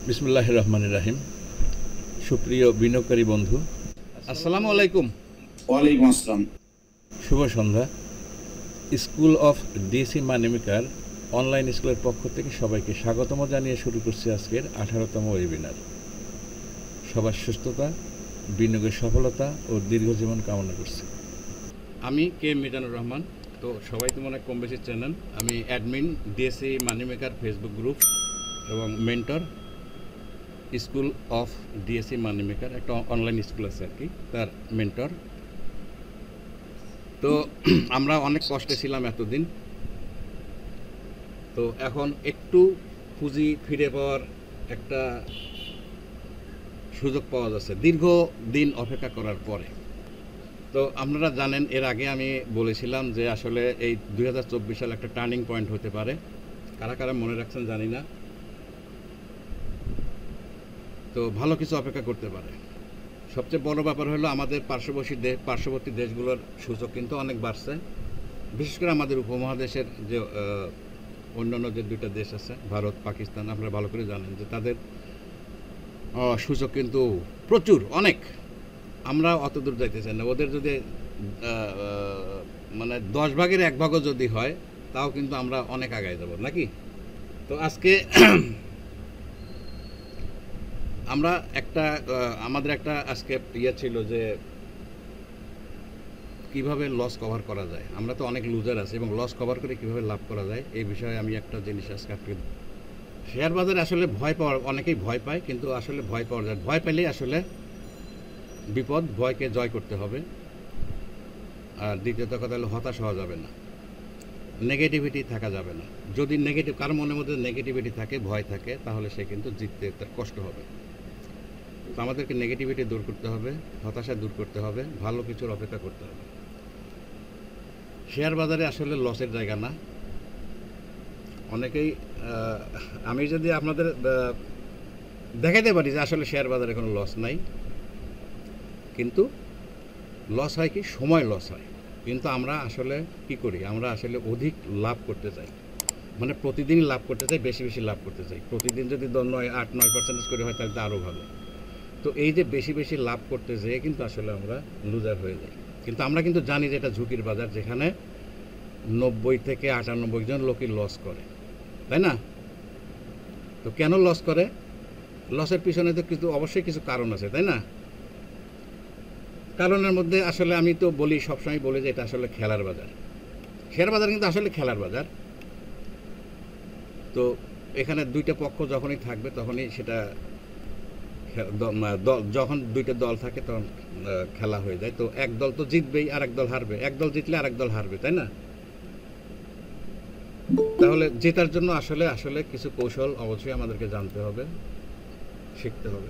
বিসমিল্লাহির রহমানির রহিম। সুপ্রিয় বিনিয়োগকারী বন্ধু, আসসালামু আলাইকুম। ওয়ালাইকুম আসসালাম। শুভ সন্ধ্যা। স্কুল অফ ডিএসি মানিমেকার অনলাইন স্কুলের পক্ষ থেকে সবাইকে স্বাগতম জানিয়ে শুরু করছি আজকের 18তম ওয়েবিনার। সবার সুস্থতা, বিনিয়োগের সফলতা ও দীর্ঘজীবন কামনা করছি। আমি কে মিজানুর রহমান। তো সবাই তো মনে হয় কম বেশি চেনেন। আমি অ্যাডমিন ডিএসি মানিমেকার ফেসবুক গ্রুপ এবং মেন্টর স্কুল অফ ডিএসি মানিমেকার, একটা অনলাইন স্কুল আছে আর কি, তার মেন্টর। তো আমরা অনেক কষ্টে ছিলাম এতদিন, তো এখন একটু পুঁজি ফিরে পাওয়ার একটা সুযোগ পাওয়া যাচ্ছে দীর্ঘদিন অপেক্ষা করার পরে। তো আপনারা জানেন, এর আগে আমি বলেছিলাম যে আসলে এই 2024 সাল একটা টার্নিং পয়েন্ট হতে পারে। কারা কারা মনে রাখছেন জানি না। তো ভালো কিছু অপেক্ষা করতে পারে। সবচেয়ে বড় ব্যাপার হলো আমাদের পার্শ্ববর্তী দেশগুলোর সূচক কিন্তু অনেক বাড়ছে। বিশেষ করে আমাদের উপমহাদেশের যে অন্যান্য যে দুইটা দেশ আছে, ভারত, পাকিস্তান, আপনারা ভালো করে জানেন যে তাদের সূচক কিন্তু প্রচুর, অনেক। আমরা অত দূর যাইতে চাই না। ওদের যদি মানে 10 ভাগের 1 ভাগও যদি হয়, তাও কিন্তু আমরা অনেক আগায় যাব নাকি। তো আজকে আমরা আমাদের একটা আজকে ছিল যে কিভাবে লস কভার করা যায়। আমরা তো অনেক লুজার আছি, এবং লস কভার করে কিভাবে লাভ করা যায় এই বিষয়ে আমি একটা জিনিস আজকে শেয়ার বাজারে আসলে অনেকেই ভয় পায়, কিন্তু আসলে ভয় পাওয়া যায়। ভয় পেলেই আসলে বিপদ। ভয়কে জয় করতে হবে। আর দ্বিতীয়ত কথা হলো, হতাশ হওয়া যাবে না, নেগেটিভিটি থাকা যাবে না। যদি কারো মনের মধ্যে নেগেটিভিটি থাকে, ভয় থাকে, তাহলে সে কিন্তু জিততে তার কষ্ট হবে। তো আমাদেরকে নেগেটিভিটি দূর করতে হবে, হতাশা দূর করতে হবে, ভালো কিছুর অপেক্ষা করতে হবে। শেয়ার বাজারে আসলে লসের জায়গা না। অনেকেই আমি যদি আপনাদের দেখাইতে পারি যে আসলে শেয়ার বাজারে কোনো লস নাই, কিন্তু লস হয় কি, সময় লস হয়। কিন্তু আমরা আসলে কি করি, আমরা আসলে অধিক লাভ করতে চাই, মানে প্রতিদিন লাভ করতে চাই, বেশি বেশি লাভ করতে চাই। প্রতিদিন যদি 8-9% করে হয় তাহলে তো আরও ভালো। তো এই যে বেশি বেশি লাভ করতে যেয়ে কিন্তু আসলে আমরা লুজার হয়ে যাই। কিন্তু আমরা কিন্তু জানি যে এটা ঝুঁকির বাজার, যেখানে 90 থেকে 98 জন লোকই লস করে, তাই না? তো কেন লস করে? লসের পিছনে তো কিন্তু অবশ্যই কিছু কারণ আছে, তাই না? কারণের মধ্যে আসলে আমি তো বলি, সবসময় বলি যে এটা আসলে খেলার বাজার। শেয়ার বাজার কিন্তু আসলে খেলার বাজার। তো এখানে দুইটা পক্ষ যখনই থাকবে, তখনই সেটা যখন দুইটা দল থাকে তখন খেলা হয়ে যায়। তো এক দল তো জিতবেই, আর এক দল হারবে। এক দল জিতলে আর এক দল হারবে, তাই না? তাহলে জেতার জন্য আসলে কিছু কৌশল অবশ্যই আমাদেরকে জানতে হবে, শিখতে হবে।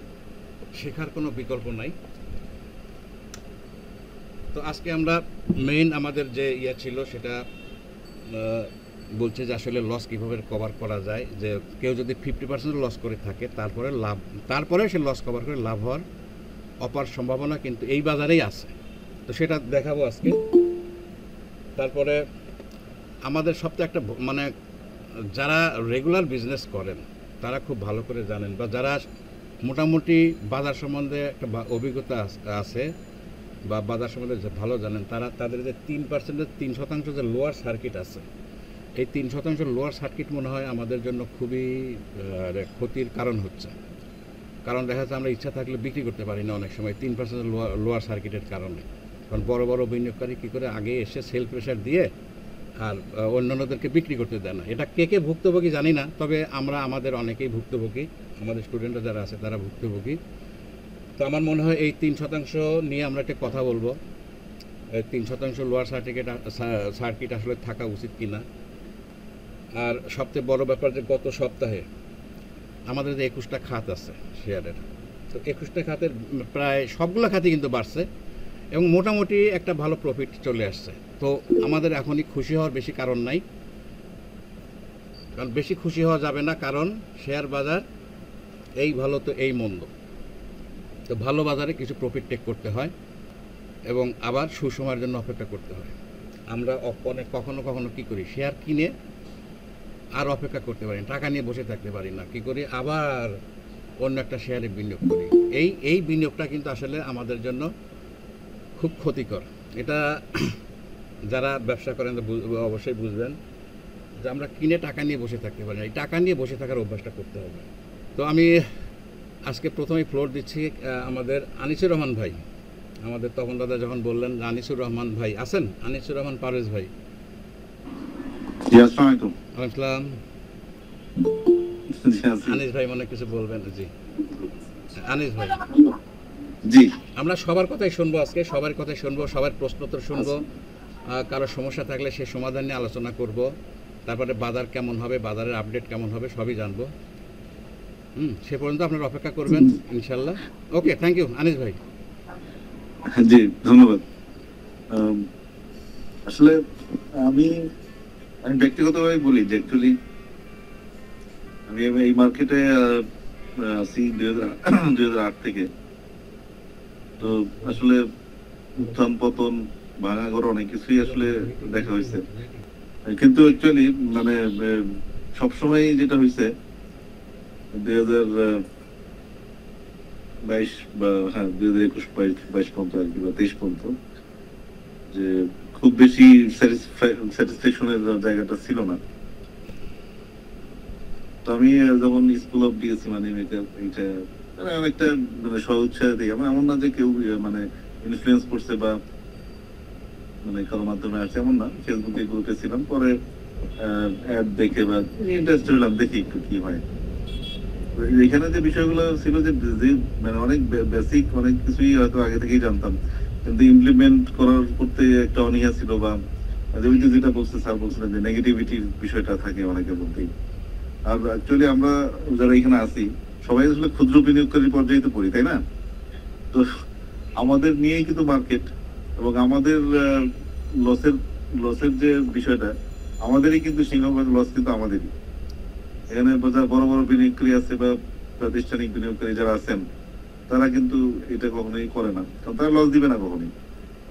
শেখার কোনো বিকল্প নাই। তো আজকে আমরা মেইন আমাদের যে ছিল সেটা বলছে যে আসলে লস কীভাবে কভার করা যায়। যে কেউ যদি 50% লস করে থাকে, তারপরে সে লস কভার করে লাভ হওয়ার অপার সম্ভাবনা কিন্তু এই বাজারেই আছে। তো সেটা দেখাবো আজকে। তারপরে আমাদের সবচেয়ে একটা মানে যারা রেগুলার বিজনেস করেন তারা খুব ভালো করে জানেন, বা যারা মোটামুটি বাজার সম্বন্ধে একটা অভিজ্ঞতা আছে বা বাজার সম্বন্ধে ভালো জানেন, তাদের যে 3% যে লোয়ার সার্কিট আছে, এই 3% লোয়ার সার্কিট মনে হয় আমাদের জন্য খুবই ক্ষতির কারণ হচ্ছে। কারণ দেখা যাচ্ছে আমরা ইচ্ছা থাকলে বিক্রি করতে পারি না অনেক সময় 3% লোয়ার সার্কিটের কারণে। কারণ বড় বড় বিনিয়োগকারী কী করে আগে এসে সেল প্রেশার দিয়ে আর অন্যান্যদেরকে বিক্রি করতে দেয় না। এটা কে ভুক্তভোগী জানি না, তবে আমাদের অনেকেই ভুক্তভোগী। আমাদের স্টুডেন্টরা যারা আছে তারা ভুক্তভোগী। তো আমার মনে হয় এই 3% নিয়ে আমরা একটা কথা বলবো। এই 3% লোয়ার সার্কিট আসলে থাকা উচিত কিনা। আর সবচেয়ে বড় ব্যাপার যে গত সপ্তাহে আমাদের যে 21টা খাত আছে শেয়ারের, তো 21টা খাতের প্রায় সবগুলো খাতই কিন্তু বাড়ছে, এবং মোটামুটি একটা ভালো প্রফিট চলে আসছে। তো আমাদের এখনই খুশি হওয়ার বেশি কারণ নাই, কারণ বেশি খুশি হওয়া যাবে না। কারণ শেয়ার বাজার এই ভালো তো এই মন্দ। তো ভালো বাজারে কিছু প্রফিট টেক করতে হয়, এবং আবার সুসময়ের জন্য অপেক্ষা করতে হয়। আমরা কখনো কখনো কী করি, শেয়ার কিনে আর অপেক্ষা করতে পারি না, টাকা নিয়ে বসে থাকতে পারি না, কী করি আবার অন্য একটা শেয়ারে বিনিয়োগ করি। এই বিনিয়োগটা কিন্তু আসলে আমাদের জন্য খুব ক্ষতিকর। এটা যারা ব্যবসা করেন অবশ্যই বুঝবেন যে আমরা কিনে টাকা নিয়ে বসে থাকতে পারি না, এই টাকা নিয়ে বসে থাকার অভ্যাসটা করতে হবে। তো আমি আজকে প্রথমেই ফ্লোর দিচ্ছি আমাদের আনিসুর রহমান ভাই। আমাদের তখন দাদা যখন বললেন আনিসুর রহমান ভাই আছেন, আনিসুর রহমান পারভেজ ভাই। আসসালাম। আনিস ভাই মনে কিছু বলবেন? জি আনিস ভাই, জি আমরা সবার কথাই শুনবো আজকে, সবার কথাই শুনবো, সবার প্রশ্নোত্তর শুনবো, কারো সমস্যা থাকলে সে সমাধান নিয়ে আলোচনা করব, তারপরে বাজার কেমন হবে, বাজারের আপডেট কেমন হবে সবই জানবো। সে পর্যন্ত আপনারা অপেক্ষা করবেন ইনশাল্লাহ। ওকে, থ্যাংক ইউ আনিস ভাই। জি ধন্যবাদ। আসলে আমি ব্যক্তিগতভাবে বলি যে অ্যাকচুয়ালি আমি এই মার্কেটে আছি 2008 থেকে। তো আসলে উত্থান পতন ভাঙা ঘর অনেক কিছুই আসলে দেখা হয়েছে, কিন্তু অ্যাকচুয়ালি মানে সবসময় যেটা হয়েছে 2022 বা 2021 22 পর্যন্ত আর কি, বা 23 পর্যন্ত, যে খুব বেশি স্যাটিসফ্যাকশনের জায়গাটা ছিল না। তো আমি যখন স্কুল অফ ডিএসসি মানে এইটা অনেকটা মানে স্ব-উৎসাহ দিই। এমন না যে কেউ মানে ইনফ্লুয়েন্স করছে বা মানে কারোর মাধ্যমে আসছে, এমন না। ফেসবুকে গ্রুপে ছিলাম, পরে অ্যাড দেখে বা ইন্টারেস্ট হলাম, দেখি একটু কি হয়। এখানে যে বিষয়গুলো ছিল যে মানে অনেক বেসিক অনেক কিছুই হয়তো আগে থেকেই জানতাম, কিন্তু ইমপ্লিমেন্ট করতে একটা অনীহা ছিল, বা যেটা বলছে স্যার বলছিলেন যে নেগেটিভিটির বিষয়টা থাকে অনেকের মধ্যেই। আর অ্যাকচুয়ালি আমরা যারা এখানে আছি সবাই আসলে ক্ষুদ্র বিনিয়োগকারী পর্যায়ে তো পড়ি, তাই না? তো আমাদের নিয়েই কিন্তু মার্কেট, এবং আমাদের লসের যে বিষয়টা আমাদেরই, কিন্তু সিংহভাগ লস কিন্তু আমাদেরই। এখানে বড় বড় বিনিয়োগকারী আছে বা প্রাতিষ্ঠানিক বিনিয়োগকারী যারা আছেন, তারা কিন্তু এটা কখনোই করে না, কারণ তারা লস দিবে না কখনোই।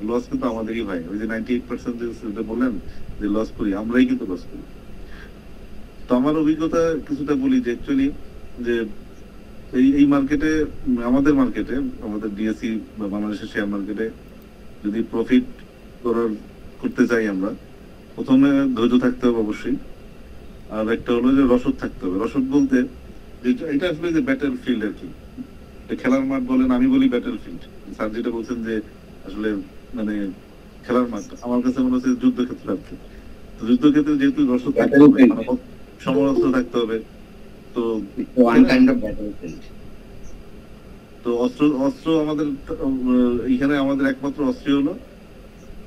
লস কিন্তু আমাদেরই হয়। ওই যে 98% যেটা বললেন যে লস করি, আমরাই কিন্তু লস করি। তো আমার অভিজ্ঞতা কিছুটা বলি যে অ্যাকচুয়ালি যে এই মার্কেটে, আমাদের ডিএসসি বা বাংলাদেশের শেয়ার মার্কেটে যদি প্রফিট করতে চাই আমরা, প্রথমে ধৈর্য থাকতে হবে অবশ্যই। আর একটা হলো যে রসদ থাকতে হবে। রসদ বলতে এটা আসলে যে ব্যাটেল ফিল্ড আর কি, খেলার মাঠ বলেন, আমি বলি ব্যাটেল ফিল্ড। স্যার যেটা বলছেন যে আসলে মানে খেলার মাঠ, আমার কাছে মনে হচ্ছে যুদ্ধক্ষেত্র আর কি। তো যুদ্ধক্ষেত্রে যেহেতু রসদ থাকতে হবে, সমরাস্ত্র থাকতে হবে। তো তো অস্ত্র আমাদের এখানে আমাদের একমাত্র অস্ত্র হলো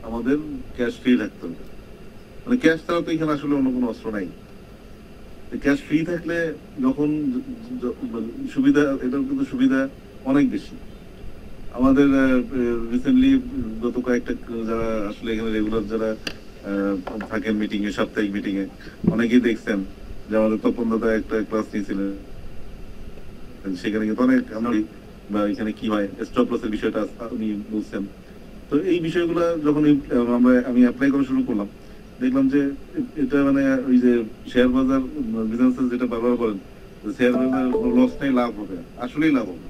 আমাদের ক্যাশ ফ্রি থাকতে হবে। মানে ক্যাশ ছাড়া তো এখানে আসলে অন্য কোনো অস্ত্র নাই। ক্যাশ ফ্রি থাকলে যখন সুবিধা, এটার কিন্তু সুবিধা অনেক বেশি। আমাদের রিসেন্টলি গত কয়েকটা যারা আসলে এখানে রেগুলার যারা থাকেন মিটিং এ, সাপ্তাহিক মিটিং এ, অনেকেই দেখছেন যে আমাদের তপন দাদা একটা ক্লাস নিয়েছিলেন, সেখানে কিন্তু অনেক বা এখানে কি হয় স্টপ লসের বিষয়টা উনি বলছেন। তো এই বিষয়গুলো যখন আমি অ্যাপ্লাই করা শুরু করলাম, দেখলাম যে এটা মানে ওই যে শেয়ার বাজার বিজনেস যেটা বারবার বলেন, শেয়ার বাজার লস নেই, লাভ হবে, আসলেই লাভ হবে।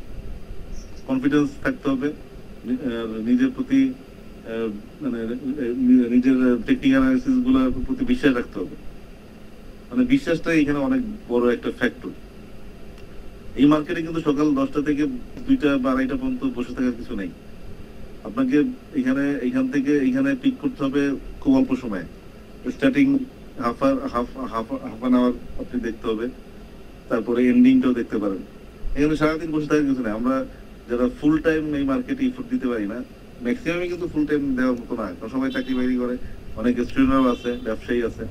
কনফিডেন্স থাকতে হবে নিজের প্রতি, মানে নিজের টেকনিক্যাল অ্যানালিসিস গুলোর প্রতি বিশ্বাস রাখতে হবে। মানে বিশ্বাসটাই এখানে অনেক বড় একটা ফ্যাক্টর। এই মার্কেটে কিন্তু সকাল 10টা থেকে 2টা বা 2:30 পর্যন্ত বসে থাকার কিছু নেই। আপনাকে এখান থেকে এখানে পিক করতে হবে খুব অল্প সময়। স্টার্টিং হাফ অ্যান আওয়ার আপনি দেখতে হবে, তারপরে এন্ডিংটাও দেখতে পারেন। এখানে সারাদিন বসে থাকার কিছু নেই। আমরা যারা ফুল টাইম এই মার্কেটে ইফোর্ট দিতে পারি না, ম্যাক্সিমামই কিন্তু ফুল টাইম দেওয়ার মতো না, কারণ সবাই চাকরি বাকরি করে, অনেক স্টুডেন্টরাও আছে, ব্যবসায়ী আছে,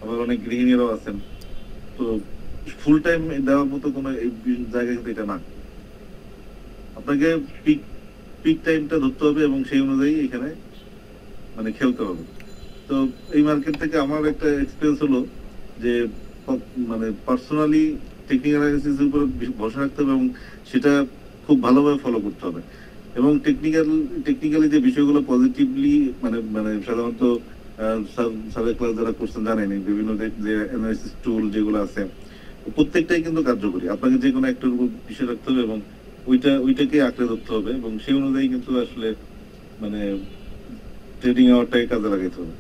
আবার অনেক গৃহিণীরাও আছেন। তো ফুল টাইম দেওয়ার মতো কোনো জায়গা কিন্তু এটা না। আপনাকে পিক টাইমটা ধরতে হবে এবং সেই অনুযায়ী এখানে মানে খেলতে হবে। তো এই মার্কেট থেকে আমার একটা এক্সপিরিয়েন্স হলো যে মানে পার্সোনালি টেকনিক্যাল অ্যানালিসিসের উপর ভরসা রাখতে হবে এবং সেটা খুব ভালোভাবে ফলো করতে হবে। এবং টেকনিক্যালি যে বিষয়গুলো পজিটিভলি মানে সাধারণত স্যারের ক্লাস যারা করছেন জানেনি, বিভিন্ন যে অ্যানালাইসিস টুল যেগুলো আছে প্রত্যেকটাই কিন্তু কার্যকরী। আপনাকে যে কোনো একটার উপর বিষয় রাখতে হবে এবং ওইটাকে আঁকড়ে ধরতে হবে এবং সেই অনুযায়ী কিন্তু আসলে মানে ট্রেডিং আওয়ারটাকে কাজে লাগাইতে হবে।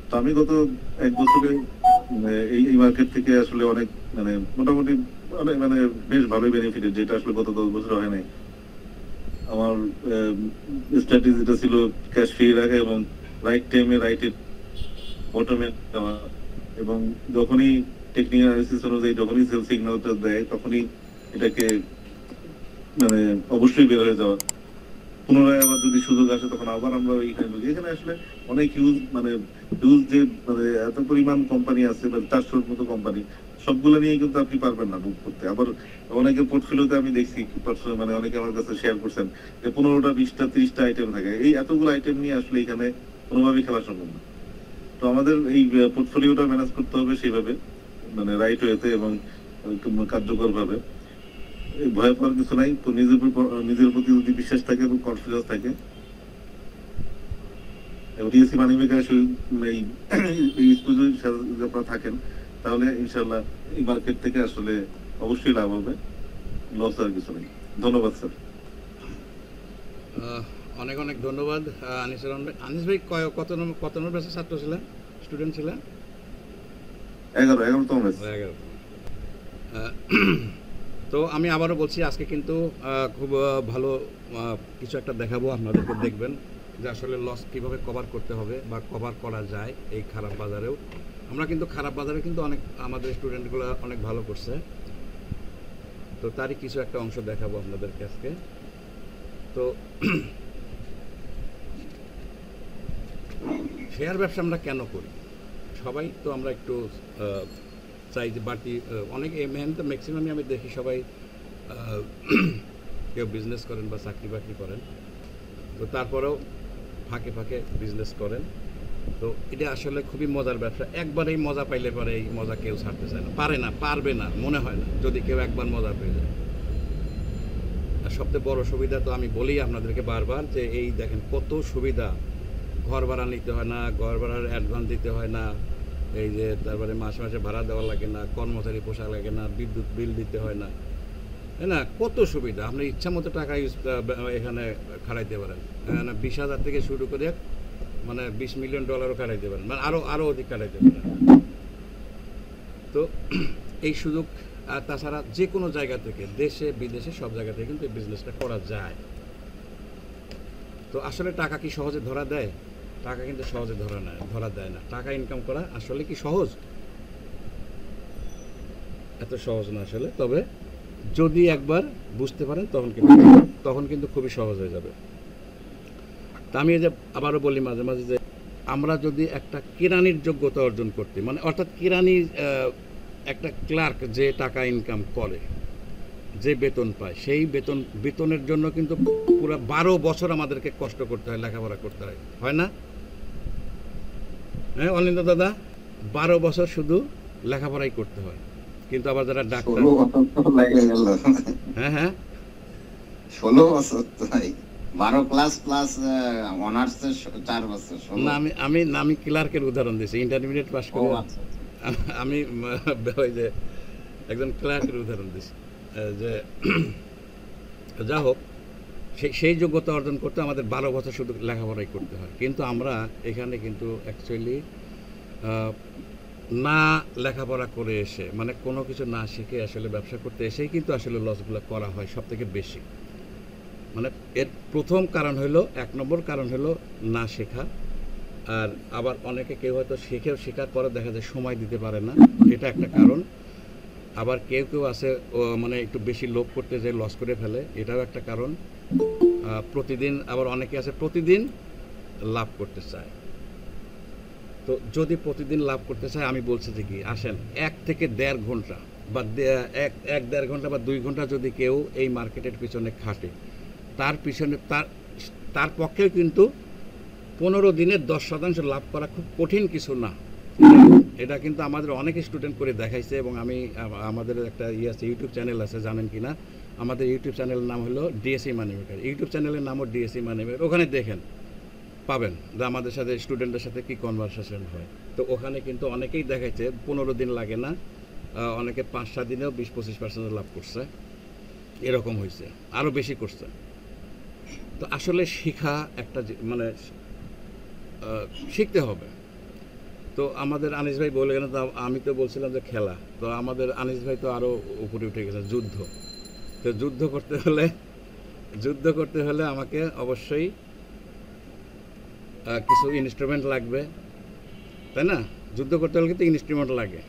তো আমি গত 1 বছরে এই মার্কেট থেকে আসলে অনেক মানে মোটামুটি অনেক মানে বেশ ভালোই বেনিফিটেড, যেটা আসলে গত 10 বছর হয় নাই। আমার স্ট্র্যাটেজিটা ছিল ক্যাশ ফ্রি রাখা এবং রাইট টাইমে রাইট বটমে দেওয়া, এবং যখনই টেকনিক্যাল অ্যানালিসিস অনুযায়ী যখনই সেল সিগন্যালটা দেয় তখনই এটাকে মানে অবশ্যই বের হয়ে যাওয়া। পুনরায় আবার যদি সুযোগ আসে তখন আবার আমরা এখানে ঢুকি। এখানে আসলে অনেক হিউজ যে মানে এত পরিমাণ কোম্পানি আছে, 400-র মতো কোম্পানি, সবগুলো নিয়ে কিন্তু আপনি পারবেন না বুক করতে। আবার অনেকের পোর্টফোলিওতে আমি দেখছি মানে অনেকে আমার কাছে শেয়ার করছেন যে 15টা 20টা 30টা আইটেম থাকে। এই এতগুলো আইটেম নিয়ে আসলে এখানে কোনোভাবেই খেলা সম্ভব না। তো আমাদের এই পোর্টফোলিওটা ম্যানেজ করতে হবে সেইভাবে, মানে রাইট ওয়েতে এবং কার্যকর ভাবে। ভয় পাওয়ার কিছু নাই। তো নিজের প্রতি যদি বিশ্বাস থাকে এবং কনফিডেন্স থাকে এবং ডিএসসি মানি মেকার এই আপনারা থাকেন, তাহলে ইনশাল্লাহ এই মার্কেট থেকে আসলে অবশ্যই লাভ হবে, লস আর কিছু নেই। ধন্যবাদ স্যার। অনেক অনেক ধন্যবাদ আনিসুর রহমান ভাই। আনিস ভাই কত নম্বর ব্যাচের ছাত্র ছিলেন, স্টুডেন্ট ছিলেন? 11তম ব্যাচ। 11। তো আমি আবারও বলছি, আজকে কিন্তু খুব ভালো কিছু একটা দেখাবো আপনাদেরকে, দেখবেন যে আসলে লস কীভাবে কভার করতে হবে বা কভার করা যায় এই খারাপ বাজারেও। আমরা কিন্তু খারাপ বাজারে কিন্তু অনেক আমাদের স্টুডেন্টগুলো অনেক ভালো করছে, তো তারই কিছু একটা অংশ দেখাবো আপনাদেরকে আজকে। তো শেয়ার ব্যবসা আমরা কেন করি? সবাই তো আমরা একটু চাই যে বাড়তি, অনেক তো ম্যাক্সিমামই আমি দেখি সবাই কেউ বিজনেস করেন বা চাকরি বাকরি করেন, তো তারপরেও ফাঁকে ফাঁকে বিজনেস করেন। তো এটা আসলে খুবই মজার ব্যবসা। একবারেই মজা পাইলে পরে এই মজা কেউ ছাড়তে চায় না, পারবে না, মনে হয় না, যদি কেউ একবার মজা পেয়ে যায়। আর সবচেয়ে বড় সুবিধা তো আমি বলি আপনাদেরকে বারবার যে এই দেখেন কত সুবিধা। ঘর ভাড়া নিতে হয় না, ঘর ভাড়ার অ্যাডভান্স দিতে হয় না, এই যে তারপরে মাসে মাসে ভাড়া দেওয়া লাগে না, কর্মচারী পোষা লাগে না, বিদ্যুৎ বিল দিতে হয় না, তাই না? কত সুবিধা। আপনি ইচ্ছা মতো টাকা এখানে খাড়াইতে পারেন। 20,000 থেকে শুরু করে মানে $20 মিলিয়ন খাড়াইতে পারেন, মানে আরও অধিক খাড়াইতে পারেন। তো এই সুযোগ, আর তাছাড়া যে কোনো জায়গা থেকে, দেশে বিদেশে সব জায়গা থেকে কিন্তু এই বিজনেসটা করা যায়। তো আসলে টাকা কি সহজে ধরা দেয়? টাকা কিন্তু সহজে ধরা দেয় না। টাকা ইনকাম করা আসলে কি সহজ? এত সহজ না আসলে। তবে যদি একবার বুঝতে পারেন তখন কিন্তু খুবই সহজ হয়ে যাবে। তা আমি এই যে আবারও বলি মাঝে মাঝে যে আমরা যদি একটা কেরানির যোগ্যতা অর্জন করতে, মানে অর্থাৎ কেরানির একটা ক্লার্ক যে টাকা ইনকাম করে, যে বেতন পায়, সেই বেতনের জন্য কিন্তু পুরো 12 বছর আমাদেরকে কষ্ট করতে হয়, লেখাপড়া করতে হয়, হয় না? হ্যাঁ অনিন্দ দাদা, 12 বছর শুধু লেখাপড়াই করতে হয়। কিন্তু আবার যারা ডাক্তার, হ্যাঁ 16 বছর তো ভাই, 12 ক্লাস প্লাস অনার্স 4 বছর। না, আমি ক্লার্কের উদাহরণ দিয়েছি, ইন্টারমিডিয়েট পাস করে। আমি ওই যে একজন ক্লার্কের উদাহরণ দিয়েছি। যে যা হোক, সেই যোগ্যতা অর্জন করতে আমাদের 12 বছর শুধু লেখাপড়াই করতে হয়। কিন্তু আমরা এখানে কিন্তু অ্যাকচুয়ালি না লেখাপড়া করে এসে, মানে কোনো কিছু না শিখে আসলে ব্যবসা করতে এসেই কিন্তু আসলে লসগুলো করা হয় সব থেকে বেশি। মানে এর প্রথম কারণ হলো, 1 নম্বর কারণ হলো না শেখা। আর আবার অনেকে কেউ হয়তো শেখার পরে দেখা যায় সময় দিতে পারে না, এটা একটা কারণ। আবার কেউ আছে মানে একটু বেশি লোভ করতে যে লস করে ফেলে, এটাও একটা কারণ। প্রতিদিন আবার অনেকে আছে প্রতিদিন লাভ করতে চায়। তো যদি প্রতিদিন লাভ করতে চায়, আমি বলছি যে কি, আসেন 1 থেকে 1.5 ঘন্টা বা 1-1.5 ঘন্টা বা 2 ঘন্টা যদি কেউ এই মার্কেটের পিছনে খাটে, তার পিছনে তার পক্ষেও কিন্তু 15 দিনে 10% লাভ করা খুব কঠিন কিছু না। এটা কিন্তু আমাদের অনেক স্টুডেন্ট করে দেখাইছে। এবং আমাদের একটা ইউটিউব চ্যানেল আছে, জানেন কি না? আমাদের ইউটিউব চ্যানেলের নাম হলো ডিএসসি মানি মেকার। ইউটিউব চ্যানেলের নামও ডিএসসি মানি মেকার। ওখানে দেখেন পাবেন যে আমাদের সাথে স্টুডেন্টের সাথে কি কনভারসেশন হয়। তো ওখানে কিন্তু অনেকেই দেখাইছে 15 দিন লাগে না, অনেকে 5-7 দিনেও 20-25% লাভ করছে, এরকম হয়েছে, আরও বেশি করছে। তো আসলে শিখা একটা মানে শিখতে হবে। তো আমাদের আনিস ভাই বলে গেলেন, তো আমি তো বলছিলাম যে খেলা, তো আমাদের আনিস ভাই তো আরও উপরে উঠে গেছে যুদ্ধ। তো যুদ্ধ করতে হলে আমাকে অবশ্যই কিছু ইনস্ট্রুমেন্ট লাগবে, তাই না? যুদ্ধ করতে হলে কিন্তু ইনস্ট্রুমেন্ট লাগে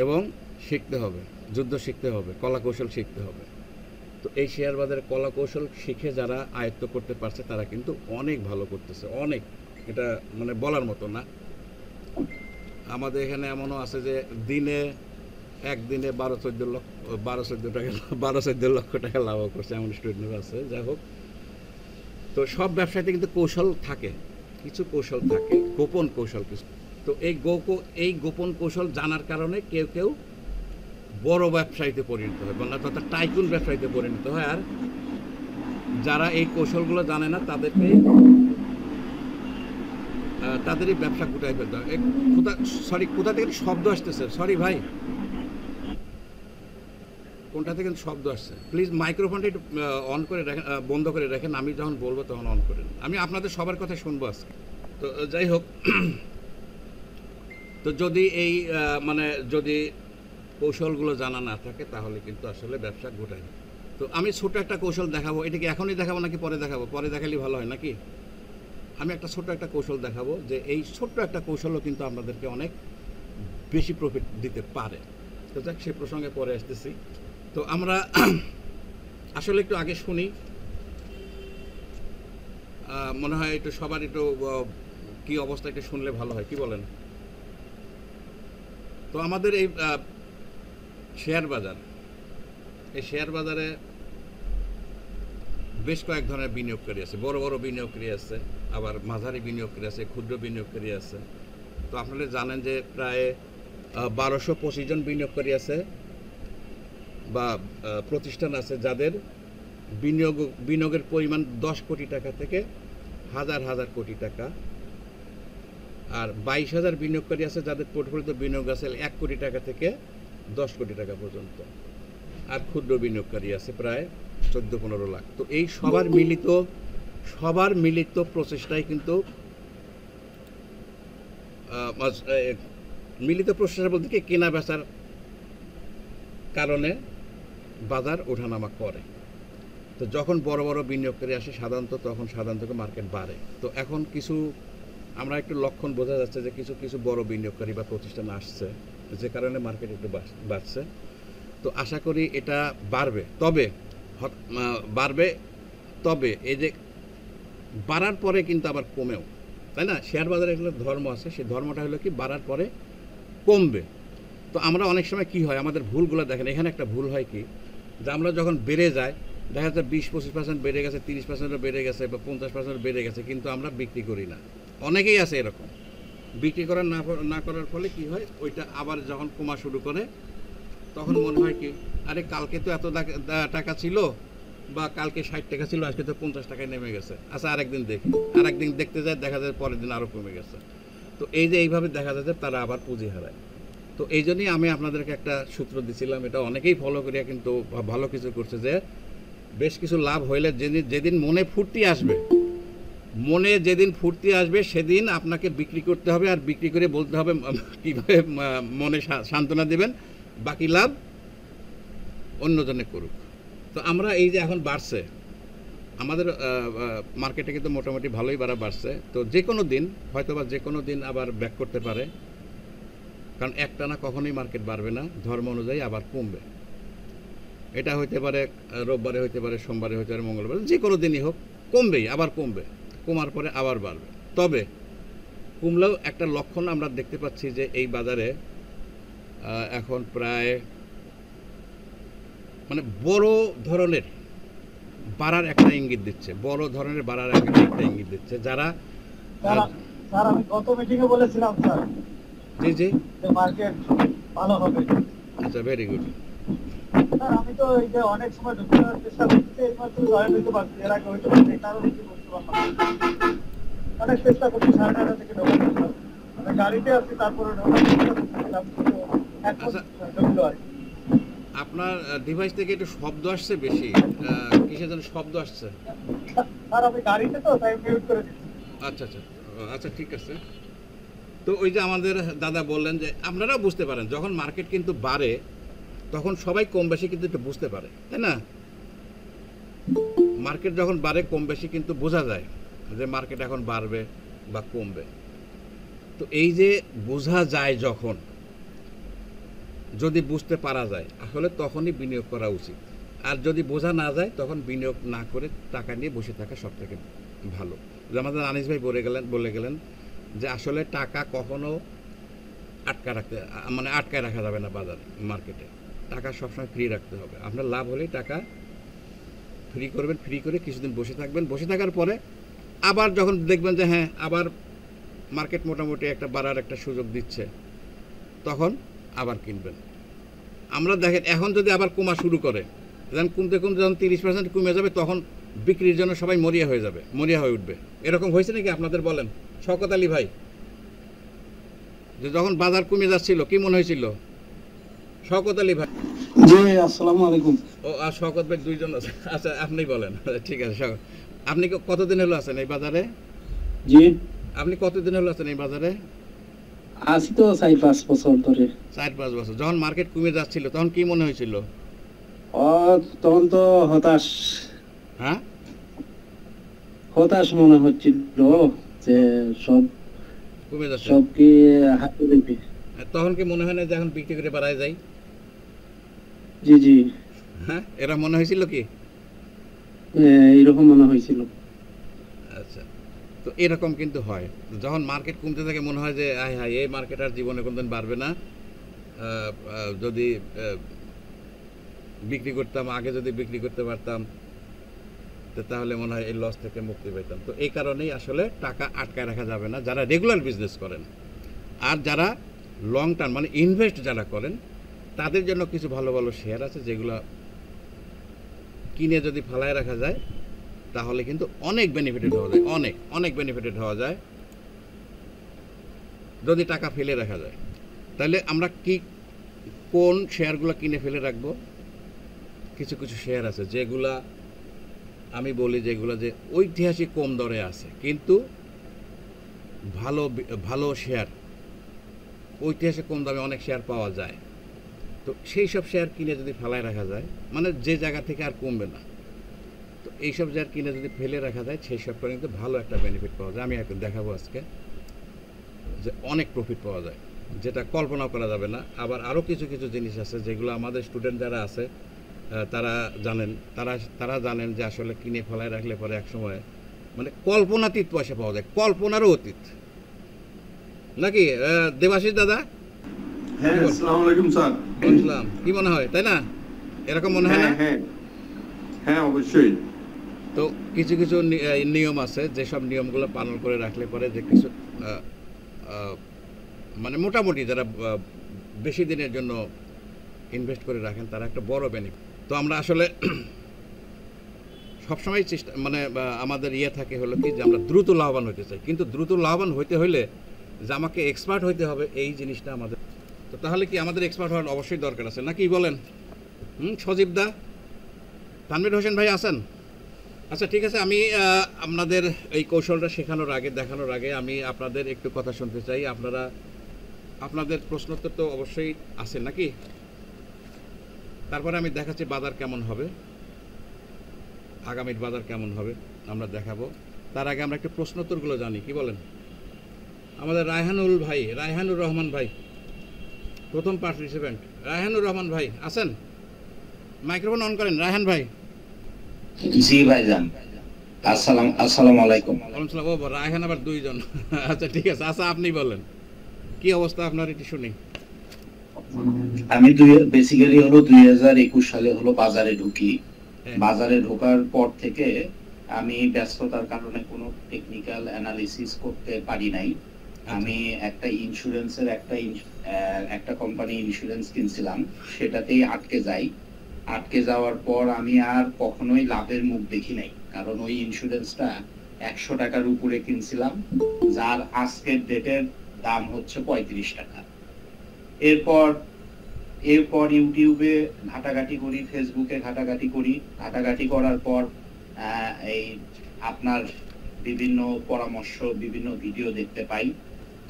এবং শিখতে হবে, যুদ্ধ শিখতে হবে, কলা কৌশল শিখতে হবে। তো এই শেয়ার বাজারে কলা কৌশল শিখে যারা আয়ত্ত করতে পারছে তারা কিন্তু অনেক ভালো করতেছে, অনেক, এটা মানে বলার মতো না। আমাদের এখানে এমনও আছে যে একদিনে 12-14 লক্ষ টাকা লাভ করছে, এমন স্টুডেন্ট আছে। যাই হোক, তো সব ব্যবসায়তে কিন্তু কৌশল থাকে, কিছু কৌশল থাকে, গোপন কৌশল কিছু। তো এই গোপন কৌশল জানার কারণে কেউ কেউ বড় ব্যবসায়ীতে পরিণত হয়, অর্থাৎ টাইকুন ব্যবসায়ীতে পরিণত হয়। আর যারা এই কৌশলগুলো জানে না তাদেরই ব্যবসা গুটাই ফেলতে হয়। কোথা থেকে শব্দ আসতেছে? সরি ভাই, কোনটা থেকে শব্দ আসছে? প্লিজ মাইক্রোফোনটা একটু অন করে রাখেন, বন্ধ করে রাখেন, আমি যখন বলবো তখন অন করেন। আমি আপনাদের সবার কথা শুনবো আজকে। তো যাই হোক, তো যদি যদি কৌশলগুলো জানা না থাকে তাহলে কিন্তু আসলে ব্যবসা গোটায় না। তো আমি ছোট একটা কৌশল দেখাবো, এটা কি এখনই দেখাবো নাকি পরে দেখাবো? পরে দেখালেই ভালো হয় নাকি? আমি ছোট একটা কৌশল দেখাবো, যে এই ছোট্ট একটা কৌশলও কিন্তু আপনাদেরকে অনেক বেশি প্রফিট দিতে পারে। তো যাক, সে প্রসঙ্গে পরে আসতেছি। তো আমরা আসলে একটু আগে শুনি, মনে হয় একটু সবার একটু কি অবস্থা একটু শুনলে ভালো হয়, কি বলেন? তো আমাদের এই শেয়ার বাজার, এই শেয়ার বাজারে বেশ কয়েক ধরনের বিনিয়োগকারী আছে, বড় বড় বিনিয়োগকারী আছে, আবার মাঝারি বিনিয়োগকারী আছে, ক্ষুদ্র বিনিয়োগকারী আছে। তো আপনারা জানেন যে প্রায় 1225 জন বিনিয়োগকারী আছে বা প্রতিষ্ঠান আছে যাদের বিনিয়োগের পরিমাণ 10 কোটি টাকা থেকে হাজার হাজার কোটি টাকা। আর 22,000 বিনিয়োগকারী আছে যাদের পোর্টফোলিওতে বিনিয়োগ আছে 1 কোটি টাকা থেকে 10 কোটি টাকা পর্যন্ত। আর ক্ষুদ্র বিনিয়োগকারী আছে প্রায় 14-15 লাখ। তো এই সবার মিলিত প্রচেষ্টায় কিন্তু মিলিত প্রচেষ্টা বলতে কি, কেনা বেচার কারণে বাজার ওঠানামা করে। তো যখন বড় বড় বিনিয়োগকারী আসে তখন সাধারণত মার্কেট বাড়ে। তো এখন আমরা একটু লক্ষণ বোঝা যাচ্ছে যে কিছু বড় বিনিয়োগকারী বা প্রতিষ্ঠান আসছে, যে কারণে মার্কেট একটু বাড়ছে। তো আশা করি এটা বাড়বে, তবে এই যে বাড়ার পরে কিন্তু আবার কমেও, তাই না? শেয়ার বাজারে একটা ধর্ম আছে, সেই ধর্মটা হলো কি, বাড়ার পরে কমবে। তো আমরা অনেক সময় কি হয়, আমাদের ভুলগুলো দেখেন, এখানে একটা ভুল হয় কি, যে আমরা যখন বেড়ে যায়, দেখা যাচ্ছে 20-25% বেড়ে গেছে, 30% বেড়ে গেছে বা 50% বেড়ে গেছে, কিন্তু আমরা বিক্রি করি না। অনেকেই আছে এরকম, বিক্রি করার না করার ফলে কি হয়, ওইটা আবার যখন কমা শুরু করে তখন মনে হয় কি, আরে কালকে তো এত টাকা ছিল, বা কালকে 60 টাকা ছিল, আজকে তো 50 টাকায় নেমে গেছে, আচ্ছা আরেকদিন দেখি, আরেকদিন দেখতে যায়, দেখা যায় পরের দিন আরও কমে গেছে। তো এই যে এইভাবে দেখা যায় যে তারা আবার পুঁজি হারায়। তো এই জন্যই আমি আপনাদেরকে একটা সূত্র দিছিলাম, এটা অনেকেই ফলো করিয়া কিন্তু ভালো কিছু করছে, যে বেশ কিছু লাভ হইলে যেদিন মনে ফুর্তি আসবে সেদিন আপনাকে বিক্রি করতে হবে, আর বিক্রি করে বলতে হবে কীভাবে মনে সান্ত্বনা দেবেন, বাকি লাভ অন্যজনে করুক। তো আমরা এই যে এখন বাড়ছে আমাদের মার্কেটে, কিন্তু মোটামুটি ভালোই বাড়ছে। তো যে কোনো দিন আবার ব্যাক করতে পারে, কারণ একটানা কখনোই মার্কেট বাড়বে না, ধর্ম অনুযায়ী আবার কমবে। এটা হইতে পারে রোববারে, হইতে পারে সোমবারে, হইতে পারে মঙ্গলবারে, যে কোনো দিনই হোক কমবেই, আবার কমবে, কমার পরে আবার বাড়বে। তবে কমলেও একটা লক্ষণ আমরা দেখতে পাচ্ছি যে এই বাজারে এখন প্রায় বড় ধরনের বাড়ার একটা ইঙ্গিত দিচ্ছে, যারা স্যার আমি গত মিটিংয়ে বলেছিলাম স্যার, জি যে মার্কেট ভালো হবে। আচ্ছা, ভেরি গুড। স্যার আমি তো এই যে অনেক সময় ঢুকার চেষ্টা করতেছি, এইমাত্র জয়েন হইতে পারছি, এর আগে হইতে পারছি, কারণ কি বলতে পারলাম। অনেক চেষ্টা করছি 9:30 থেকে ঢোকার জন্য। মানে গাড়িতে আছি, তারপরে ঢোকার চেষ্টা করছিলাম, কিন্তু এখন ঢুকলো আর কি। আপনার ডিভাইস থেকে একটু শব্দ আসছে বেশি, কিসের জন্য শব্দ আসছে? স্যার আমি গাড়িতে তো, তাই মিউট করে দিচ্ছি। আচ্ছা আচ্ছা, আচ্ছা ঠিক আছে। তো ওই যে আমাদের দাদা বললেন যে আপনারাও বুঝতে পারেন যখন মার্কেট কিন্তু বাড়ে তখন সবাই কম বেশি কিন্তু একটু বুঝতে পারে, তাই না? মার্কেট যখন বাড়ে কম বেশি কিন্তু বোঝা যায় যে মার্কেট এখন বাড়বে বা কমবে। তো এই যে বোঝা যায় যখন, যদি বুঝতে পারা যায় আসলে তখনই বিনিয়োগ করা উচিত। আর যদি বোঝা না যায় তখন বিনিয়োগ না করে টাকা নিয়ে বসে থাকা সব থেকে ভালো। যে আমাদের আনিস ভাই বলে গেলেন যে আসলে টাকা কখনো আটকায় রাখা যাবে না বাজারে, মার্কেটে টাকা সবসময় ফ্রি রাখতে হবে। আপনার লাভ হলেই টাকা ফ্রি করবেন, ফ্রি করে কিছুদিন বসে থাকবেন, বসে থাকার পরে আবার যখন দেখবেন যে হ্যাঁ আবার মার্কেট মোটামুটি একটা বাড়ার একটা সুযোগ দিচ্ছে, তখন আবার কিনবেন। আমরা দেখেন এখন যদি আবার কমা শুরু করে, যখন কমতে কমতে যখন 30% কমে যাবে তখন বিক্রির জন্য সবাই মরিয়া হয়ে উঠবে। এরকম হয়েছে নাকি আপনাদের? বলেন শওকত আলী ভাই, যে যখন বাজার কমে যাচ্ছিল কি মনে হয়েছিল? শওকত আলী ভাই। জি আসসালামু আলাইকুম। ও আর শওকত ভাই দুইজন আছে। আচ্ছা আপনি বলেন। ঠিক আছে শওকত, আপনি কতদিন হলো আছেন এই বাজারে? জি আপনি কতদিন হলো আছেন এই বাজারে? আছি তো 4-5 বছর ধরে। 4-5 বছর। যখন মার্কেট কমে যাচ্ছিল তখন কি মনে হয়েছিল? তখন তো হতাশ হ্যাঁ মনে হচ্ছিল যে সব কমে যাচ্ছে, সব কি হাতে দেবে। তখন কি মনে হয় না যে এখন বিক্রি করে বাড়ায় যায়? জি জি, হ্যাঁ এরা মনে হয়েছিল কি? এইরকম মনে হয়েছিল। আচ্ছা, তো এরকম কিন্তু হয় যখন মার্কেট কমতে থাকে মনে হয় যে হায় এই মার্কেট আর জীবনে কোনদিন বাড়বে না। যদি বিক্রি করতাম আগে, যদি বিক্রি করতে পারতাম তো তাহলে মনে হয় এই লস থেকে মুক্তি পেতাম। তো এই কারণেই আসলে টাকা আটকায় রাখা যাবে না যারা রেগুলার বিজনেস করেন। আর যারা লং টার্ম মানে ইনভেস্ট যারা করেন তাদের জন্য কিছু ভালো ভালো শেয়ার আছে যেগুলো কিনে যদি ফালায় রাখা যায় তাহলে কিন্তু অনেক বেনিফিটেড হওয়া যায়, অনেক বেনিফিটেড হওয়া যায় যদি টাকা ফেলে রাখা যায়। তাহলে আমরা কোন শেয়ারগুলো কিনে ফেলে রাখবো? কিছু কিছু শেয়ার আছে যেগুলা আমি বলি যেগুলো যে ঐতিহাসিক কম দরে আছে কিন্তু ভালো শেয়ার, ঐতিহাসিক কম দামে অনেক শেয়ার পাওয়া যায়। তো সেই সব শেয়ার কিনে যদি ফেলায় রাখা যায়, মানে যে জায়গা থেকে আর কমবে না, তো এইসব শেয়ার কিনে যদি ফেলে রাখা যায় সেই সব করে কিন্তু ভালো একটা বেনিফিট পাওয়া যায়। আমি এখন দেখাবো আজকে যে অনেক প্রফিট পাওয়া যায় যেটা কল্পনা করা যাবে না। আবার আরও কিছু কিছু জিনিস আছে যেগুলো আমাদের স্টুডেন্ট যারা আছে তারা জানেন যে আসলে কিনে ফেলায় রাখলে পরে এক সময় মানে কল্পনাতীত পয়সা পাওয়া যায়, কল্পনারও অতীত। নাকি দেবাশিস দাদা? হ্যাঁ আসসালামু আলাইকুম স্যার। বলছিলাম কি মনে হয়, তাই না? এরকম মনে হয় না? হ্যাঁ হ্যাঁ অবশ্যই। তো কিছু কিছু নিয়ম আছে যেসব নিয়মগুলো পালন করে রাখলে পরে যে কিছু মানে মোটামুটি যারা বেশি দিনের জন্য ইনভেস্ট করে রাখেন তারা একটা বড় বেনিফিট। তো আমরা আসলে সবসময় চেষ্টা মানে আমাদের থাকে হলো কি যে আমরা দ্রুত লাভবান হতে চাই, কিন্তু দ্রুত লাভবান হইতে হলে যে আমাকে এক্সপার্ট হইতে হবে এই জিনিসটা আমাদের। তো তাহলে কি আমাদের এক্সপার্ট হওয়ার অবশ্যই দরকার আছে নাকি বলেন? সজীব দা, তানভীর হোসেন ভাই আছেন? আচ্ছা ঠিক আছে, আমি আপনাদের এই কৌশলটা দেখানোর আগে আমি আপনাদের একটু কথা শুনতে চাই। আপনাদের প্রশ্নোত্তর তো অবশ্যই আছে নাকি? তারপরে আমি দেখাচ্ছি বাজার কেমন হবে, আগামীর বাজার কেমন হবে আমরা দেখাবো। তার আগে আমরা একটু প্রশ্নোত্তরগুলো জানি, কি বলেন? আমাদের রায়হানুর রহমান ভাই প্রথম পার্টিসিপেন্ট। রায়হানুর রহমান ভাই আছেন? মাইক্রোফোন অন করেন রায়হান ভাই। জি ভাইজান, আসসালামু আলাইকুম। ও রায়হান আবার দুইজন। আচ্ছা ঠিক আছে, আচ্ছা আপনি বলেন কি অবস্থা আপনার, এটি শুনি। আমি বেসিক্যালি হলো 2021 সালে হলো বাজারে ঢুকি। বাজারে ঢোকার পর থেকে আমি ব্যস্ততার কারণে কোনো টেকনিক্যাল অ্যানালিসিস করতে পারি নাই। আমি একটা ইন্স্যুরেন্সের একটা কোম্পানি ইন্স্যুরেন্স কিনছিলাম, সেটাতেই আটকে যাওয়ার পর আমি আর কখনোই লাভের মুখ দেখি নাই, কারণ ওই ইন্স্যুরেন্সটা 100 টাকার উপরে কিনছিলাম, যার আজকের ডেটের দাম হচ্ছে 35 টাকা। এরপর ইউটিউবে ঘাটাঘাটি করি, ফেসবুকে ঘাটাঘাটি করার পর এই আপনার বিভিন্ন পরামর্শ, বিভিন্ন ভিডিও দেখতে পাই।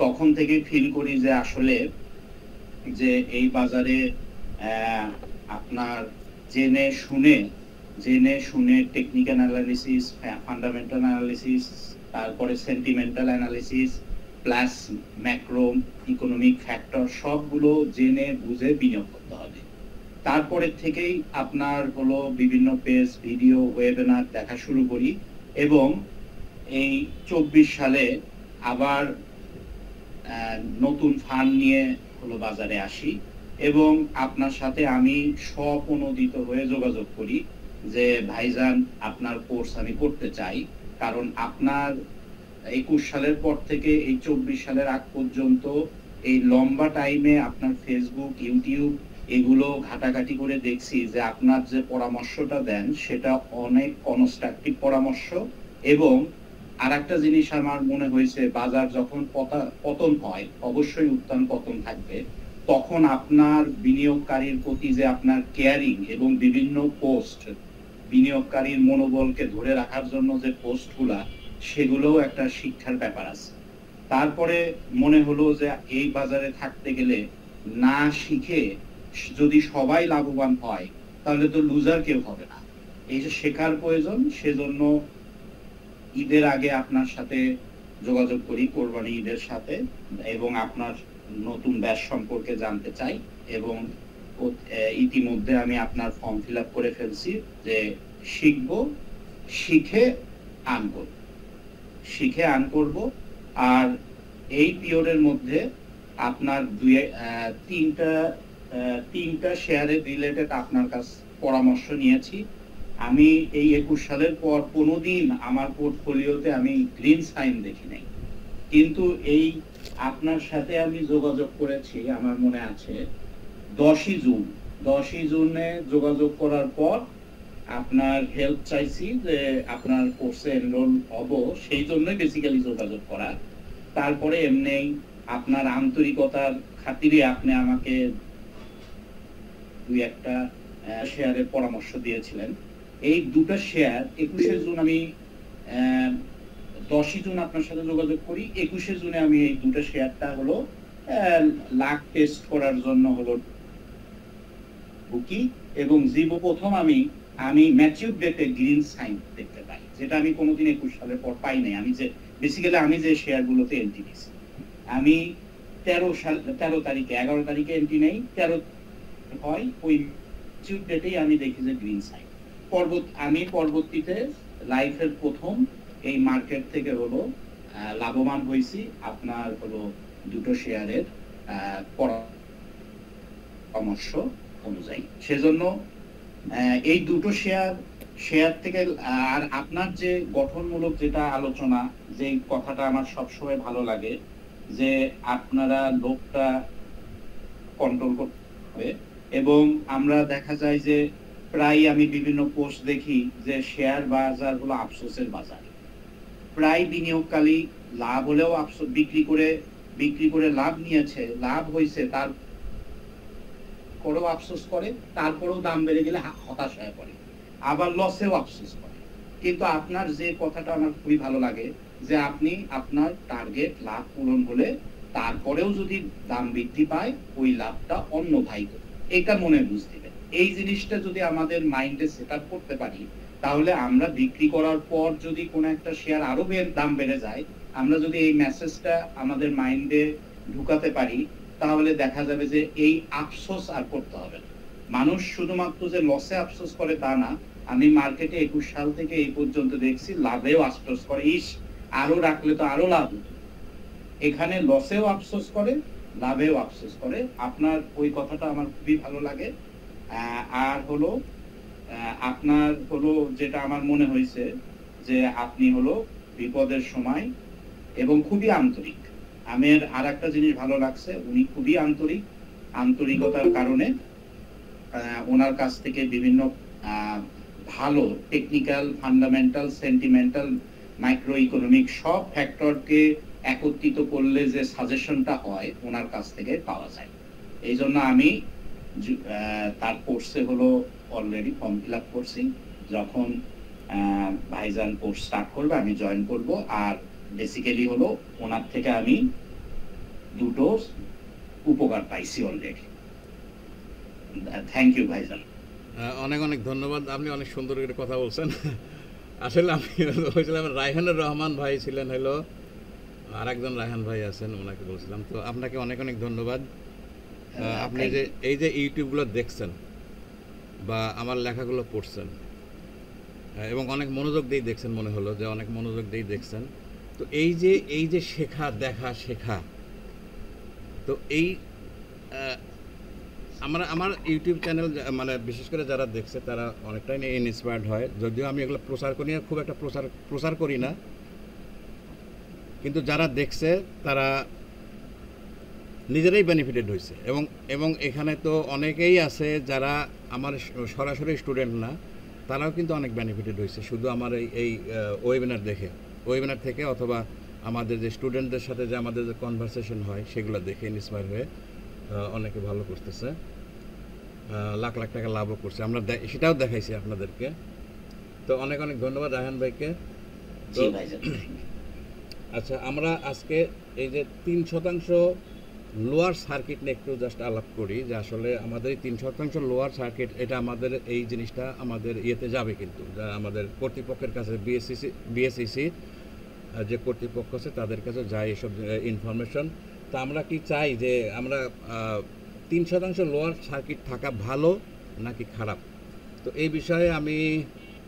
তখন থেকে ফিল করি যে আসলে যে এই বাজারে আপনার জেনে শুনে টেকনিক্যাল অ্যানালিসিস, ফান্ডামেন্টাল অ্যানালিসিস, তারপরে sentimental analysis plus macro economic factor সবগুলো জেনে বুঝে বিনিয়োগ করতে হবে। তারপরে থেকেই আপনার হলো বিভিন্ন পেজ, ভিডিও, ওয়েবিনার দেখা শুরু করি এবং এই 24 সালে আবার নতুন ফান্ড নিয়ে হলো বাজারে আসি এবং আপনার সাথে আমি স্বপ্রণোদিত হয়ে যোগাযোগ করি যে ভাইজান আপনার কোর্স আমি করতে চাই, কারণ আপনার 21 সালের পর থেকে এই 24 সালের আগ পর্যন্ত এই লম্বা টাইমে আপনার ফেসবুক, ইউটিউব এগুলো ঘাটাঘাটি করে দেখছি যে আপনার যে পরামর্শটা দেন সেটা অনেক কনস্ট্রাকটিভ পরামর্শ। এবং আরেকটা জিনিস আমার মনে হয়েছে, বাজার যখন পতন হয়, অবশ্যই উত্থান পতন থাকবে, তখন আপনার বিনিয়োগকারীর প্রতি যে আপনার কেয়ারিং এবং বিভিন্ন পোস্ট, বিনিয়োগকারীর মনোবলকে ধরে রাখার জন্য যে পোস্টগুলা, সেগুলোও একটা শিক্ষার ব্যাপার আছে। তারপরে মনে হলো যে এই বাজারে থাকতে গেলে না শিখে যদি সবাই লাভবান হয় তাহলে তো লুজার কেউ হবে না, এই যে শেখার প্রয়োজন। সেজন্য ঈদের আগে আপনার সাথে যোগাযোগ করি, কোরবানি ঈদের সাথে, এবং আপনার নতুন ব্যাচ সম্পর্কে জানতে চাই। এবং ইতিমধ্যে আমি আপনার ফর্ম ফিল আপ করে ফেলছি যে শিখে আর্ন করব। আর এই পিরিয়ডের মধ্যে আপনার তিনটা শেয়ারের রিলেটেড আপনার কাছে পরামর্শ নিয়েছি। আমি এই 21 সালের পর কোনোদিন আমার পোর্টফোলিওতে আমি গ্রিন সাইন দেখি নাই, কিন্তু এই আপনার সাথে আমি যোগাযোগ করেছি, আমার মনে আছে 10ই জুনে যোগাযোগ করার পর আপনার হেল্প চাইছি যে আপনার কোর্সে এনরোল হব, সেই জন্যই বেসিক্যালি যোগাযোগ করা। তারপরে এমনি আপনার আন্তরিকতার খাতিরে আপনি আমাকে 2-1টা শেয়ারের পরামর্শ দিয়েছিলেন। এই দুটো শেয়ার 21শে জুন আমি 10ই জুন আপনার সাথে যোগাযোগ করি, 21শে জুনে আমি এই দুটো শেয়ারটা হলো লাক টেস্ট করার জন্য হলো বুকি, এবং প্রথম আমি ম্যাচিউর ডেটে গ্রিন সাইন দেখতে পাই, যেটা আমি কোনোদিন 21 সালের পর পাই নাই। আমি যে শেয়ারগুলোতে এন্ট্রি নিয়েছি, আমি 11 তারিখে এন্ট্রি নেই, 13 হয় ওই ম্যাচিউর ডেটেই আমি দেখি যে গ্রিন সাইন। আমি পরবর্তীতে লাইফের প্রথম এই মার্কেট থেকে হলো লাভবান হয়েছি আপনার হলো দুটো শেয়ারের পরামর্শ অনুযায়ী। সেজন্য এই দুটো শেয়ার থেকে, আর আপনার যে গঠনমূলক যেটা আলোচনা, যে কথাটা আমার সবসময় ভালো লাগে যে আপনারা লোকটা কন্ট্রোল করতে হবে। এবং আমরা দেখা যায় যে প্রায় আমি বিভিন্ন পোস্ট দেখি যে শেয়ার বাজার হলো আফসোসের বাজার। প্রায় বিনিয়োগকারী লাভ হলেও আফসোস, বিক্রি করে লাভ নিয়েছে, লাভ হয়েছে, তারপরেও আফসোস করে, তারপরেও দাম বেড়ে গেলে হতাশ হয়ে পড়ে, আবার লসেও আফসোস করে। কিন্তু আপনার যে কথাটা আমার খুবই ভালো লাগে যে আপনি আপনার টার্গেট লাভ পূরণ হলে তারপরেও যদি দাম বৃদ্ধি পায় ওই লাভটা অন্য ভাই, এটা মনে বুঝতে হবে। এই জিনিসটা যদি আমাদের মাইন্ডে সেট আপ করতে পারি, তাহলে আমরা বিক্রি করার পর যদি কোনো একটা শেয়ার আরো দাম বেড়ে যায়, আমরা যদি এই মেসেজটা আমাদের মাইন্ডে ঢুকাতে পারি, তাহলে দেখা যাবে যে এই আফসোস আর করতে হবে না। মানুষ শুধুমাত্র যে লসে আফসোস করে তা না, আমি মার্কেটে 21 সাল থেকে এই পর্যন্ত দেখছি লাভেও আফসোস করে, আরো রাখলে তো আরো লাভ হতো। এখানে লসেও আফসোস করে, লাভেও আফসোস করে। আপনার ওই কথাটা আমার খুবই ভালো লাগে। আর হলো আপনার হলো যেটা আমার মনে হয়েছে যে আপনি হলো বিপদের সময় এবং খুবই আন্তরিক। আমার আর একটা জিনিস ভালো লাগছে, উনি খুবই আন্তরিকতার কারণে ওনার কাছ থেকে বিভিন্ন ভালো technical, fundamental, sentimental micro economic সব ফ্যাক্টরকে একত্রিত করলে যে সাজেশনটা হয় ওনার কাছ থেকে পাওয়া যায়। এই জন্য আমি তার কোর্সে হলো অলরেডি ফর্ম ফিল আপ করছি। যখন ভাইজান কোর্স স্টার্ট করবে আমি জয়েন করব। আর বেসিক্যালি হলো ওনার থেকে আমি দুটো উপকার পাইছি অলরেডি। থ্যাংক ইউ ভাইজান। অনেক অনেক ধন্যবাদ, আপনি অনেক সুন্দর করে কথা বলছেন। আসলে আমি বলছিলাম রায়হানুর রহমান ভাই ছিলেন, হলো আর একজন রায়হান ভাই আছেন, ওনাকে বলছিলাম। তো আপনাকে অনেক অনেক ধন্যবাদ। আপনি যে এই যে ইউটিউবগুলো দেখছেন বা আমার লেখাগুলো পড়ছেন এবং অনেক মনোযোগ দিয়ে দেখছেন, মনে হলো যে অনেক মনোযোগ দিয়ে দেখছেন। তো এই যে শেখা, দেখা, শেখা, তো এই আমার ইউটিউব চ্যানেল মানে বিশেষ করে যারা দেখছে তারা অনেকটাই ইন্সপায়ার্ড হয়। যদিও আমি এগুলো প্রচার করি না, খুব একটা প্রচার করি না, কিন্তু যারা দেখছে তারা নিজেরাই বেনিফিটেড হয়েছে। এবং এখানে তো অনেকেই আছে যারা আমার সরাসরি স্টুডেন্ট না, তারাও কিন্তু অনেক বেনিফিটেড হয়েছে শুধু আমার এই ওয়েবিনার থেকে অথবা আমাদের যে স্টুডেন্টদের সাথে যে আমাদের যে কনভারসেশন হয় সেগুলো দেখে ইন্সপায়ার হয়ে অনেকে ভালো করতেছে, লাখ লাখ টাকা লাভও করছে। আমরা সেটাও দেখাইছি আপনাদেরকে। তো অনেক অনেক ধন্যবাদ রায়হান ভাইকে। তো আচ্ছা, আমরা আজকে এই যে 3% লোয়ার সার্কিট নিয়ে একটু জাস্ট আলাপ করি, যে আসলে আমাদের এই 3% লোয়ার সার্কিট, এটা আমাদের এই জিনিসটা আমাদের ইয়েতে যাবে, কিন্তু আমাদের কর্তৃপক্ষের কাছে বিএসইসি যে কর্তৃপক্ষ আছে তাদের কাছে যায় এসব ইনফরমেশন। তা আমরা কি চাই যে আমরা 3% লোয়ার সার্কিট থাকা ভালো নাকি খারাপ? তো এই বিষয়ে আমি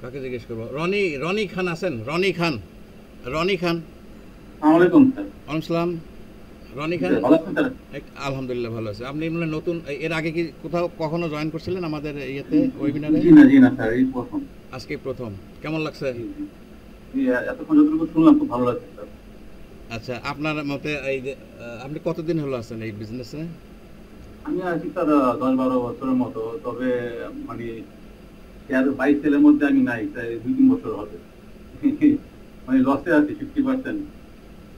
কাকে জিজ্ঞেস করবো? রনি খান আছেন? রনি খান আসসালামু স্যার। ওয়ালাইকুম সালাম। রনি খান, ভালো আছেন স্যার? আলহামদুলিল্লাহ ভালো আছে। আপনি মানে নতুন, এর আগে কি কখনো জয়েন করছিলেন আমাদের ইয়েতে ওয়েবিনারে? জি না স্যার, এই প্রথম। আজকে প্রথম। কেমন লাগছে? এতক্ষণ যতটুকু শুনলাম খুব ভালো লাগছে স্যার। আচ্ছা, আপনার মতে এই যে আপনি কতদিন হলো আছেন এই বিজনেসে? আমি আছি স্যার 10-12 বছরের মতো, তবে মানে 22 সেলের মধ্যে আমি নাই, তাই 2-3 বছর হবে। মানে লসে আছি 50%।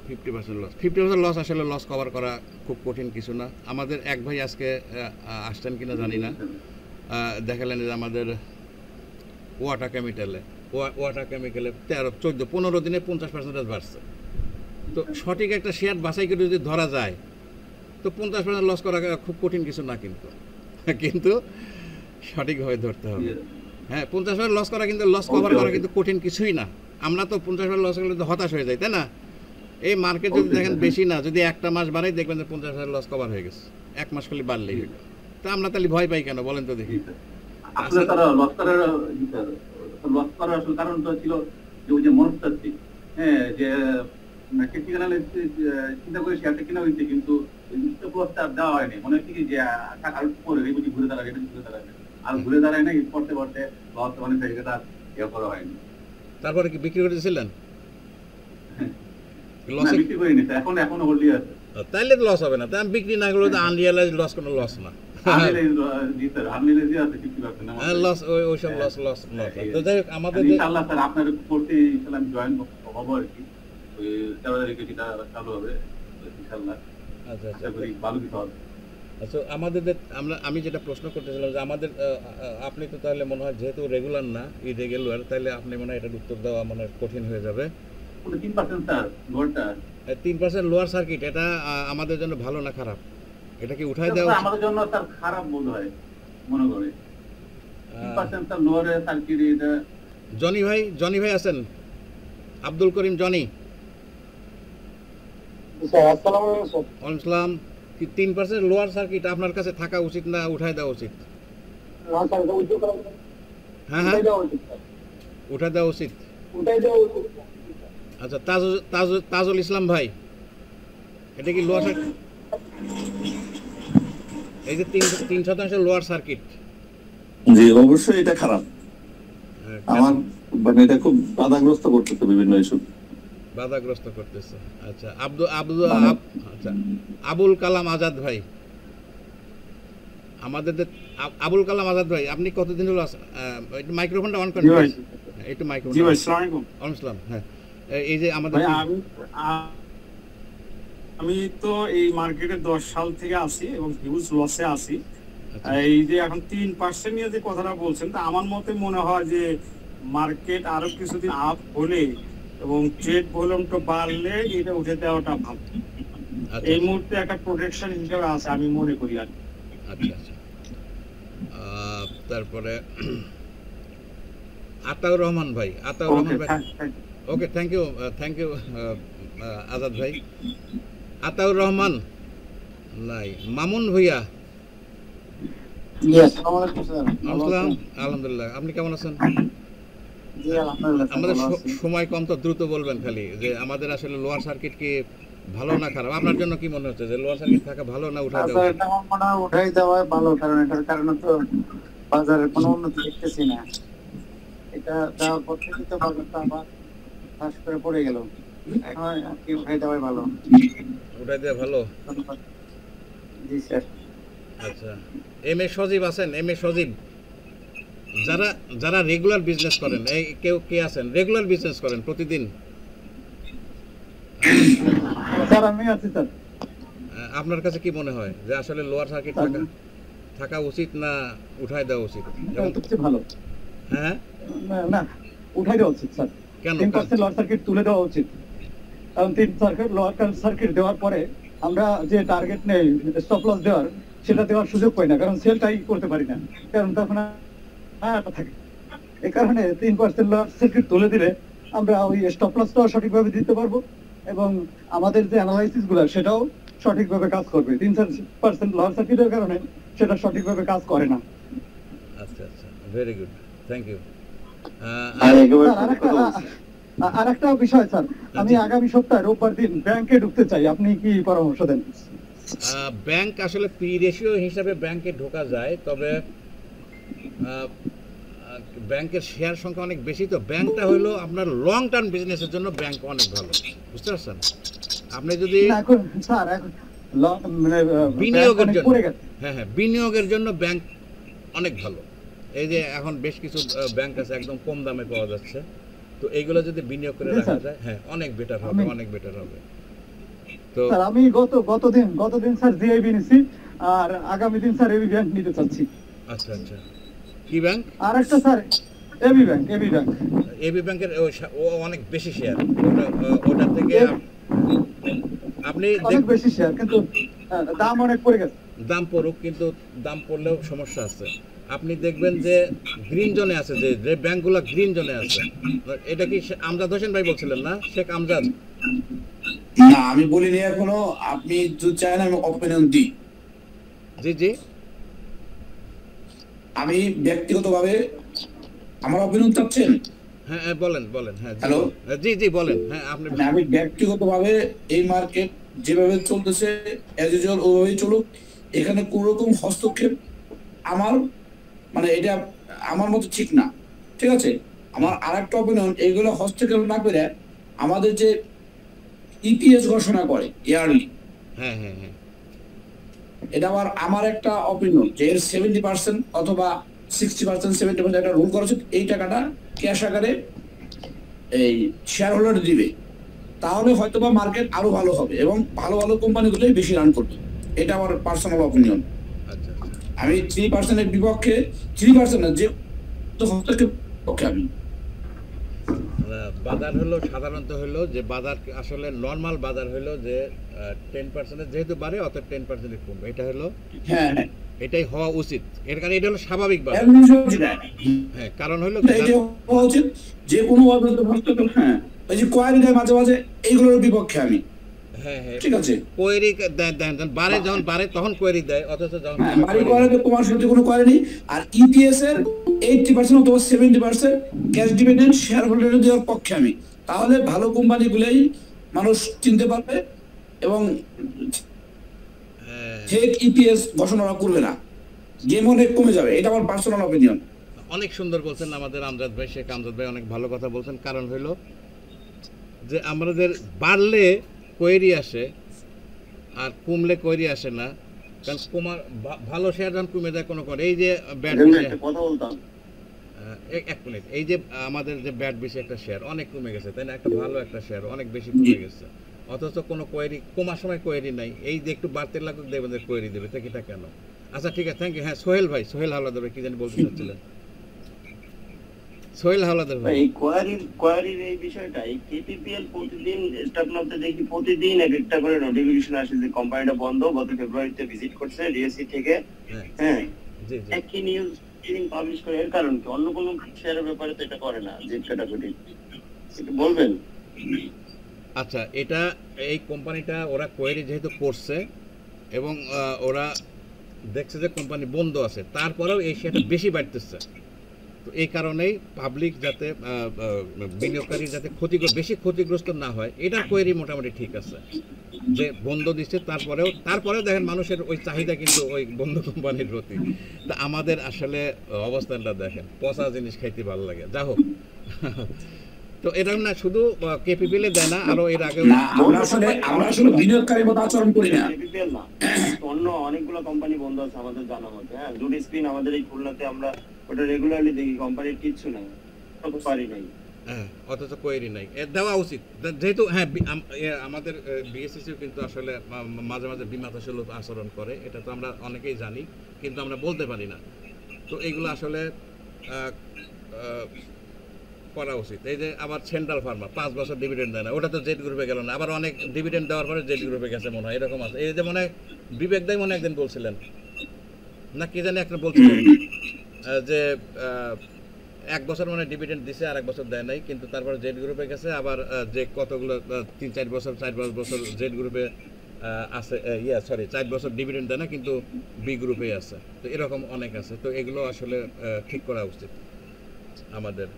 50% লস। আসলে লস কভার করা খুব কঠিন কিছু না। আমাদের এক ভাই আজকে আসছেন কিনা জানি না, দেখালেন যে আমাদের ওয়াটার কেমিক্যালে 13-14-15 দিনে 50% বাড়ছে। তো সঠিক একটা শেয়ার বাছাই করে যদি ধরা যায় তো 50% লস করা খুব কঠিন কিছু না, কিন্তু সঠিকভাবে ধরতে হবে। হ্যাঁ, 50% লস করা, কিন্তু লস কভার করা কিন্তু কঠিন কিছুই না। আমরা তো 50% লস করলে তো হতাশ হয়ে যাই, তাই না? এই মার্কেট যদি দেখেন বেশি না, যদি একটা মাস বাড়াই দেখবেন যে 50% লস কভার হয়ে গেছে, এক মাস খালি বাড়লেই হলো। তা আমরা তাহলে ভয় পাই কেন বলেন তো দেখি? আসলে তারা লস করার আসলে কারণটা ছিল যে ওই যে মনস্তাত্ত্বিক, হ্যাঁ, যে টেকনিক্যাল অ্যানালিসিস চিন্তা করে শেয়ারটা কেনা হয়েছে, কিন্তু স্টপ লসটা দেওয়া হয়নি। মনে হচ্ছে কি যে আর পরে এই বুঝি ঘুরে দাঁড়াবে, আর ঘুরে দাঁড়ায় না, পড়তে লস মানে সেটা ইয়ে করা হয়নি। তারপরে কি বিক্রি করে দিয়েছিলেন? বিক্রি করিনি, এখন হোল্ডই আছে। তাইলে তো লস হবে না। তাই আমি বিক্রি না করলে তো আনরিয়ালাইজড লস, কোনো লস না। লস ওইসব লস লস লস। তো যাই হোক, আমাদের ইনশাআল্লাহ স্যার আপনার কোর্সে ইনশাআল্লাহ আমি জয়েন হবো আর কি। ওই 13 তারিখে যেটা চালু হবে ইনশাআল্লাহ। আচ্ছা আশা করি ভালো কিছু হবে। আচ্ছা, আমাদের আমি যেটা প্রশ্ন করতেছিলাম যে আমাদের আপনি তো তাহলে মনে হয় যেহেতু রেগুলার না, ইরেগুলার, তাহলে আপনি মনে হয় এটার উত্তর দেওয়া মানে কঠিন হয়ে যাবে। 3% স্যার লোয়ারটা, 3% লোয়ার সার্কিট, এটা আমাদের জন্য ভালো না খারাপ? এটা কি উঠায় দেওয়া আমাদের জন্য স্যার খারাপ বোধ হয় মনে করে। 3% স্যার লোয়ার সার্কিট এটা। জনি ভাই আছেন? আব্দুল করিম জনি। স্যার আসসালামু আলাইকুম স্যার। ওয়ালাইকুম সালাম। কি 3% লোয়ার সার্কিট আপনার কাছে থাকা উচিত না উঠায় দেওয়া উচিত? না স্যার, এটা উদ্যোগ করা উচিত। হ্যাঁ, উঠায় দেওয়া উচিত। আচ্ছা, তাজুল ইসলাম ভাই, এটা কি লোয়ার সার্কিট? এই যে 3% লোয়ার সার্কিট। জি অবশ্যই এটা খারাপ। আমার মানে এটা খুব বাধাগ্রস্ত করতেছে, বিভিন্ন ইস্যু বাধাগ্রস্ত করতেছে। আচ্ছা, আচ্ছা, আবুল কালাম আজাদ ভাই, আমাদের আবুল কালাম আজাদ ভাই, আপনি কতদিন হলো মাইক্রোফোনটা অন করেন? একটু মাইক্রোফোন। জি ভাই, আসসালামু আলাইকুম। ওয়ালাইকুম আসসালাম। হ্যাঁ, এই যে আমাদের ভাই আমি তো এই মার্কেটে 10 সাল থেকে আছি এবং হিউজ লসে আছি। এই যে এখন 3% নিয়ে যে কথাটা বলছেন, তা আমার মতে মনে হয় যে মার্কেট আরো কিছুদিন আপ হলে এবং ট্রেড ভলিউমটা বাড়লে এটা উঠে দেওয়াটা ভালো। এই মুহূর্তে একটা প্রোটেকশন হিসেবে আছে আমি মনে করি আর কি। আচ্ছা আচ্ছা। তারপরে আতাউর রহমান ভাই, আতাউর রহমান ভাই, ওকে, থ্যাংক ইউ আজাদ ভাই। আতাউর রহমান নাই, মামুন ভুইয়া। আলহামদুলিল্লাহ, আপনি কেমন আছেন? আমাদের সময় কম, তো দ্রুত বলবেন খালি, যে আমাদের আসলে লোয়ার সার্কিট কি ভালো না খারাপ? আপনার জন্য কি মনে হচ্ছে যে লোয়ার সার্কিট থাকা ভালো না উঠাই দেওয়া? এটা আমার মনে হয় উঠাই দেওয়া ভালো, কারণ এটার কারণে তো বাজারের কোনো উন্নতি দেখতেছি না। এটা দেওয়ার পর থেকে তো বাজারটা আবার ফাঁস করে পড়ে গেল। এখন আর কি উঠাই দেওয়াই ভালো। উঠাই দেওয়া ভালো। জি স্যার। আচ্ছা, এম এ সজীব আছেন? এম এ সজীব, যারা রেগুলার বিজনেস করেন, এই কেউ কে আছেন রেগুলার বিজনেস করেন প্রতিদিন? স্যার আমি আছি স্যার। আপনার কাছে কি মনে হয় যে আসলে লোয়ার সার্কিট থাকা উচিত না উঠাই দেওয়া উচিত? সবচেয়ে ভালো। হ্যাঁ, না উঠাই দেওয়া উচিত স্যার। কেন? 3% লোয়ার সার্কিট তুলে দেওয়া উচিত, কারণ 3% লোয়ার সার্কিট দেওয়ার পরে আমরা যে টার্গেট নেই স্টপ লস দেওয়ার, সেটা দেওয়ার সুযোগ পাই না, কারণ সেলটাই করতে পারি না, কারণ তখন থাকে। এই কারণে 3% লোয়ার সার্কিট তুলে দিলে আমরা ওই স্টপ লসটাও সঠিকভাবে দিতে পারবো এবং আমাদের যে অ্যানালাইসিস গুলো সেটাও সঠিকভাবে কাজ করবে। 3% লোয়ার সার্কিটের কারণে সেটা সঠিকভাবে কাজ করে না। আচ্ছা আচ্ছা, ভেরি গুড, থ্যাংক ইউ। আর একটা বিষয় স্যার, আমি আগামী সপ্তাহে রোববার দিন ব্যাংকে ঢুকতে চাই, আপনি কি পরামর্শ দেন? ব্যাংক আসলে পি রেশিও হিসাবে ব্যাংকে ঢোকা যায়, তবে ব্যাংকের শেয়ার সংখ্যা অনেক বেশি, তো ব্যাংকটা হলো আপনার লং টার্ম বিজনেসের জন্য ব্যাংক অনেক ভালো, বুঝতে পারছেন? আপনি যদি বিনিয়োগের জন্য, হ্যাঁ হ্যাঁ, বিনিয়োগের জন্য ব্যাংক অনেক ভালো। এই যে এখন বেশ কিছু ব্যাংক আছে একদম কম দামে পাওয়া যাচ্ছে, তো এইগুলো যদি বিনিয়োগ করে রাখা যায়, হ্যাঁ অনেক বেটার হবে, অনেক বেটার হবে। তো স্যার আমি গতদিন স্যার জিআইবি নিছি, আর আগামী দিন স্যার এবি ব্যাংক নিতে চাচ্ছি। আচ্ছা আচ্ছা, কি ব্যাংক? আর একটা স্যার এবি ব্যাংক। এবি ব্যাংকের ও অনেক বেশি শেয়ার, ওটা থেকে আপনি অনেক বেশি শেয়ার, কিন্তু দাম অনেক পড়ে গেছে। দাম পড়ুক, কিন্তু দাম পড়লেও সমস্যা আছে। আপনি দেখবেন যে গ্রিন জোনে আছে, যে ব্যাংকগুলো গ্রিন জোনে আছে। এটা কি আমজাদ হোসেন ভাই বলছিলেন না? শেখ আমজাদ? না, আমি বলিনি এখনো। আপনি যদি চান আমি অপিনিয়ন দিই। জি জি, আমি ব্যক্তিগতভাবে আমার অপিনিয়ন চাচ্ছেন? হ্যাঁ বলেন বলেন। হ্যাঁ হ্যালো, জি জি বলেন। হ্যাঁ আপনি। আমি ব্যক্তিগতভাবে এই মার্কেট যেভাবে চলতেছে অ্যাজ ইউজুয়াল ওভাবেই চলুক, এখানে কোন রকম হস্তক্ষেপ আমার মানে এটা আমার মতো ঠিক না, ঠিক আছে? আমার আরেকটা অপিনিয়ন, এইগুলো হস্তক্ষেপ না করে আমাদের যে ইপিএস ঘোষণা করে ইয়ারলি, হ্যাঁ হ্যাঁ হ্যাঁ, এটা আমার একটা অপিনিয়ন যে এর 70% অথবা 60% 70% একটা রুল করা উচিত। এই টাকাটা ক্যাশ আকারে এই শেয়ার হোল্ডার দিবে, তাহলে হয়তোবা মার্কেট আরো ভালো হবে এবং ভালো ভালো কোম্পানিগুলোই বেশি রান করবে। এটা আমার পার্সোনাল অপিনিয়ন। আমি 3%-এর বিপক্ষে, 3% না, যে হস্তক্ষেপ পক্ষে আমি। বাজার হলো সাধারণত হলো যে বাজার আসলে নরমাল বাজার হলো যে 10% যেহেতু বাড়ে অতএব 10% কমবে, এটা হলো হ্যাঁ এটাই হওয়া উচিত। এর কারণে এটা হলো স্বাভাবিক বাজার। হ্যাঁ, কারণ হলো এটা হওয়া উচিত যে কোনো হস্তক্ষেপ। হ্যাঁ, ওই যে কোয়ারি দেয় মাঝে মাঝে, এইগুলোর বিপক্ষে আমি। হ্যাঁ হ্যাঁ, ঠিক আছে, কোয়েরি দেন, বাড়ে যখন বাড়ে তখন কোয়েরি দেয়, অথচ যখন বাড়ি কোয়ারিতে তোমার সাথে কোনো কোয়ারি নেই। আর ইপিএস এর 80% অথবা 70% ক্যাশ ডিভিডেন্ড শেয়ার হোল্ডারে দেওয়ার পক্ষে আমি। তাহলে ভালো কোম্পানিগুলোই মানুষ চিনতে পারবে এবং ফেক ইপিএস ঘোষণা করবে না, গেম অনেক কমে যাবে। এটা আমার পার্সোনাল অপিনিয়ন। অনেক সুন্দর বলছেন আমাদের আমজাদ ভাই, শেখ আমজাদ ভাই অনেক ভালো কথা বলছেন। কারণ হলো যে আমাদের বাড়লে কোয়েরি আসে আর কমলে কোয়েরি আসে না, কারণ ভালো শেয়ার যখন কমে যায় কোনো করে, এই যে ব্যাড কথা বলতাম, এক মিনিট, এই যে আমাদের যে ব্যাট বেশি একটা শেয়ার অনেক কমে গেছে তাই না, একটা ভালো একটা শেয়ার অনেক বেশি কমে গেছে, অথচ কোনো কোয়েরি কমার সময় কোয়েরি নাই, এই যে একটু বাড়তে লাগুক দেখবেন যে কোয়েরি দেবে, এটা কেন? আচ্ছা ঠিক আছে, থ্যাংক ইউ। হ্যাঁ সোহেল ভাই, সোহেল হাওলাদার ভাই কি জানি বলতে চাচ্ছিলেন? সোহেল হাওলাদার ভাই, এই কোয়ারির এই বিষয়টা, এই কেপিপিএল প্রতিদিন স্টাফনাতে দেখি প্রতিদিন এক একটা করে নোটিফিকেশন আসে যে কোম্পানিটা বন্ধ, গত ফেব্রুয়ারিতে ভিজিট করছে ডিএসসি থেকে। হ্যাঁ জি জি, একই নিউজ পাবলিশ করে, এর কারণ কি? অন্য কোনো শেয়ারের ব্যাপারে তো এটা করে না, যে ক্যাটাগরি একটু বলবেন। আচ্ছা এটা এই কোম্পানিটা ওরা কোয়েরি যেহেতু করছে এবং ওরা দেখছে যে কোম্পানি বন্ধ আছে, তারপরেও এই শেয়ারটা বেশি বাড়তেছে, তো এই কারণেই পাবলিক যাতে বিনিয়োগকারী যাতে বেশি ক্ষতিগ্রস্ত না হয়, এটার কোয়েরি মোটামুটি ঠিক আছে যে বন্ধ দিচ্ছে, তারপরেও দেখেন মানুষের ওই চাহিদা কিন্তু ওই বন্ধ কোম্পানির প্রতি। তা আমাদের আসলে অবস্থানটা দেখেন, পচা জিনিস খাইতে ভালো লাগে। যা হোক, তো এরকম না শুধু কেপিপিএল দেয় না, আরো এর আগে আমরা আসলে বিনিয়োগকারীর মতো আচরণ করি না। কেপিপিএল না, অন্য অনেকগুলো কোম্পানি বন্ধ আছে আমাদের জানা মতে। হ্যাঁ, দুটি স্ক্রিন আমাদের এই খুলনাতে আমরা ওটা রেগুলারলি দেখি, কোম্পানির কিচ্ছু নাই, পারি নাই। হ্যাঁ, অথচ কোয়েরি নাই, দেওয়া উচিত যেহেতু। হ্যাঁ, আমাদের বিএসসিসিও কিন্তু আসলে মাঝে মাঝে বিমাতাসুলভ আচরণ করে, এটা তো আমরা অনেকেই জানি, কিন্তু আমরা বলতে পারি না। তো এইগুলো আসলে করা উচিত। এই যে আবার সেন্ট্রাল ফার্মা 5 বছর ডিভিডেন্ড দেয় না, ওটা তো জেড গ্রুপে গেল না, আবার অনেক ডিভিডেন্ড দেওয়ার পরে জেড গ্রুপে গেছে মনে হয়, এরকম আছে। এই যে মনে হয় বিবেক দাই মনে একদিন বলছিলেন না, কি জানি একটা বলছিলেন যে 1 বছর মানে ডিভিডেন্ড দিছে আর 1 বছর দেয় নাই, কিন্তু তারপরে জেড গ্রুপে গেছে। আবার যে কতগুলো 3-4 বছর 4-5 বছর জেড গ্রুপে আছে, 4 বছর ডিভিডেন্ড দেয় না কিন্তু বি গ্রুপে আছে। তো এরকম অনেক আছে, তো এগুলো আসলে ঠিক করা উচিত আমাদের।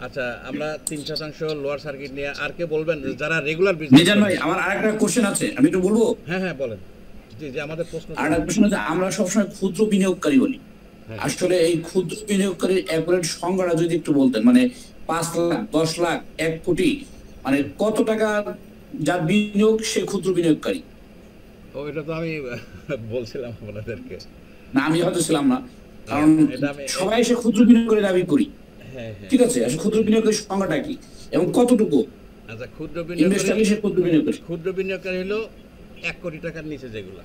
আচ্ছা, আমরা 3% লোয়ার সার্কিট নিয়ে আর কে বলবেন যারা রেগুলার বিজনেস? মিজান ভাই, আমার আরেকটা কোশ্চেন আছে, আমি একটু বলবো। হ্যাঁ হ্যাঁ বলেন। জি জি, আমাদের প্রশ্ন আরেকটা প্রশ্ন আছে, আমরা সবসময় ক্ষুদ্র বিনিয়োগকারী বলি, আসলে এই ক্ষুদ্র বিনিয়োগকারীর অ্যাকুরেট সংখ্যাটা যদি একটু বলতেন, মানে 5 লাখ, 10 লাখ, 1 কোটি, মানে কত টাকা যার বিনিয়োগ সে ক্ষুদ্র বিনিয়োগকারী? ও, এটা তো আমি বলছিলাম আপনাদেরকে না, আমি হয়তো ছিলাম না, কারণ সবাই সে ক্ষুদ্র বিনিয়োগকারী দাবি করি। ঠিক আছে, আসলে ক্ষুদ্র বিনিয়োগকারীর সংখ্যাটা কি এবং কতটুকু? আচ্ছা, ক্ষুদ্র বিনিয়োগকারী হলো 1 কোটি টাকার নিচে, যেগুলো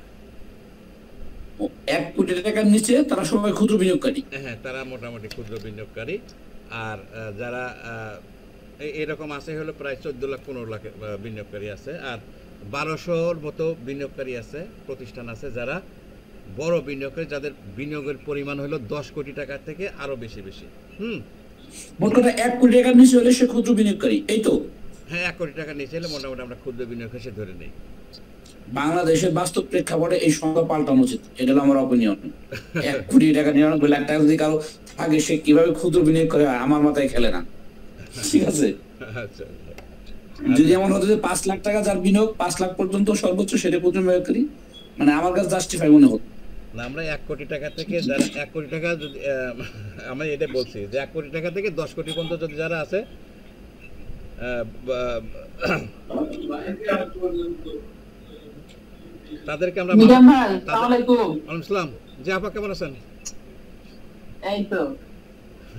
1 কোটি টাকার নিচে তারা সবাই ক্ষুদ্র বিনিয়োগকারী। হ্যাঁ, তারা মোটামুটি ক্ষুদ্র বিনিয়োগকারী। আর যারা এরকম আছে হলো প্রায় 14 লাখ 15 লাখ বিনিয়োগকারী আছে, আর 1200-র মতো বিনিয়োগকারী আছে, প্রতিষ্ঠান আছে যারা বড় বিনিয়োগকারী, যাদের বিনিয়োগের পরিমাণ হলো 10 কোটি টাকা থেকে আরো বেশি। মোট কথা 1 কোটি টাকার নিচে হলে সে ক্ষুদ্র বিনিয়োগকারী, এই তো? হ্যাঁ, 1 কোটি টাকার নিচে হলে মোটামুটি আমরা ক্ষুদ্র বিনিয়োগ হিসেবে ধরে নেই। বাংলাদেশের বাস্তব প্রেক্ষাপটে এই সংখ্যা পাল্টানো উচিত, এটা হলো আমার অপিনিয়ন। 1 কোটি টাকা 99 লাখ টাকা যদি কারো থাকে, সে কিভাবে ক্ষুদ্র বিনিয়োগ করে আমার মাথায় খেলে না। ঠিক আছে, আচ্ছা, যদি এমন হতো যে 5 লাখ টাকা যার বিনিয়োগ, 5 লাখ পর্যন্ত সর্বোচ্চ, সেটা ক্ষুদ্র বিনিয়োগকারী, মানে আমার কাছে জাস্টিফাই মনে হতো না। আমরা 1 কোটি টাকা থেকে যারা 1 কোটি টাকা যদি আমি এটা বলছি যে 1 কোটি টাকা থেকে 10 কোটি পর্যন্ত যদি যারা আছে, তাদেরকে আমরা। আসসালাম জি, আপা কেমন আছেন? এই তো,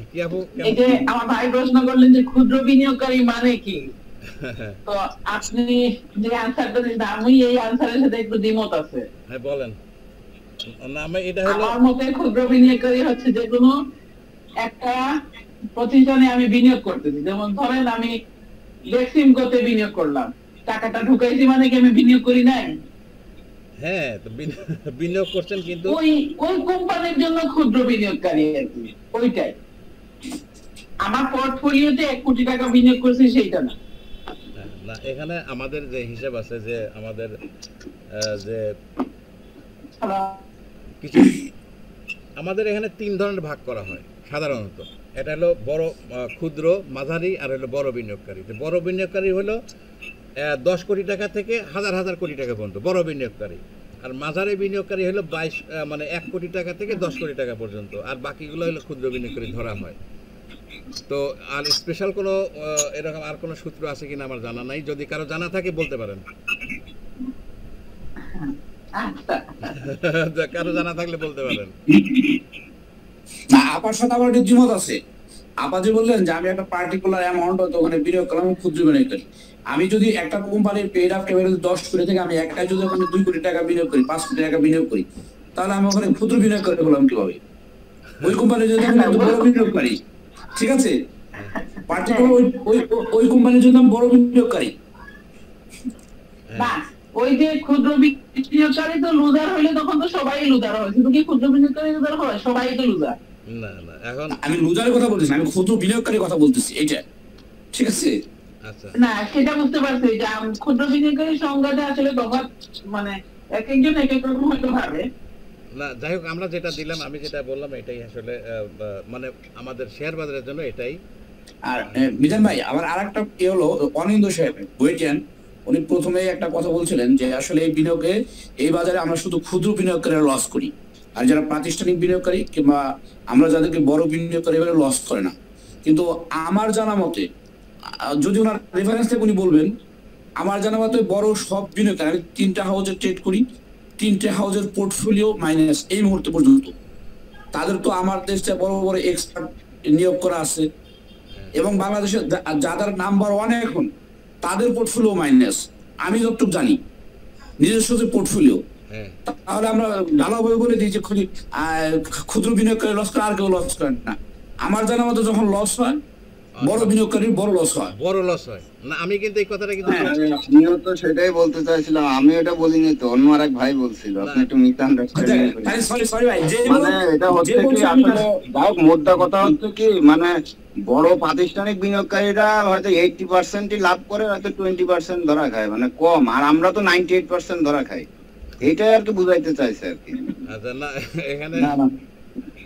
কি আপু, এই যে আমার ভাই প্রশ্ন করলেন যে ক্ষুদ্র বিনিয়োগকারী মানে কি, তো আপনি যে আনসারটা দিলেন, আমি এই আনসারের সাথে একটু দ্বিমত আছে। হ্যাঁ বলেন। না, এটা হলো আমার মতে ক্ষুদ্র বিনিয়োগকারী হচ্ছে যে কোনো একটা প্রতিষ্ঠানে আমি বিনিয়োগ করতেছি, যেমন ধরেন আমি লেক্সিমকোতে বিনিয়োগ করলাম, টাকাটা ঢুকাইছি, মানে কি আমি বিনিয়োগ করি নাই? হ্যাঁ, তো বিনিয়োগ করছেন, কিন্তু ওই কোম্পানির জন্য ক্ষুদ্র বিনিয়োগকারী আর কি, ওইটাই। আমার পোর্টফোলিওতে 1 কোটি টাকা বিনিয়োগ করছি, সেইটা না। না, এখানে আমাদের যে হিসাব আছে যে আমাদের যে কিছু, আমাদের এখানে 3 ধরনের ভাগ করা হয় সাধারণত। এটা হলো বড়, ক্ষুদ্র, মাঝারি আর হলো বড় বিনিয়োগকারী। বড় বিনিয়োগকারী হলো 10 কোটি টাকা থেকে হাজার হাজার কোটি টাকা পর্যন্ত বড় বিনিয়োগকারী, আর মাঝারি বিনিয়োগকারী হলো 1 কোটি টাকা থেকে 10 কোটি টাকা পর্যন্ত, আর বাকিগুলো হলো ক্ষুদ্র বিনিয়োগকারী ধরা হয়। তো আর স্পেশাল কোনো এরকম আর কোনো সূত্র আছে কিনা আমার জানা নাই, যদি কারো জানা থাকে বলতে পারেন। কারো জানা থাকলে বলতে পারেন। না, আপার সাথে আমার দ্বিমত আছে। আপা যে বললেন যে আমি একটা পার্টিকুলার অ্যামাউন্ট ওখানে বিনিয়োগ করলাম ক্ষুদ্র বিনিয়োগকারী, আমি যদি একটা কোম্পানির পেইড আপ ক্যাপিটাল 10 কোটি থেকে আমি একটা যদি ওখানে 2 কোটি টাকা বিনিয়োগ করি, 5 কোটি টাকা বিনিয়োগ করি, তাহলে আমি ওখানে ক্ষুদ্র বিনিয়োগ করে বললাম কিভাবে? ওই কোম্পানি যদি আমি এত বড় বিনিয়োগকারী, ঠিক আছে, পার্টিকুলার ওই কোম্পানির জন্য আমি বড় বিনিয়োগকারী। না, ওই যে ক্ষুদ্র বিনিয়োগকারী তো লুজার হইলে তখন তো সবাই লুজার হয়, শুধু কি ক্ষুদ্র বিনিয়োগকারী লুজার হয়? সবাই তো লুজার না না, এখন আমি লুজারের কথা বলতেছি, আমি ক্ষুদ্র বিনিয়োগকারীর কথা বলতেছি, এইটা ঠিক আছে। আচ্ছা না, সেটা বুঝতে পারছি যে ক্ষুদ্র বিনিয়োগকারী সংজ্ঞাটা আসলে তফাৎ, মানে এক একজন এক এক রকম হয়তো ভাবে। না, যাই হোক, আমরা যেটা দিলাম, আমি যেটা বললাম এটাই আসলে মানে আমাদের শেয়ার বাজারের জন্য এটাই। আর মিজান ভাই, আমার আরেকটা কি হলো, অনিন্দ সাহেব বুয়েটিয়ান, উনি প্রথমে একটা কথা বলছিলেন যে আসলে এই বিনিয়োগে এই বাজারে আমরা শুধু ক্ষুদ্র বিনিয়োগকারীরা লস করি, আর যারা প্রাতিষ্ঠানিক বিনিয়োগকারী কিংবা আমরা যাদেরকে বড় বিনিয়োগকারী এবারে লস করে না। কিন্তু আমার জানা মতে, যদি ওনার রেফারেন্স থেকে উনি বলবেন, আমার জানা মতে বড় সব বিনিয়োগকারী, আমি 3টা হাউজে ট্রেড করি, 3টে হাউজের পোর্টফোলিও মাইনাস এই মুহূর্তে পর্যন্ত। তাদের তো আমার দেশে বড় বড় এক্সপার্ট নিয়োগ করা আছে, এবং বাংলাদেশের যাদের নাম্বার 1 এখন তাদের পোর্টফোলিও মাইনাস, আমি যতটুকু জানি নিজস্ব যে পোর্টফোলিও। তাহলে আমরা ভালোভাবে বলে দিই যে ক্ষুদ্র বিনিয়োগকারী লস করে, আর কেউ লস করেন না। আমার জানা মতো যখন লস হয়, বড় বিনিয়োগকারীর বড় লস হয়, বড় লস হয় না। আমি কিন্তু এই কথাটা কিন্তু আমিও তো সেটাই বলতে চাইছিলাম, আমি এটা বলিনি তো, অন্য আরেক ভাই বলছিল, আপনি একটু মিসআন্ডারস্ট্যান্ডিং করেছেন। সরি ভাই, মানে এটা হচ্ছে কি আসলে, যাই মোদ্দা কথা হচ্ছে কি, মানে বড় প্রাতিষ্ঠানিক বিনিয়োগকারীরা হয়তো 80%ই লাভ করে, হয়তো 20% ধরা খায়, মানে কম, আর আমরা তো 98% ধরা খাই। এইটাই আর কি বুঝাইতে চাইছে আর কি। আচ্ছা, না এখানে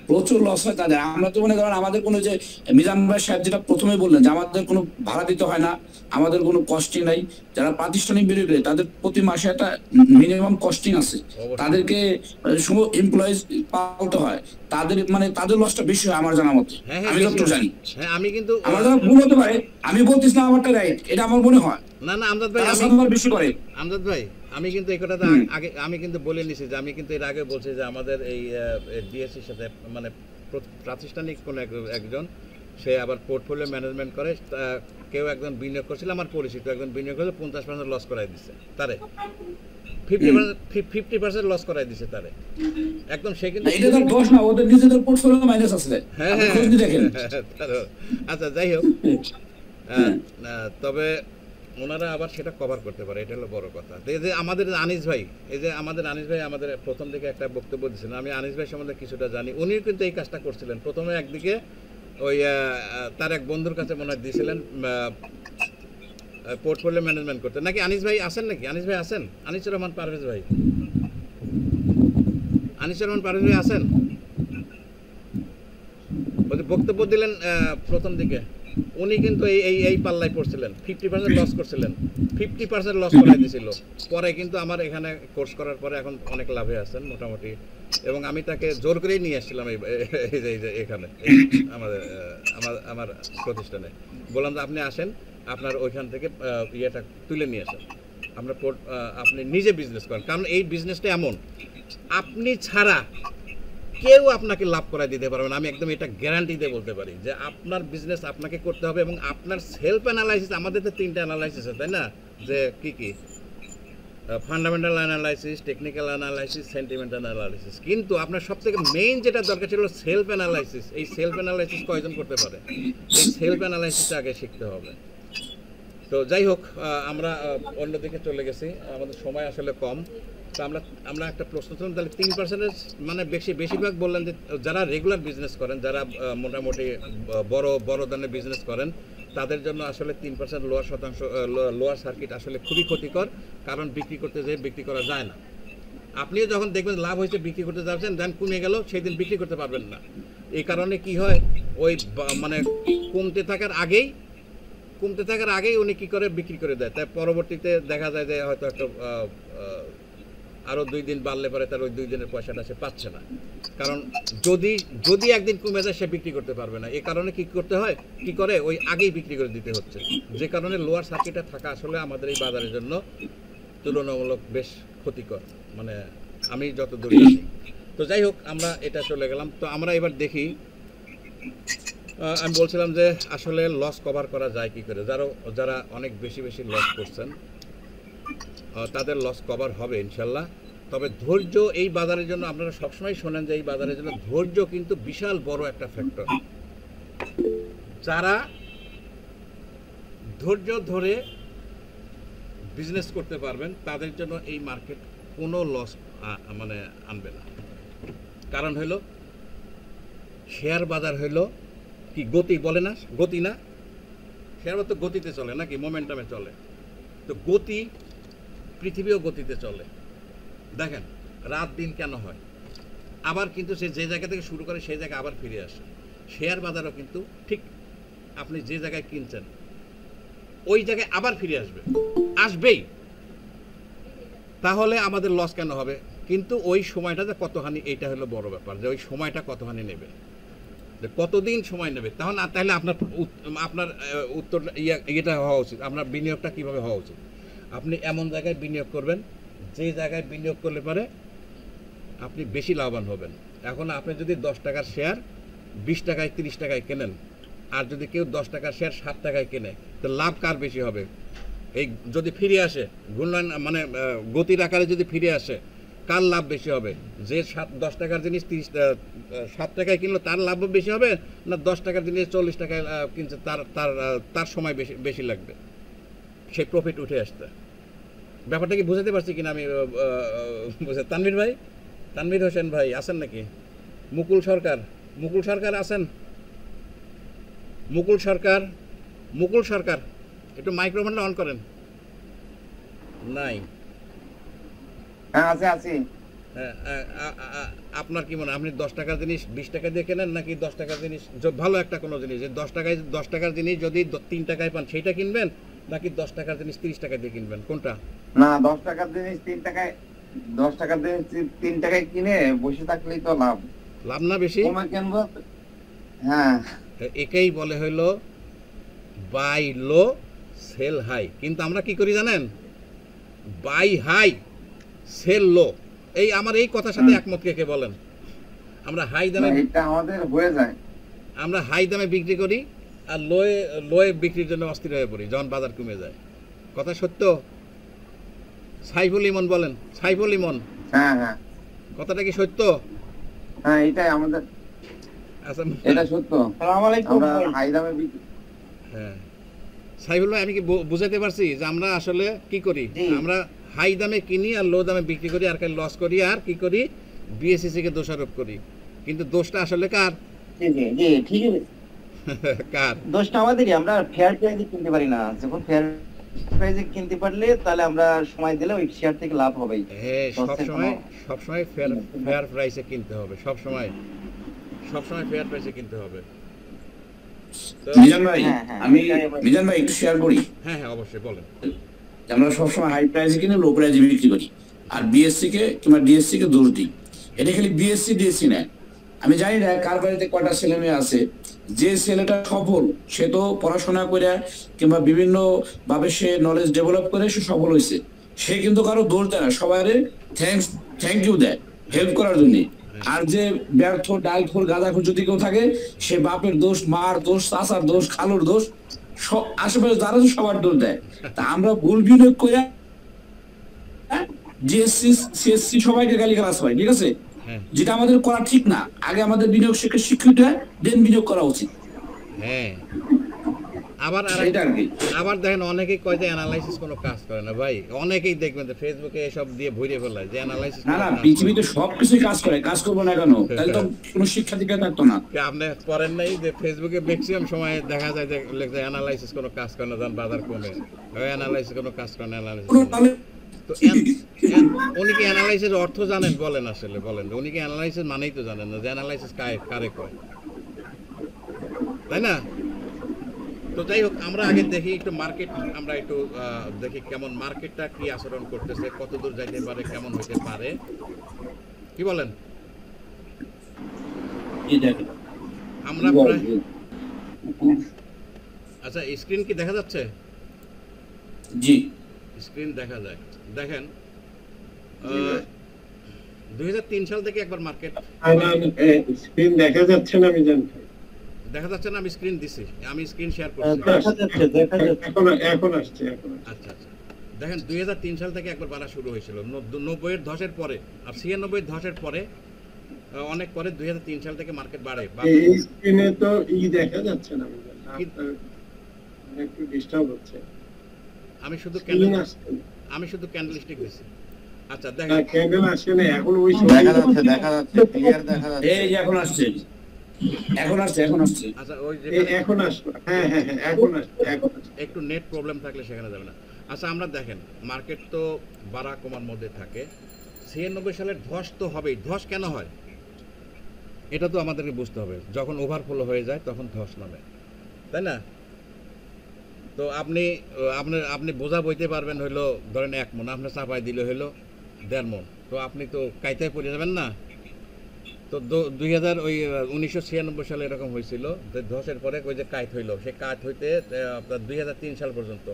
প্রচুর লস হয় তাদের। আমরা তো মনে করেন আমাদের কোনো, যে মিজান ভাই সাহেব যেটা প্রথমে বললেন যে আমাদের কোনো ভাড়া দিতে হয় না, আমাদের কোনো কস্টিং নাই। যারা প্রাতিষ্ঠানিক বিনিয়োগকারী তাদের প্রতি মাসে একটা মিনিমাম কস্টিং আছে, তাদেরকে এমপ্লয়িজ পালতে হয়, তাদের মানে তাদের লসটা বেশি হয় আমার জানা মতে, আমি যতটুকু জানি। হ্যাঁ, আমি কিন্তু আমার জানা ভুল হতে পারে, আমি বলতেছি না আমারটা রাইট, এটা আমার মনে হয়। না না আমজাদ ভাই, আমার বেশি করে আমজাদ ভাই, আমি কিন্তু এই কথাটা আগে আমি কিন্তু বলে নিছি যে আমি কিন্তু এর আগে বলছি যে আমাদের এই ডিএসসির সাথে মানে প্রাতিষ্ঠানিক কোনো একজন, সে আবার পোর্টফোলিও ম্যানেজমেন্ট করে, কেউ একজন বিনিয়োগ করছিল, আমার পরিচিত একজন বিনিয়োগ করে 50% লস করাই দিচ্ছে তারে, 50% লস করাই দিচ্ছে তারে একদম। সে কিন্তু এটা তো দোষ না, ওদের নিজেদের পোর্টফোলিও মাইনাস আছে। হ্যাঁ হ্যাঁ, আচ্ছা যাই হোক, তবে ওনারা আবার সেটা কভার করতে পারে, এটা হলো বড় কথা। এই যে আমাদের আনিস ভাই, এই যে আমাদের আনিস ভাই আমাদের প্রথম দিকে একটা বক্তব্য দিয়েছিলেন, আমি আনিস ভাই সম্বন্ধে কিছুটা জানি। উনিও কিন্তু এই কাজটা করছিলেন প্রথমে, একদিকে ওই তার এক বন্ধুর কাছে মনে হয় দিয়েছিলেন পোর্টফোলিও ম্যানেজমেন্ট করতে। নাকি আনিস ভাই আছেন? নাকি আনিস ভাই আছেন? আনিসুর রহমান পারভেজ ভাই, আনিসুর রহমান পারভেজ ভাই আছেন? বক্তব্য দিলেন প্রথম দিকে, উনি কিন্তু এই পাল্লায় পড়ছিলেন, 50% লস করছিলেন, 50% লস করাই দিয়েছিল। পরে কিন্তু আমার এখানে কোর্স করার পরে এখন অনেক লাভে আছেন মোটামুটি, এবং আমি তাকে জোর করেই নিয়ে আসছিলাম এই যে এখানে আমার প্রতিষ্ঠানে, বললাম যে আপনি আসেন, আপনার ওইখান থেকে ইয়েটা তুলে নিয়ে আসেন, আপনি নিজে বিজনেস করেন। কারণ এই বিজনেসটা এমন, আপনি ছাড়া কেউ আপনাকে লাভ করাই দিতে পারবে না। আমি একদম এটা গ্যারান্টি দিয়ে বলতে পারি যে আপনার বিজনেস আপনাকে করতে হবে, এবং আপনার সেলফ অ্যানালাইসিস, আমাদের তো 3টা অ্যানালাইসিস আছে, তাই না? যে কি fundamental analysis, technical analysis, sentimental analysis. কিন্তু আপনার সবথেকে মেইন যেটা দরকার ছিল সেলফ অ্যানালাইসিস। এই সেলফ অ্যানালাইসিস কয়জন করতে পারে? এই সেলফ অ্যানালাইসিসটা আগে শিখতে হবে। তো যাই হোক, আমরা অন্যদিকে চলে গেছি, আমাদের সময় আসলে কম। তো আমরা একটা প্রশ্ন ছিলাম, তাহলে 3% মানে বেশিরভাগ বললেন যে যারা রেগুলার বিজনেস করেন, যারা মোটামুটি বড় ধরনের বিজনেস করেন, তাদের জন্য আসলে 3% লোয়ার সার্কিট আসলে খুবই ক্ষতিকর। কারণ বিক্রি করতে যেয়ে বিক্রি করা যায় না। আপনিও যখন দেখবেন লাভ হয়েছে, বিক্রি করতে যাচ্ছেন, দেন কমে গেল, সেই দিন বিক্রি করতে পারবেন না। এই কারণে কি হয়, ওই মানে কমতে থাকার আগেই উনি কি করে বিক্রি করে দেয়। তাই পরবর্তীতে দেখা যায় যে হয়তো একটা আরও 2 দিন বাড়লে পরে তার ওই 2 দিনের পয়সাটা সে পাচ্ছে না। কারণ যদি একদিন কমে যায়, সে বিক্রি করতে পারবে না। এই কারণে কি করে ওই আগেই বিক্রি করে দিতে হচ্ছে, যে কারণে লোয়ার সার্কিটে থাকা আসলে আমাদের এই বাজারের জন্য তুলনামূলক বেশ ক্ষতিকর, মানে আমি যত দূর জানি। তো যাই হোক, আমরা এটা চলে গেলাম। তো আমরা এবার দেখি আমি বলছিলাম যে আসলে লস কভার করা যায় কি করে, যারা অনেক বেশি বেশি লস করছেন তাদের লস কভার হবে ইনশাল্লাহ। তবে ধৈর্য এই বাজারের জন্য, আপনারা সবসময় শোনেন যে এই বাজারের জন্য ধৈর্য কিন্তু বিশাল বড় একটা ফ্যাক্টর। যারা ধৈর্য ধরে বিজনেস করতে পারবেন তাদের জন্য এই মার্কেট কোনো লস মানে আনবে না। কারণ হইল শেয়ার বাজার হইল কি গতি বলে না, গতি না, শেয়ার বাজার তো গতিতে চলে নাকি, মোমেন্টামে চলে। তো গতি, পৃথিবীও গতিতে চলে। দেখেন রাত দিন কেন হয়, আবার কিন্তু সে যে জায়গা থেকে শুরু করে সেই জায়গায় আবার ফিরে আসে। শেয়ার বাজারও কিন্তু ঠিক আপনি যে জায়গায় কিনছেন ওই জায়গায় আবার ফিরে আসবেই। তাহলে আমাদের লস কেন হবে? কিন্তু ওই সময়টা যে কতখানি, এইটা হলো বড় ব্যাপার, যে ওই সময়টা কতখানি নেবে, যে কতদিন সময় নেবে। তাহলে আপনার উত্তর ইয়েটা হওয়া উচিত, আপনার বিনিয়োগটা কিভাবে হওয়া উচিত। আপনি এমন জায়গায় বিনিয়োগ করবেন যে জায়গায় বিনিয়োগ করলে পারে আপনি বেশি লাভবান হবেন। এখন আপনি যদি 10 টাকার শেয়ার 20 টাকায় 30 টাকায় কেনেন, আর যদি কেউ 10 টাকার শেয়ার 7 টাকায় কেনে, তো লাভ কার বেশি হবে? এই যদি ফিরে আসে ঘূর্ণয়ন মানে গতির আকারে যদি ফিরে আসে, কার লাভ বেশি হবে? যে 10 টাকার জিনিস 7 টাকায় কিনলো তার লাভ বেশি হবে, না 10 টাকার জিনিস 40 টাকায় কিনছে তার সময় বেশি লাগবে সেই প্রফিট উঠে আসতে? ব্যাপারটা কি বুঝাতে পারছি কিনা আমি? তানভীর ভাই, তানভীর হোসেন ভাই আছেন নাকি? মুকুল সরকার আছেন? মুকুল সরকার একটু মাইক্রোফোনটা অন করেন। নাই? হ্যাঁ আছে। আপনার কি মনে হয় আপনি 10 টাকার জিনিস 20 টাকা দিয়ে কেনেন, নাকি 10 টাকার জিনিস ভালো একটা কোনো জিনিস 10 টাকার জিনিস যদি 3 টাকায় পান সেইটা কিনবেন, নাকি 10 টাকার জিনিস 30 টাকা দিয়ে কিনবেন? কোনটা? না, 10 টাকার জিনিস 3 টাকায়, 10 টাকার জিনিস 3 টাকায় কিনে বসে থাকলেই তো লাভ না বেশি? কিনবো। হ্যাঁ, একেই বলে হইলো বাই লো সেল হাই। কিন্তু আমরা কি করি জানেন? বাই হাই সেল লো। এই আমার এই কথার সাথে একমত কে বলেন? আমরা হাই দামে, এটা আমাদের হয়ে যায়, আমরা হাই দামে বিক্রি করি আর লোয়ে বিক্রির জন্য অস্থির হয়ে পড়ি যখন বাজার কমে যায়। কথা সত্য? সাইফুল ইমন বলেন, সাইফুল ইমন। হ্যাঁ কথাটা কি সত্য? হ্যাঁ, এটাই আমাদের, আচ্ছা এটা সত্য। আসসালামু আলাইকুম। আমরা হাই দামে বিক্রি। হ্যাঁ সাইফুল ভাই, আমি কি বুঝাতে পারছি যে আমরা আসলে কি করি? আমরা হাই দামে কিনি আর লো দামে বিক্রি করি, আর লস করি, আর কি করি? বিএসসিসি কে দোষারোপ করি। কিন্তু দোষটা আসলে কার? জি ঠিক আছে। কার দোষটা আমাদেরই। আমরা ফেয়ার প্রাইসে কিনতে পারি না। যখন ফেয়ার প্রাইসে কিনতে পারলে তাহলে আমরা সময় দিলে ওই শেয়ার থেকে লাভ হবেই। হ্যাঁ, সবসময় ফেয়ার প্রাইসে কিনতে হবে, সবসময় ফেয়ার প্রাইসে কিনতে হবে। মিজান ভাই একটু শেয়ার করি। হ্যাঁ অবশ্যই বলেন। আমরা সবসময় হাই প্রাইসে কিনে লো প্রাইসে বিক্রি করি, আর বিএসসি কে কিংবা ডিএসসি কে দোষ দিই। এটা খালি ডিএসসি না। আমি জানি না কার বাড়িতে কয়টা ছেলে মেয়ে আছে, যে ছেলেটা সফল সে তো পড়াশোনা করে কিংবা বিভিন্ন ভাবে সে নলেজ ডেভেলপ করে সে সফল হয়েছে, সে কিন্তু কারো দোষ দেয় না, সবাই থ্যাংক ইউ দেয় হেল্প করার জন্য। আর যে ব্যর্থ ডালখোর গাঁজাখোর যদি কেউ থাকে, সে বাপের দোষ, মার দোষ, চাচার দোষ, খালুর দোষ, আশেপাশে যারা সবার দোষ দেয়। তা আমরা ভুল বিনিয়োগ করে জিএসসি সিএসসি সবাইকে গালিগালাজ হয়, ঠিক আছে? যেটা আমাদের করা ঠিক না। আগে আমাদের বিনিয়োগ শিক্ষিত হয়, দেন বিনিয়োগ করা উচিত। হ্যাঁ, আবার দেখেন অনেকেই কয় যে অ্যানালাইসিস কোনো কাজ করে না। ভাই অনেকেই দেখবেন যে ফেসবুকে এসব দিয়ে ভরে ফেলায় যে অ্যানালাইসিস। না, পৃথিবীতে সবকিছুই কাজ করে, কাজ করবো না কেন? তাহলে তো কোনো শিক্ষা দীক্ষা থাকতো না। আপনি পড়েন নাই যে ফেসবুকে ম্যাক্সিমাম সময় দেখা যায় যে লেখা অ্যানালাইসিস কোনো কাজ করে না, যখন বাজার কমে অ্যানালাইসিস কোনো কাজ করে না, অ্যানালাইসিস। তো উনি কি অ্যানালাইসিস অর্থ জানেন? বলেন আসলে, বলেন উনি কি অ্যানালাইসিস মানেই তো জানেন না যে অ্যানালাইসিস কারে কয়, তাই না? তো যাই হোক, আমরা আগে দেখি একটু মার্কেট, আমরা একটু দেখি কেমন মার্কেটটা কি আচরণ করতেছে, কত দূর যাইতে পারে, কেমন হইতে পারে, কি বলেন? আমরা আচ্ছা, স্ক্রিন কি দেখা যাচ্ছে? জি, স্ক্রিন দেখা যায়। দেখেন 2003 সাল থেকে একবার মার্কেট স্ক্রিন দেখা যাচ্ছে না, আমি জানি। দেখা যাচ্ছে না? আমি স্ক্রিন দিছি, আমি স্ক্রিন শেয়ার করছি। এখন আসছে। আচ্ছা আচ্ছা, দেখেন 2003 সাল থেকে একবার বাড়া শুরু হয়েছিল 90-এর ধসের পরে, আর 96-এর ধসের পরে অনেক পরে 2003 সাল থেকে মার্কেট বাড়ে। এই স্ক্রিনে তো দেখা যাচ্ছে না, একটু ডিস্টার্ব হচ্ছে। আমি শুধু ক্যান্ডেলস্টিক দিছি। আচ্ছা দেখেন, ক্যান্ডেল আসছে না এখন, ওই দেখা যাচ্ছে ক্লিয়ার দেখা যাচ্ছে। এই যে এখন আসছে। আচ্ছা ওই যে এখন আসছে, হ্যাঁ এখন আসছে। একটু নেট প্রবলেম থাকলে সেখানে যাবে না। আচ্ছা আমরা দেখেন, মার্কেট তো বাড়া কমার মধ্যে থাকে। 96 সালের ধস তো হবেই। ধস কেন হয় এটা তো আমাদেরকে বুঝতে হবে। যখন ওভারফ্লো হয়ে যায় তখন ধস নামে, তাই না? তো আপনি বোঝা বইতে পারবেন হইলো ধরেন 1 মণ, আপনার চাপাই দিলে হইলো 1.5 মণ, তো আপনি তো কাইতায় পড়ে যাবেন না? তো 1996 সালে এরকম হয়েছিল যে ধসের পরে ওই যে কাইত হইলো, সেই কাইত হইতে আপনার 2003 সাল পর্যন্ত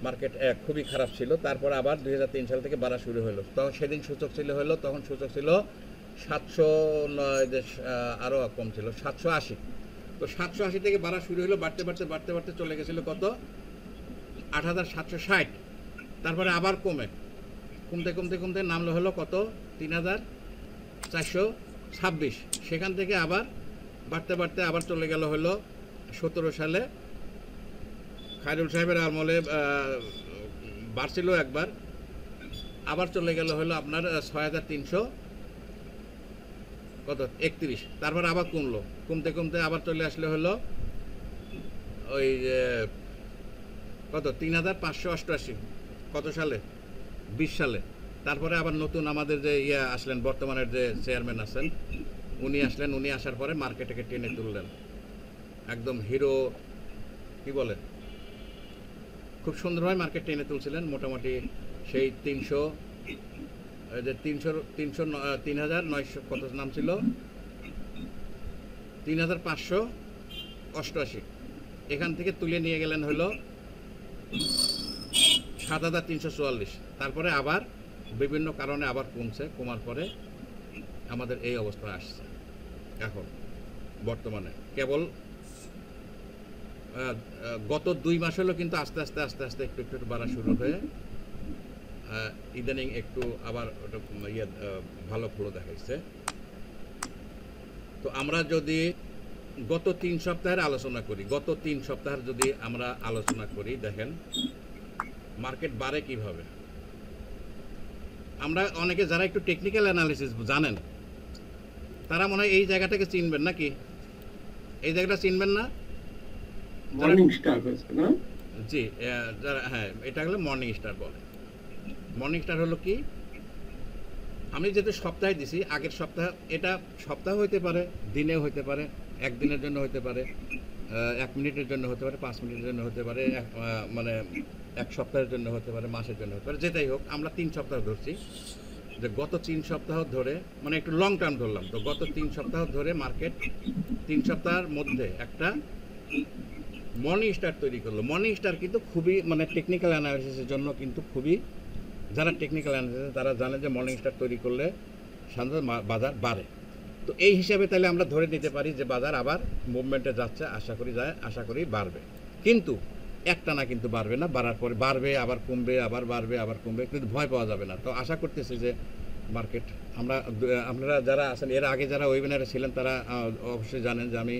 মার্কেট খুবই খারাপ ছিল। তারপর আবার 2003 সাল থেকে বাড়া শুরু হলো। তখন সেদিন সূচক ছিল 700, আরও কম ছিল 780। তো 780 থেকে বাড়া শুরু হলো, বাড়তে চলে গেছিল কত? 8760। তারপরে আবার কমতে নামলো হলো কত? 3426। সেখান থেকে আবার বাড়তে আবার চলে গেল হলো 17 সালে খায়রুল সাহেবের আমলে বাড়ছিল একবার, আবার চলে গেল হলো আপনার 6331। তারপর আবার কমতে আবার চলে আসলে হলো ওই কত? 3588। কত সালে? 20 সালে। তারপরে আবার নতুন আমাদের যে আসলেন, বর্তমানের যে চেয়ারম্যান আছেন উনি আসলেন। উনি আসার পরে মার্কেটকে টেনে তুললেন, একদম হিরো কি বলে, খুব সুন্দরভাবে মার্কেট টেনে তুলছিলেন। মোটামুটি সেই 3900 কত নাম ছিল? 3588। এখান থেকে তুলে নিয়ে গেলেন হলো 7344। তারপরে আবার বিভিন্ন কারণে আবার কমার পরে আমাদের এই অবস্থা আসছে এখন বর্তমানে। কেবল গত 2 মাস হলো কিন্তু আস্তে আস্তে একটু বাড়া শুরু হয়ে ইদানিং একটু আবার ভালো ফ্লো দেখাইছে। তো আমরা যদি গত 3 সপ্তাহের আলোচনা করি, দেখেন মার্কেট বাড়ে কিভাবে। আমরা অনেকে যারা একটু টেকনিক্যাল অ্যানালিসিস জানেন তারা মনে হয় এই জায়গাটাকে চিনবেন নাকি? এই জায়গাটা চিনবেন না? মর্নিং স্টার না? জি, যারা, হ্যাঁ, এটা হলো মর্নিং স্টার বলে। মর্নিং স্টার হলো কি? আমি যেহেতু সপ্তাহে দিছি, আগের এটা সপ্তাহ হইতে পারে, দিনেও হইতে পারে, 1 দিনের জন্য হইতে পারে, 1 মিনিটের জন্য হতে পারে, 5 মিনিটের জন্য হতে পারে, মানে 1 সপ্তাহের জন্য হতে পারে, মাসের জন্য হতে পারে, যেটাই হোক। আমরা 3 সপ্তাহ ধরছি, যে গত 3 সপ্তাহ ধরে, মানে একটু লং টার্ম ধরলাম। তো গত 3 সপ্তাহ ধরে মার্কেট 3 সপ্তাহের মধ্যে একটা মর্নিং স্টার তৈরি করলো। মর্নিং স্টার কিন্তু খুবই, মানে টেকনিক্যাল অ্যানালিসিসের জন্য কিন্তু খুবই, যারা টেকনিক্যাল অ্যানালিসিস তারা জানে যে মর্নিং স্টার তৈরি করলে সাধারণত বাজার বাড়ে। তো এই হিসাবে তাহলে আমরা ধরে নিতে পারি যে বাজার আবার মুভমেন্টে যাচ্ছে, আশা করি বাড়বে। কিন্তু একটানা কিন্তু বাড়বে না, বাড়ার পরে বাড়বে আবার কমবে, আবার বাড়বে আবার কমবে, কিন্তু ভয় পাওয়া যাবে না। তো আশা করতেছি যে মার্কেট, আপনারা যারা আছেন এর আগে যারা ওয়েবিনারে ছিলেন তারা অবশ্যই জানেন যে আমি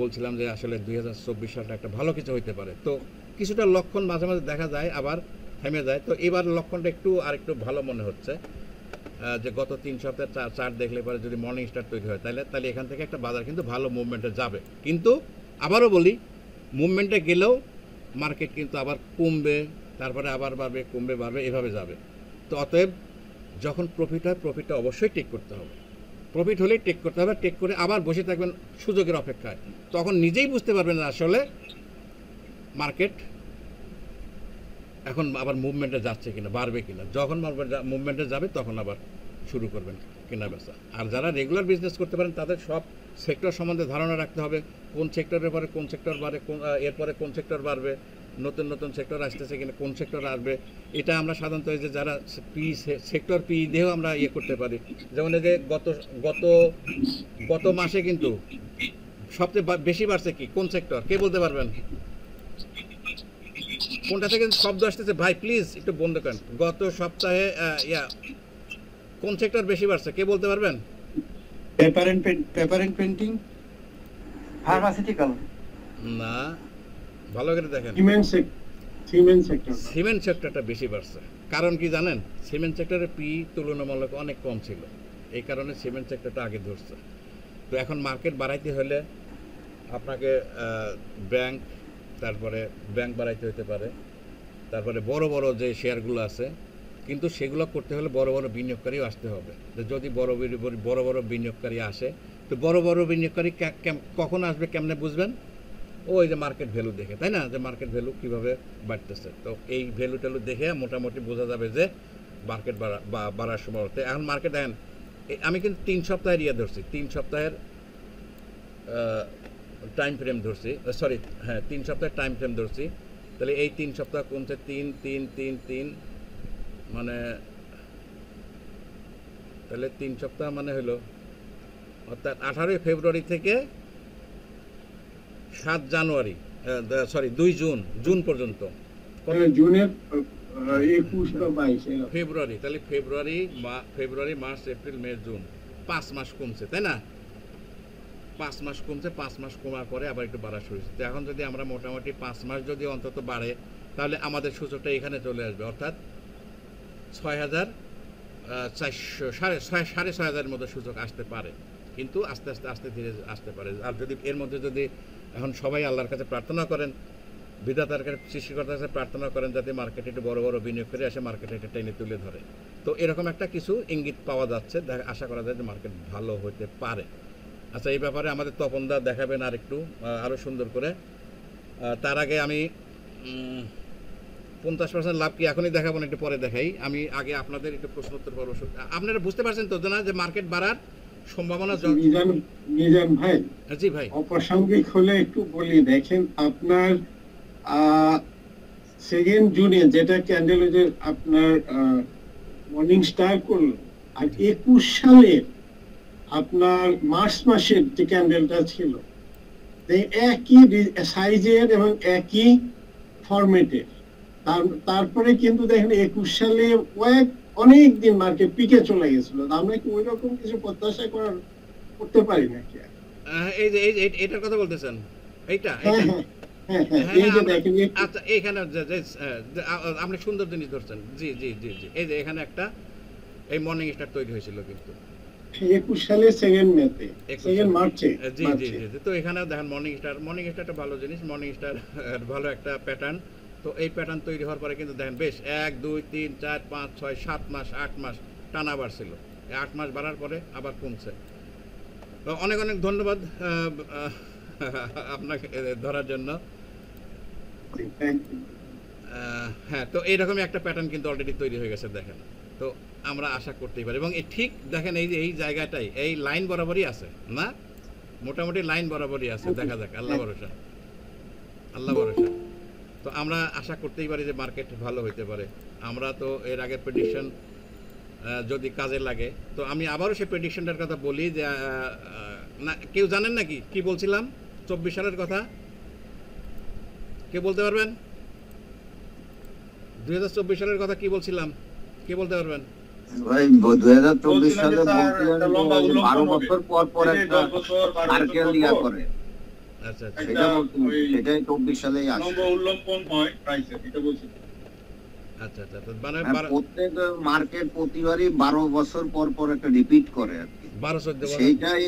বলছিলাম যে আসলে 2024 সালটা একটা ভালো কিছু হইতে পারে। তো কিছুটা লক্ষণ মাঝে মাঝে দেখা যায়, আবার থেমে যায়। তো এবার লক্ষণটা আরেকটু ভালো মনে হচ্ছে, যে গত 3 সপ্তাহের চার্ট দেখলে পরে যদি মর্নিং স্টার তৈরি হয় তাহলে এখান থেকে একটা বাজার কিন্তু ভালো মুভমেন্টে যাবে। কিন্তু আবারও বলি, মুভমেন্টে গেলেও মার্কেট কিন্তু আবার কমবে, তারপরে আবার বাড়বে, কমবে, বাড়বে, এভাবে যাবে। তো অতএব যখন প্রফিট হয়, প্রফিটটা অবশ্যই টেক করতে হবে। প্রফিট হলেই টেক করতে হবে। টেক করে আবার বসে থাকবেন সুযোগের অপেক্ষায়। তখন নিজেই বুঝতে পারবেন না আসলে মার্কেট এখন আবার মুভমেন্টে যাচ্ছে কিনা, বাড়বে কিনা। যখন মুভমেন্টে যাবে তখন আবার শুরু করবেন কেনা বেচা। আর যারা রেগুলার বিজনেস করতে পারেন তাদের সব সেক্টর সম্বন্ধে ধারণা রাখতে হবে, কোন সেক্টরের পরে কোন সেক্টর বাড়ে, এরপরে কোন সেক্টর বাড়বে, নতুন সেক্টর আসতেছে কিনা, কোন সেক্টর আসবে। এটা আমরা সাধারণত এই যে যারা সেক্টর পি দিয়েও আমরা করতে পারি। যেমন এই যে গত মাসে কিন্তু সবচেয়ে বেশি বাড়ছে কি, কোন সেক্টর, কে বলতে পারবেন? কোনটা থেকে শব্দ আসতেছে ভাই প্লিজ একটু বন্ধ করেন। গত সপ্তাহে কোন সেক্টর বেশি বাড়ছে, কে বলতে পারবেন? পেপার এন্ড প্রিন্টিং, ফার্মাসিউটিক্যাল না, ভালো করে দেখেন। সিমেন্ট সেক্টরটা বেশি বাড়ছে। কারণ কি জানেন? সিমেন্ট সেক্টরে পি তুলনামূলক অনেক কম ছিল, এই কারণে সিমেন্ট সেক্টরটা আগে ধরছে। তো এখন মার্কেট বাড়াইতে হলে আপনাকে ব্যাংক বাড়াইতে হতে পারে, তারপরে বড় বড় যে শেয়ারগুলো আছে, কিন্তু সেগুলো করতে হলে বড় বড় বিনিয়োগকারীও আসতে হবে। যদি বড় বড় বিনিয়োগকারী আসে, তো বড় বড় বিনিয়োগকারী কখন আসবে কেমনে বুঝবেন? ওই যে মার্কেট ভ্যালু দেখে, তাই না? যে মার্কেট ভ্যালু কীভাবে বাড়তেছে, তো এই ভ্যালু ট্যালু দেখে মোটামুটি বোঝা যাবে যে মার্কেট বাড়ার সময় হতে। এখন মার্কেট দেখেন, আমি কিন্তু 3 সপ্তাহের ধরছি, 3 সপ্তাহের টাইম ফ্রেম ধরছি, 3 সপ্তাহের টাইম ফ্রেম ধরছি। তাহলে এই 3 সপ্তাহ কমছে 3 মানে, তাহলে 3 সপ্তাহ মানে হলো অর্থাৎ 18 ফেব্রুয়ারি থেকে 7 জানুয়ারি, 2 জুন পর্যন্ত, জুনের 21 বা 22 ফেব্রুয়ারি, তাহলে February March April May June 5 মাস কমছে, তাই না? 5 মাস কমছে, 5 মাস কমার পরে আবার একটু বাড়া শুরু হয়েছে। এখন যদি আমরা মোটামুটি 5 মাস যদি অন্তত বাড়ে, তাহলে আমাদের সূচকটা এখানে চলে আসবে, অর্থাৎ 6,400 মতো সূচক আসতে পারে, কিন্তু আস্তে ধীরে আসতে পারে। আর যদি এর মধ্যে যদি এখন সবাই আল্লাহর কাছে প্রার্থনা করেন, বিধাতার কাছে, সৃষ্টিকর্তার কাছে প্রার্থনা করেন যাতে মার্কেটে একটু বড় বড় বিনিয়োগ করে আসে, মার্কেটে একটা টেনে তুলে ধরে, তো এরকম একটা কিছু ইঙ্গিত পাওয়া যাচ্ছে। আশা করা যায় যে মার্কেট ভালো হতে পারে। আচ্ছা, এই ব্যাপারে আমাদের তপনদা দেখাবেন আর একটু আরও সুন্দর করে। তার আগে আমি 50% লাভ কি এখনই দেখাবো না, একটু পরে দেখাই। আমি আগে আপনাদের একটু প্রশ্নোত্তর পর্ব। আপনারা বুঝতে পারছেন তো না যে মার্কেট বাড়ার সম্ভাবনা? মিজান ভাই, জি ভাই, অপ্রাসঙ্গিক হলে একটু বলি। দেখেন আপনার 2 জুনে যেটা ক্যান্ডেল যে আপনার মর্নিং স্টার করলো, আর 21 সালের আপনার মার্চ মাসের যে ক্যান্ডেলটা ছিল, একই সাইজের এবং একই ফরম্যাটের। তারপরে কিন্তু দেখেন 21 সালে অনেক দিন মার্কেট পিকে চলে গেছিল। আমরা কি ওই রকম কিছু প্রত্যাশা করতে পারি নাকি? এই যে এটার কথা বলতেছেন, এইটা আচ্ছা, এইখানে আপনি সুন্দর জিনিস ধরছেন। জি, এই যে এখানে একটা এই মর্নিং স্টার তৈরি হয়েছিল কিন্তু 21 সালে 2 মার্চে। জি, তো এখানেও দেখেন মর্নিং স্টারটা ভালো জিনিস, মর্নিং স্টার ভালো একটা প্যাটার্ন। তো এই প্যাটার্ন তৈরি হওয়ার পরে কিন্তু দেখেন বেশ 1 2 3 4 5 6 7 মাস 8 মাস টানা বাড়ছিল। 8 মাস বাড়ার পরে আবার কমছে। তো অনেক ধন্যবাদ আপনাকে ধরার জন্য। হ্যাঁ, তো এইরকমই একটা প্যাটার্ন কিন্তু অলরেডি তৈরি হয়ে গেছে দেখেন। তো আমরা আশা করতেই পারি, এবং ঠিক দেখেন এই জায়গাটাই এই লাইন বরাবরই আছে না, মোটামুটি লাইন বরাবরই আছে। দেখা যাক, আল্লাহ ভরসা। তো আমরা আশা করতেই পারি যে মার্কেট ভালো হইতে পারে। আমরা তো এর আগে প্রেডিকশন যদি কাজে লাগে, তো আমি আবারও সেই প্রেডিকশনটার কথা বলি যে না, কেউ জানেন নাকি কি বলছিলাম 24 সালের কথা? কে বলতে পারবেন? 2024 সালের কথা কি বলছিলাম, কে বলতে পারবেন? ভাই 2024 সালে 12 বছর পর একটা সার্কেল দিয়া করে। আচ্ছা, সেটাই 24 সালেই আসে। উল্লম্বন হয় প্রাইসে, এটা বলছি। আচ্ছা, মানে প্রত্যেক মার্কেট প্রতিবারই 12 বছর পর একটা রিপিট করে আর কি। 12-14 বছর, সেইটাই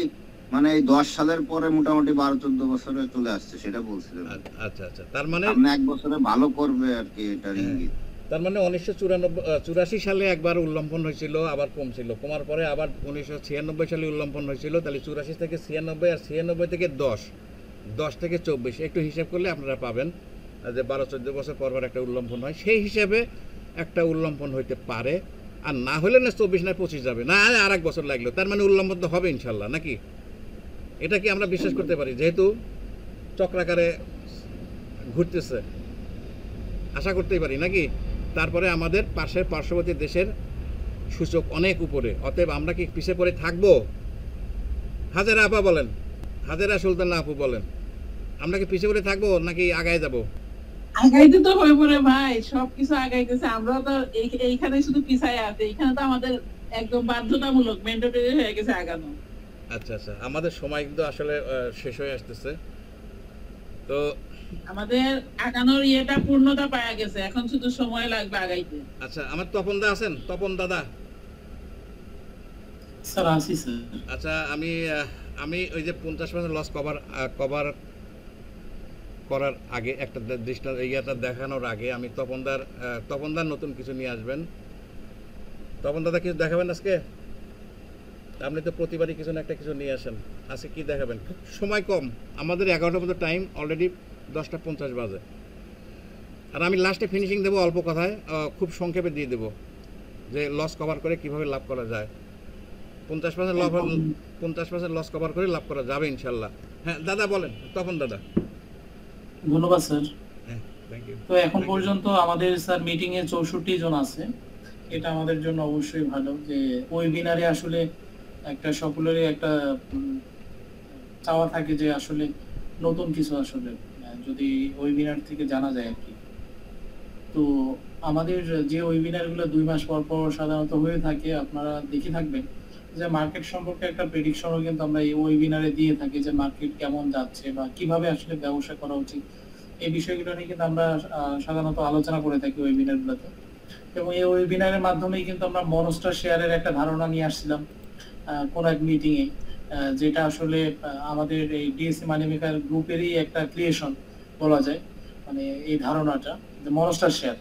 মানে এই 10 সালের পরে মোটামুটি 12-14 বছরে চলে আসছে, সেটা বলছিলাম। আচ্ছা, তার মানে আপনি 1 বছরে ভালো করবে আর কি, এটা ইঙ্গিত। তার মানে 1984 সালে একবার উল্লম্বন হয়েছিল, আবার কমছিল, কমার পরে আবার 1996 সালে উল্লম্বন হয়েছিল। তাহলে 84 থেকে 96 আর 96 থেকে 10 থেকে 24 একটু হিসাব করলে আপনারা পাবেন যে 12-14 বছর পর একটা উল্লম্বন হয়। সেই হিসাবে একটা উল্লম্বন হইতে পারে, আর না হলে না 24 না 25 যাবে না, আর 1 বছর লাগলো। তার মানে উল্লম্বন তো হবে ইনশাল্লাহ, নাকি? এটা কি আমরা বিশ্বাস করতে পারি, যেহেতু চক্রাকারে ঘুরতেছে, আশা করতেই পারি নাকি? তারপরে আমাদের পার্শ্ববর্তী দেশের সূচক অনেক উপরে, অতএব আমরা কি পিছিয়ে পড়ে থাকবো? হাজারা আপা বলেন। হাজেরা সুলতানা আপু বলেন, আমরা কি পিছিয়ে পড়ে থাকবো নাকি আগায় যাব? আগাইতে তো হয়ে পড়ে ভাই, সবকিছু আগাইতেছে, আমরা তো এইখানে শুধু পিছায় আছে, এখানে তো আমাদের একদম বাধ্যতামূলক ম্যান্ডেটরি হয়ে গেছে আগানো। আচ্ছা আচ্ছা, আমাদের সময় কিন্তু আসলে শেষ হয়ে আসতেছে, তো আমাদের আগানোর ইয়েটা পূর্ণতা পাওয়া গেছে, এখন শুধু সময় লাগবে আগাইতে। আচ্ছা, আমার তপন দা আছেন? তপন দাদা স্যার আসি স্যার। আচ্ছা, আমি ওই যে 50% লস কভার করার আগে একটা দৃষ্টান্ত ইয়েটা দেখানোর আগে আমি তপনদার নতুন কিছু নিয়ে আসবেন। তপন দাদা কিছু দেখাবেন আজকে? আপনি তো প্রতিবারই কিছু না একটা কিছু নিয়ে আসেন, আজকে কি দেখাবেন? সময় কম, আমাদের 11টার মতো টাইম, অলরেডি 10:50 বাজে, আর আমি লাস্টে ফিনিশিং দেবো অল্প কথায়, খুব সংক্ষেপে দিয়ে দেবো যে লস কভার করে কিভাবে লাভ করা যায়। 50% লস কভার করে লাভ করা যাবে ইনশাল্লাহ। হ্যাঁ দাদা বলেন, তপন দাদা। ধন্যবাদ স্যার। Thank you. তো এখন পর্যন্ত আমাদের স্যার মিটিং এ 64 জন আছে, এটা আমাদের জন্য অবশ্যই ভালো যে ওয়েবিনারে আসলে একটা সকলেরই একটা চাওয়া থাকে যে আসলে নতুন কিছু আসলে যদি ওয়েবিনার থেকে জানা যায় আর কি। তো আমাদের যে ওয়েবিনার গুলো 2 মাস পর পর সাধারণত হয়ে থাকে, আপনারা দেখে থাকবেন যে মার্কেট সম্পর্কে একটা প্রেডিকশনও কিন্তু আমরা এই ওয়েবিনারে দিয়ে থাকি যে মার্কেট কেমন যাচ্ছে বা কিভাবে আসলে ব্যবসা করা উচিত, এই বিষয়গুলো নিয়ে কিন্তু আমরা সাধারণত আলোচনা করে থাকি ওয়েবিনারগুলোতে। এবং এই ওয়েবিনারের মাধ্যমেই কিন্তু আমরা মনস্টার শেয়ারের একটা ধারণা নিয়ে আসছিলাম কোন এক মিটিং এ, যেটা আসলে আমাদের এই ডিএসসি মানি মেকার গ্রুপেরই একটা ক্রিয়েশন বলা যায়, মানে এই ধারণাটা যে মনস্টার শেয়ার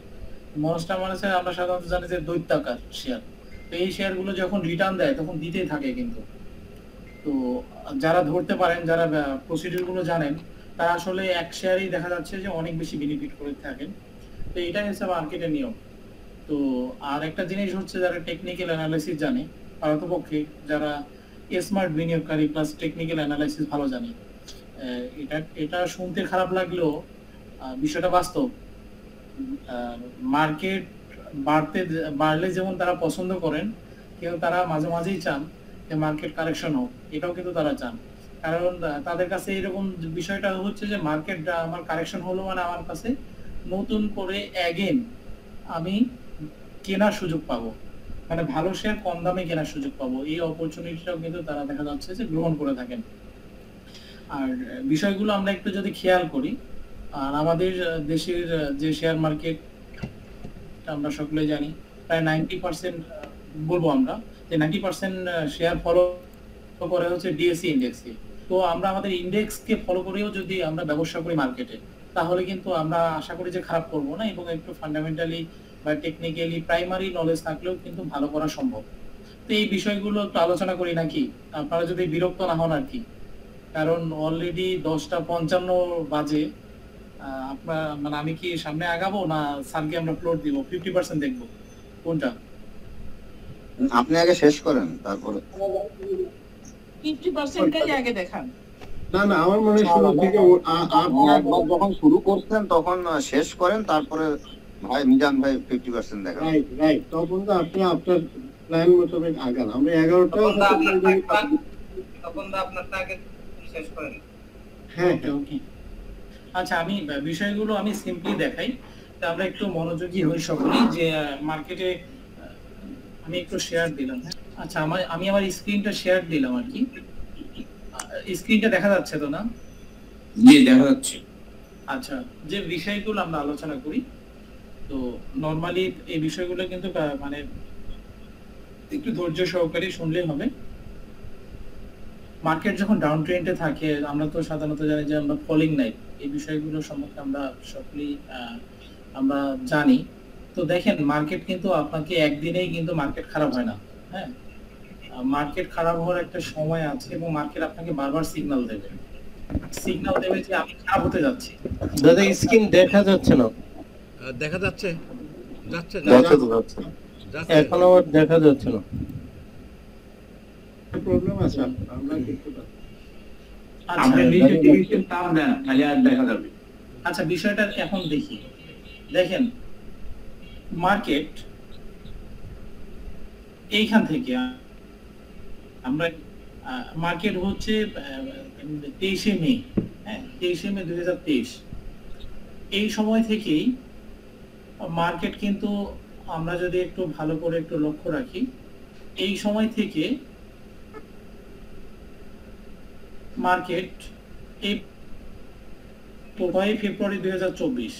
মানে আমরা সাধারণত জানি যে দৈত্যাকার শেয়ার। তো এই শেয়ারগুলো যখন রিটার্ন দেয় তখন দিতেই থাকে কিন্তু। তো যারা ধরতে পারেন, যারা প্রসিডিউর গুলো জানেন, তারা আসলে এক শেয়ারেই দেখা যাচ্ছে যে অনেক বেশি বেনিফিট করে থাকেন। তো এটাই হচ্ছে মার্কেটের নিয়ম। তো আর একটা জিনিস হচ্ছে, যারা টেকনিক্যাল অ্যানালাইসিস জানে, পারতপক্ষে যারা স্মার্ট বিনিয়োগকারী প্লাস টেকনিক্যাল অ্যানালাইসিস ভালো জানে, এটা শুনতে খারাপ লাগলেও বিষয়টা বাস্তব। মার্কেট বাড়লে যেমন তারা পছন্দ করেন, কিন্তু তারা মাঝে মাঝেই চান যে মার্কেট কারেকশন হোক, এটাও কিন্তু তারা চান। কারণ তাদের কাছে এরকম বিষয়টা হচ্ছে যে মার্কেট আমার কারেকশন হলো মানে আমার কাছে নতুন করে অ্যাগেন আমি কেনার সুযোগ পাবো, মানে ভালো শেয়ার কম দামে কেনার সুযোগ পাবো, এই অপরচুনিটিটাও কিন্তু তারা দেখা যাচ্ছে যে গ্রহণ করে থাকেন। আর বিষয়গুলো আমরা একটু যদি খেয়াল করি, আর আমাদের দেশের যে শেয়ার মার্কেট আমরা সকলে জানি প্রায় 90% বলবো আমরা যে 90% শেয়ার ফলো করে হচ্ছে ডিএসসি ইন্ডেক্সকে। তো আমরা আমাদের ইন্ডেক্সকে ফলো করেও যদি আমরা ব্যবসা করি মার্কেটে, তাহলে কিন্তু আমরা আশা করি যে খারাপ করবো না, এবং একটু ফান্ডামেন্টালি বা টেকনিক্যালি প্রাইমারি নলেজ থাকলেও কিন্তু ভালো করা সম্ভব। তো এই বিষয়গুলো একটু আলোচনা করি নাকি, আপনারা যদি বিরক্ত না হন আর কি, কারণ অলরেডি 10:55 বাজে। আপনার মানে আমি কি সামনে আগাবো না স্যারকে আমরা ফ্লোর দিব? 50% দেখবো কোনটা? আপনি আগে শেষ করেন, তারপরে 50%টাই আগে দেখান। না না, আমার মনে হয় শুরু থেকে একবার যখন শুরু করছেন তখন শেষ করেন, তারপরে ভাই মিজান ভাই 50% দেখান। রাইট। তখন তো আপনি আপনার প্ল্যান মোতাবেক আগান। আমরা 11টা তখন আপনারটা আগে শেষ করেন। হ্যাঁ ওকে। আচ্ছা, আমি বিষয়গুলো আমি সিম্পলি দেখাই, তো আমরা একটু মনোযোগী হই সকলেই। যে মার্কেটে আমি একটু শেয়ার দিলাম। আচ্ছা, আমি আমার স্ক্রিনটা শেয়ার দিলাম আর কি। স্ক্রিনটা দেখা যাচ্ছে তো না? জি দেখা যাচ্ছে। আচ্ছা, যে বিষয়গুলো আমরা আলোচনা করি, তো নরমালি এই বিষয়গুলো কিন্তু মানে একটু ধৈর্য সহকারে শুনলেই হবে। মার্কেট যখন ডাউন ট্রেন্ডে থাকে, আমরা তো সাধারণত জানি যে আমরা ফলিং নাইট, এই বিষয়গুলো সম্পর্কে আমরা সকলেই আমরা জানি। তো দেখেন, মার্কেট কিন্তু আপনাকে একদিনেই কিন্তু মার্কেট খারাপ হয় না। হ্যাঁ, মার্কেট খারাপ হওয়ার একটা সময় আছে, এবং মার্কেট আপনাকে বারবার সিগন্যাল দেবে যে আমি খারাপ হতে যাচ্ছি। দাদা স্ক্রিন দেখা যাচ্ছে না? দেখা যাচ্ছে, যাচ্ছে এখনো দেখা যাচ্ছে না। প্রবলেম আছে, আমরা দেখতে পাচ্ছি। আপনি নিচে টিভির তাপ দেন, তাহলে আর দেখা যাবে। আচ্ছা, বিষয়টা এখন দেখি। দেখেন, মার্কেট এইখান থেকে আমরা মার্কেট হচ্ছে 23শে মে, হ্যাঁ 23শে মে 2023। এই সময় থেকেই মার্কেট কিন্তু আমরা যদি একটু ভালো করে একটু লক্ষ্য রাখি, এই সময় থেকে মার্কেট এই 5 ফেব্রুয়ারি 2024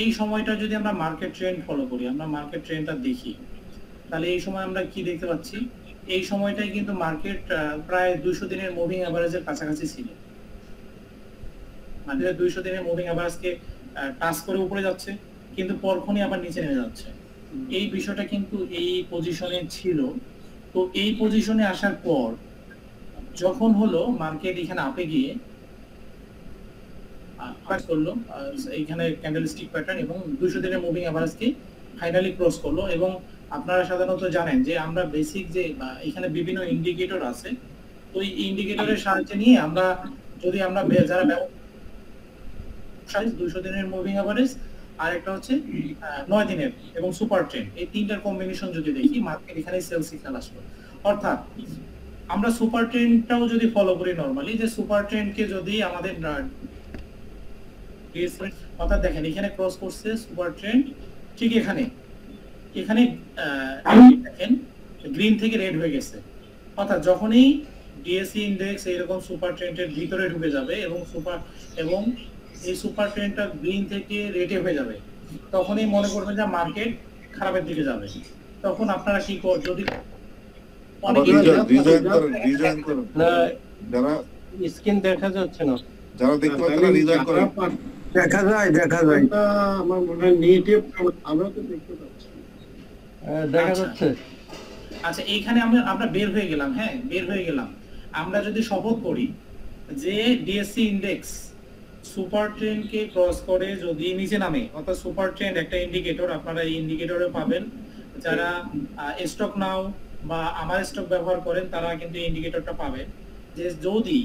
এই সময়টা যদি আমরা মার্কেট ট্রেন্ড ফলো করি, আমরা মার্কেট ট্রেন্ডটা দেখি, তাহলে এই সময় আমরা কি দেখতে পাচ্ছি, এই সময়টাই কিন্তু মার্কেট প্রায় 200 দিনের মুভিং এভারেজের কাছাকাছি ছিল। মানে 200 দিনের মুভিং এভারেজকে টাচ করে উপরে যাচ্ছে, কিন্তু পরক্ষণই আবার নিচে নেমে যাচ্ছে। এই বিষয়টা কিন্তু এই পজিশনে ছিল। তো এই পজিশনে আসার পর যখন হলো মার্কেট এখানে আপে গিয়ে করলো, এইখানে ক্যান্ডেলস্টিক প্যাটার্ন এবং 200 দিনের মুভিং এভারেজকে ফাইনালি ক্রস করলো। এবং আপনারা সাধারণত জানেন যে আমরা বেসিক যে এখানে বিভিন্ন ইন্ডিকেটর আছে, তো এই ইন্ডিকেটরের সাহায্যে নিয়ে আমরা যদি আমরা যারা 200 দিনের মুভিং এভারেজ আর একটা হচ্ছে 9 দিনের এবং সুপার ট্রেন্ড, এই তিনটার কম্বিনেশন যদি দেখি, মার্কেট এখানে সেল সিগন্যাল আসলো। অর্থাৎ আমরা সুপার ট্রেন্ডটাও যদি ফলো করি নরমালি, যে সুপার ট্রেন্ডকে যদি আমাদের অর্থাৎ দেখেন এখানে ক্রস করছে সুপার ট্রেন্ড, ঠিক এখানে দেখেন গ্রিন থেকে রেড হয়ে গেছে। অর্থাৎ যখনই ডিএসই ইনডেক্স এরকম সুপার ট্রেন্ডের ভিতরে ঢুকে যাবে এবং এই সুপার ট্রেন্ডটা গ্রিন থেকে রেডে হয়ে যাবে, তখনই মনে করবেন যে মার্কেট খারাপের দিকে যাবে। তখন আপনারা কি করবেন, যদি যারা স্ক্রিন দেখা যাচ্ছে না, যারা দেখতে পাচ্ছেন না রিজয়েন করেন, দেখা যায় আমার মনে হয় নেগেটিভ, আমরা তো দেখতে পাচ্ছি, দেখা যাচ্ছে। আচ্ছা এইখানে আমরা বের হয়ে গেলাম, হ্যাঁ বের হয়ে গেলাম। আমরা যদি শপথ করি যে ডিএসসি ইনডেক্স সুপার ট্রেন্ডকে ক্রস করে যদি নিচে নামে, অর্থাৎ সুপার ট্রেন্ড একটা ইন্ডিকেটর, আপনারা এই ইন্ডিকেটরে পাবেন, যারা স্টক নাও বা আমার স্টক ব্যবহার করেন তারা কিন্তু এই ইন্ডিকেটরটা পাবেন, যে যদি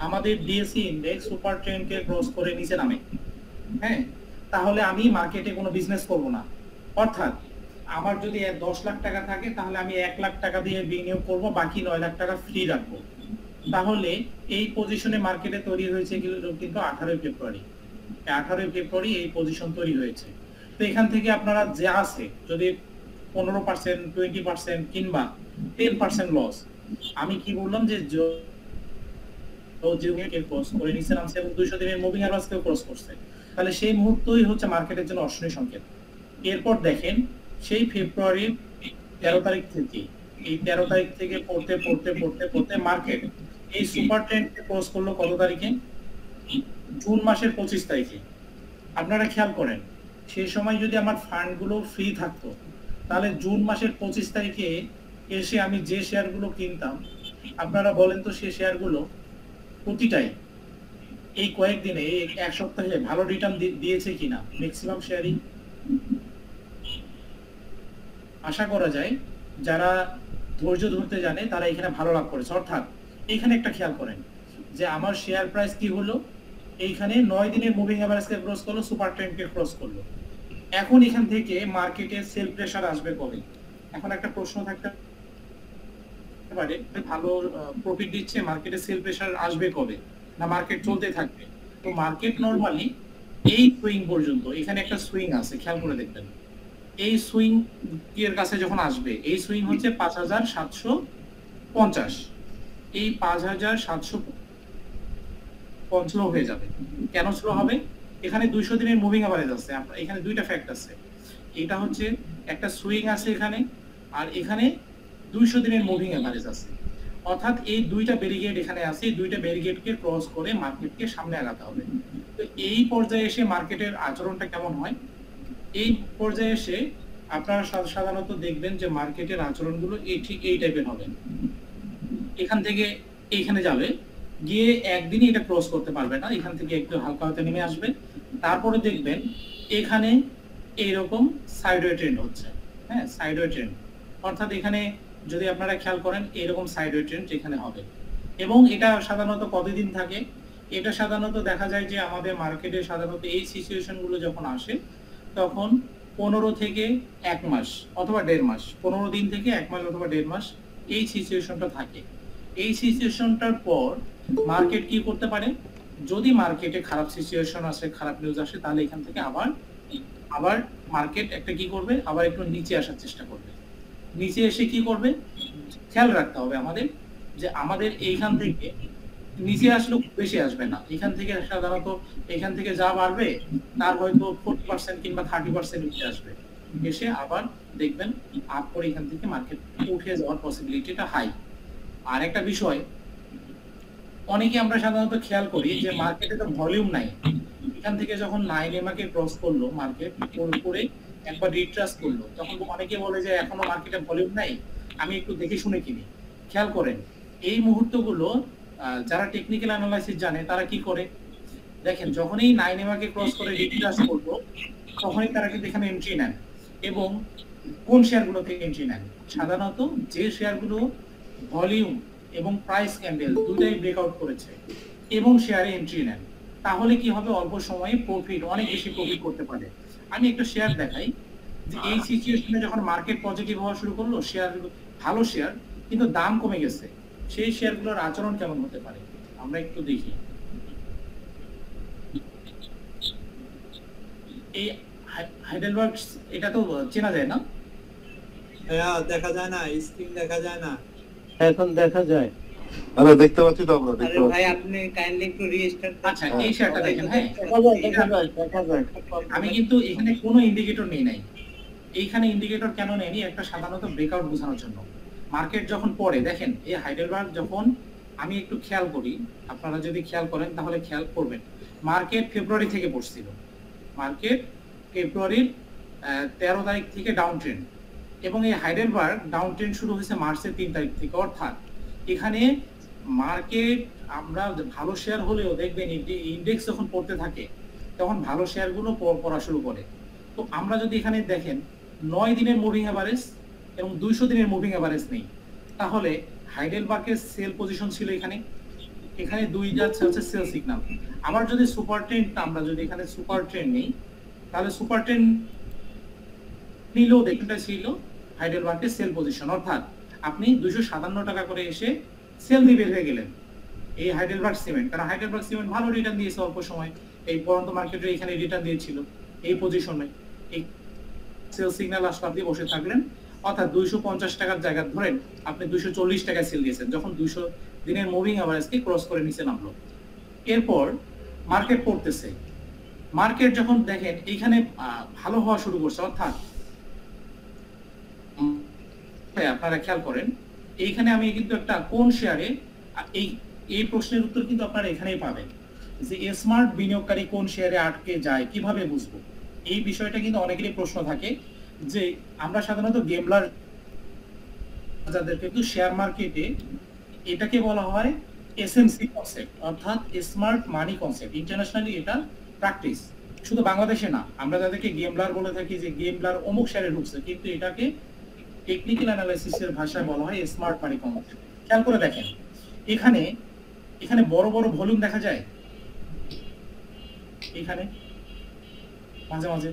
আমাদের ডিএসই ইনডেক্স সুপার ট্রেন্ডকে ক্রস করে নিচে নামে, হ্যাঁ তাহলে আমি মার্কেটে কোনো বিজনেস করব না। অর্থাৎ আমার যদি 10 লাখ টাকা থাকে তাহলে আমি 1 লাখ টাকা দিয়ে বিনিয়োগ করব, বাকি 9 লাখ টাকা ফ্রি রাখবো। তাহলে এই পজিশনে মার্কেটে তৈরি হয়েছে কিন্তু 18 ফেব্রুয়ারি এই পজিশন তৈরি হয়েছে। তো এখান থেকে আপনারা যে আছে যদি 15%, 20% কিংবা 10% লস, আমি কি বললাম যে ক্রস করে নিচে নামছে এবং 200 দিনের মুভিং এভারেজকেও ক্রস করছে, তাহলে সেই মুহূর্তই হচ্ছে মার্কেটের জন্য অশনি সংকেত। এরপর দেখেন সেই ফেব্রুয়ারির 13 তারিখ থেকে, এই 13 তারিখ থেকে পড়তে মার্কেট এই সুপার ট্রেন্ডকে ক্রস করলো কত তারিখে, জুন মাসের 25 তারিখে। আপনারা খেয়াল করেন সেই সময় যদি আমার ফান্ডগুলো ফ্রি থাকতো, তাহলে জুন মাসের 25 তারিখে এসে আমি যে শেয়ারগুলো কিনতাম, আপনারা বলেন তো সেই শেয়ারগুলো প্রতিটাই এই কয়েকদিনে, এই এক সপ্তাহে ভালো রিটার্ন দিয়েছে কিনা? ম্যাক্সিমাম শেয়ারই আশা করা যায় যারা ধৈর্য ধরতে জানে তারা এখানে ভালো লাভ করেছে। অর্থাৎ এখানে একটা খেয়াল করেন যে আমার শেয়ার প্রাইস কি হলো, এইখানে 9 দিনের মুভিং এভারেজকে ক্রস করলো, সুপার ট্রেন্ডকে ক্রস করলো। এখন এখান থেকে মার্কেটে সেল প্রেসার আসবে কবে? এখন একটা প্রশ্ন থাকতে পারে, ভালো প্রফিট দিচ্ছে, মার্কেটে সেল প্রেসার আসবে কবে, না মার্কেট চলতে থাকবে? তো মার্কেট নরমালি এই সুইং পর্যন্ত, এখানে একটা সুইং আছে খেয়াল করে দেখবেন, এই সুইং এর কাছে যখন আসবে, এই সুইং হচ্ছে 5750, এই 5750 স্লো হয়ে যাবে। কেন স্লো হবে? এখানে 200 দিনের মুভিং এভারেজ আছে, এখানে দুইটা ফ্যাক্ট আছে, এটা হচ্ছে একটা সুইং আছে এখানে, আর এখানে 200 দিনের মুভিং এভারেজ আছে। অর্থাৎ এই দুইটা ব্যারিকেড এখানে আছে, এই দুইটা ব্যারিকেডকে ক্রস করে মার্কেটকে সামনে আগাতে হবে। তো এই পর্যায়ে এসে মার্কেটের আচরণটা কেমন হয়? এই পর্যায়ে এসে আপনারা সাধারণত দেখবেন যে মার্কেটের আচরণগুলো ঠিক এই টাইপের হবে। এখান থেকে এইখানে যাবে, গিয়ে একদিনই এটা ক্রস করতে পারবে না, এখান থেকে একটু হালকা হাতে নেমে আসবে, তারপরে দেখবেন এখানে এইরকম সাইডওয়ে ট্রেন্ড হচ্ছে, হ্যাঁ সাইডওয়ে ট্রেন্ড। অর্থাৎ এখানে যদি আপনারা খেয়াল করেন এরকম সাইডওয়ে ট্রেন্ড এখানে হবে। এবং এটা সাধারণত কতদিন থাকে? এটা সাধারণত দেখা যায় যে আমাদের মার্কেটে সাধারণত এই সিচুয়েশনগুলো যখন আসে তখন 15 থেকে 1 মাস অথবা 1.5 মাস, 15 দিন থেকে 1 মাস অথবা 1.5 মাস এই সিচুয়েশনটা থাকে। এই সিচুয়েশনটার পর মার্কেট কি করতে পারে, যদি মার্কেটে খারাপ সিচুয়েশন আসে, খারাপ নিউজ আসে, তাহলে এখান থেকে আবার মার্কেট একটা কি করবে, আবার একটু নিচে আসার চেষ্টা করবে। নিচে এসে কি করবে, খেয়াল রাখতে হবে আমাদের যে আমাদের এইখান থেকে নিচে আসলে বেশি আসবে না, এখান থেকে সাধারণত এখান থেকে যা বাড়বে তার হয়তো 40% কিংবা 30% নিচে আসবে, এসে আবার দেখবেন আপ করে এখান থেকে মার্কেট উঠে যাওয়ার পসিবিলিটিটা হাই। আর একটা বিষয় অনেকে আমরা সাধারণত খেয়াল করি যে মার্কেটে তো ভলিউম নাই, এখান থেকে যখন 9 এমআকে ক্রস করলো মার্কেট করে একবার রিট্রাস করলো, তখন অনেকে বলে যে এখনো মার্কেটে ভলিউম নাই, আমি একটু দেখে শুনে কিনি। খেয়াল করেন এই মুহূর্তগুলো যারা টেকনিক্যাল অ্যানালাইসিস জানে তারা কি করে, দেখেন যখনই 9 এমআকে ক্রস করে রিট্রাস করলো তখনই তারা কিন্তু এখানে এন্ট্রি নেন। এবং কোন শেয়ারগুলো থেকে এন্ট্রি নেন, সাধারণত যে শেয়ারগুলো ভলিউম এবং প্রাইস ক্যান্ডেল দুটাই ব্রেকআউট করেছে এবং শেয়ারে এন্ট্রি নেন, তাহলে কি হবে, অল্প সময়ে প্রফিট, অনেক বেশি প্রফিট করতে পারে। আমি একটা শেয়ার দেখাই যে এই সিচুয়েশনে যখন মার্কেট পজিটিভ হওয়া শুরু করলো, শেয়ার ভালো শেয়ার কিন্তু দাম কমে গেছে, সেই শেয়ারগুলোর আচরণ কেমন হতে পারে আমরা একটু দেখি। এই হাইডেলবার্গ এটা তো চেনা যায় না? হ্যাঁ, দেখা যায় না, স্ক্রিন দেখা যায় না, এখন দেখা যায়। আরে দেখতে পাচ্ছি তো আমরা, দেখতে পাচ্ছি। ভাই আপনি কাইন্ডলি একটু রিস্টার্ট। আচ্ছা এই শেয়ারটা দেখেন, হ্যাঁ দেখা যায়। আমি কিন্তু এখানে কোনো ইন্ডিকেটর নেই নাই, এইখানে ইন্ডিকেটর কেন নেই, একটা সাধারণত ব্রেকআউট বোঝানোর জন্য। মার্কেট যখন পড়ে দেখেন এই হাইডেলবার্গ যখন, আমি একটু খেয়াল করি, আপনারা যদি খেয়াল করেন তাহলে খেয়াল করবেন, মার্কেট ফেব্রুয়ারি থেকে পড়ছিল, মার্কেট ফেব্রুয়ারির 13 তারিখ থেকে ডাউন ট্রেন্ড, এবং এই হাইডেলবার্গ ডাউন ট্রেন্ড শুরু হয়েছে মার্চের 3 তারিখ থেকে। অর্থাৎ এখানে মার্কেট আমরা ভালো শেয়ার হলেও দেখবেন ইন্ডেক্স যখন পড়তে থাকে তখন ভালো শেয়ারগুলো পড়া শুরু করে। তো আমরা যদি এখানে দেখেন 9 দিনের মুভিং এভারেজ এবং 200 দিনের মুভিং এভারেজ নেই, তাহলে হাইডেলবার্গের সেল পজিশন ছিল এখানে, এখানে 2টা হচ্ছে সেল সিগন্যাল। আবার যদি সুপার ট্রেন্ড, আমরা যদি এখানে সুপার ট্রেন্ড নেই, তাহলে সুপার ট্রেন্ড নিলেও দেখুনটা ছিল হাইডেলবার্গের সেল পজিশন। অর্থাৎ আপনি 257 টাকা করে এসে সেল দিয়ে বের হয়ে গেলেন এই হাইডেলবার্গ সিমেন্ট, কারণ হাইডেলবার্গ সিমেন্ট ভালো রিটার্ন দিয়েছে অল্প সময়, এই পরন্ত মার্কেটে এখানে রিটার্ন দিয়েছিল এই পজিশনে, এই সেল সিগন্যাল আসলে আপনি বসে থাকলেন। অর্থাৎ 250 টাকার জায়গা ধরেন আপনি 240 টাকায় সেল দিয়েছেন, যখন 200 দিনের মুভিং এভারেজকে ক্রস করে নিচে নামলো। এরপর মার্কেট পড়তেছে, মার্কেট যখন দেখেন এইখানে ভালো হওয়া শুরু করছে, অর্থাৎ আপনারা খেয়াল করেন এইখানে আমি কিন্তু একটা কোন শেয়ারে, এই প্রশ্নের উত্তর কিন্তু আপনারা এখানেই পাবেন যে স্মার্ট বিনিয়োগকারী কোন শেয়ারে আটকে যায় কিভাবে বুঝবো, এই বিষয়টা কিন্তু অনেকেরই প্রশ্ন থাকে। যে আমরা সাধারণত গেমলার যাদের কিন্তু শেয়ার মার্কেটে এটাকে বলা হয় এসএমসি কনসেপ্ট, অর্থাৎ স্মার্ট মানি কনসেপ্ট, ইন্টারন্যাশনালি এটা প্র্যাকটিস, শুধু বাংলাদেশে না। আমরা যাদেরকে গেমলার বলে থাকি যে গেমলার অমুক শেয়ারে ঢুকছে, কিন্তু এটাকে টেকনিক্যাল অ্যানালাইসিসের ভাষায় বলা হয় স্মার্ট মানি কনসেপ্ট। খেয়াল করে দেখেন এখানে বড় বড় ভলিউম দেখা যায়, এখানে মাঝে মাঝে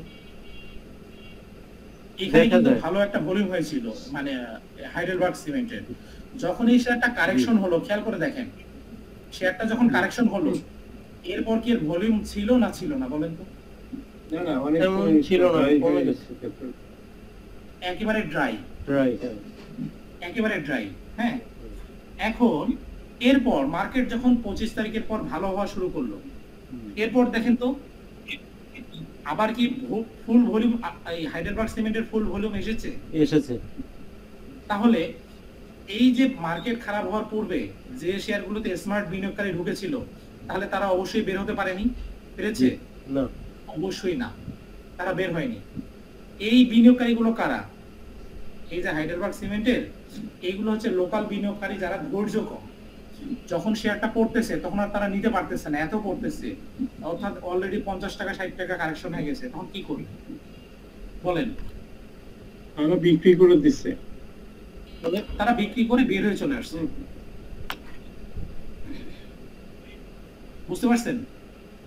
এখানে কিন্তু ভালো একটা ভলিউম হয়েছিল মানে হাইডেলবার্গ সিমেন্টের। যখন এই শেয়ারটা কারেকশন হলো, খেয়াল করে দেখেন শেয়ারটা যখন কারেকশন হলো এরপর কি এর ভলিউম ছিল না ছিল না বলেন তো? না অনেক ছিল না, কমে গেছে, একেবারে ড্রাই, একেবারে ড্রাই। হ্যাঁ, এখন এরপর মার্কেট যখন 25 তারিখের পর ভালো হওয়া শুরু করলো, এরপর দেখেন তো আবার কি ফুল ভলিউম, এই হাইডেলবার্গ সিমেন্টের ফুল ভলিউম এসেছে। তাহলে এই যে মার্কেট খারাপ হওয়ার পূর্বে যে শেয়ারগুলোতে স্মার্ট বিনিয়োগকারী ঢুকেছিল, তাহলে তারা অবশ্যই বের হতে পেরেছে না? অবশ্যই না, তারা বের হয়নি। এই বিনিয়োগকারীগুলো কারা? এই যে হাইডেলবার্গ সিমেন্টের, এইগুলো হচ্ছে লোকাল বিনিয়োগকারী যারা ধৈর্য কম, যখন শেয়ারটা পড়তেছে তখন আর তারা নিতে পারতেছে না, এত পড়তেছে, অর্থাৎ অলরেডি 50 টাকা 60 টাকা কারেকশন হয়ে গেছে, তখন কি করবে বলেন? তারা বিক্রি করে দিচ্ছে, তারা বিক্রি করে বের হয়ে চলে আসছে, বুঝতে পারছেন?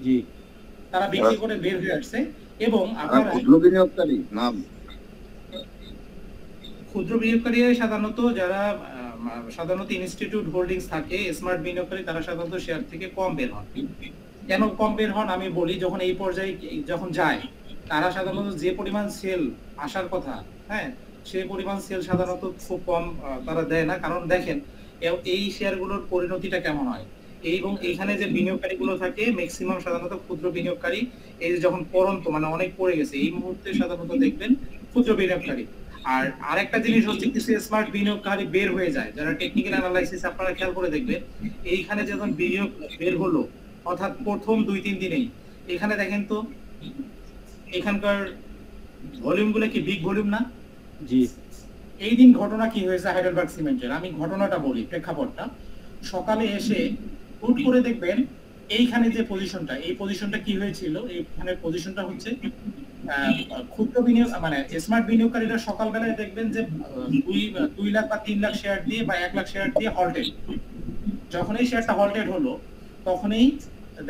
জি, তারা বিক্রি করে বের হয়ে আসছে। এবং আপনারা ক্ষুদ্র বিনিয়োগকারী নাম, ক্ষুদ্র বিনিয়োগকারী সাধারণত যারা সাধারণত ইনস্টিটিউট হোল্ডিংস থাকে, স্মার্ট বিনিয়োগকারী তারা সাধারণত শেয়ার থেকে কম বের হন। কেন কম বের হন আমি বলি, যখন এই পর্যায়ে যখন যায় তারা সাধারণত যে পরিমাণ সেল আসার কথা, হ্যাঁ, সেই পরিমাণ সেল সাধারণত খুব কম তারা দেয় না। কারণ দেখেন এই শেয়ারগুলোর পরিণতিটা কেমন হয়, এবং এইখানে যে বিনিয়োগকারীগুলো থাকে ম্যাক্সিমাম সাধারণত ক্ষুদ্র বিনিয়োগকারী। এই যে যখন পড়ন্ত মানে অনেক পড়ে গেছে এই মুহূর্তে সাধারণত দেখবেন ক্ষুদ্র বিনিয়োগকারী। আর আরেকটা জিনিস হচ্ছে কিছু স্মার্ট বিনিয়োগকারী বের হয়ে যায়, যারা টেকনিক্যাল অ্যানালাইসিস আপনারা খেয়াল করে দেখবেন, এইখানে যখন বিনিয়োগ বের হলো অর্থাৎ প্রথম 2-3 দিনেই এখানে দেখেন তো এখানকার ভলিউম গুলো কি বিগ ভলিউম না? জি। এই দিন ঘটনা কি হয়েছে হাইডেলবার্গ সিমেন্টের, আমি ঘটনাটা বলি, প্রেক্ষাপটটা। সকালে এসে হুট করে দেখবেন এইখানে যে পজিশনটা, এই পজিশনটা কি হয়েছিল, এইখানে পজিশনটা হচ্ছে ক্ষুদ্র বিনিয়োগ মানে স্মার্ট বিনিয়োগকারীরা সকালবেলায় দেখবেন যে 2 লাখ বা 3 লাখ শেয়ার দিয়ে বা 1 লাখ শেয়ার দিয়ে হল্টেড। যখন এই শেয়ারটা হল্টেড হলো তখনই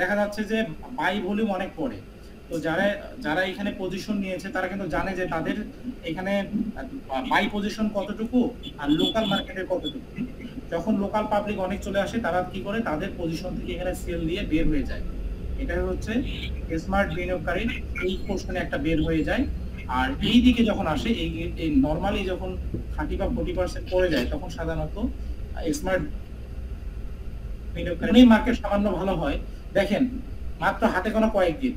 দেখা যাচ্ছে যে বাই ভলিউম অনেক পড়ে। তো যারা এখানে পজিশন নিয়েছে তারা কিন্তু জানে যে তাদের এখানে বাই পজিশন কতটুকু আর লোকাল মার্কেটের কতটুকু। যখন লোকাল পাবলিক অনেক চলে আসে তারা কি করে তাদের পজিশন থেকে এখানে সেল দিয়ে বের হয়ে যায়। এটাই হচ্ছে স্মার্ট বিনিয়োগকারীর এই পোর্শনে একটা বের হয়ে যায়। আর এই দিকে যখন আসে এই নরমালি যখন 30 বা 40% পড়ে যায় তখন সাধারণত স্মার্ট বিনিয়োগকারী মার্কেট সামান্য ভালো হয়। দেখেন মাত্র হাতে গোনা কয়েকদিন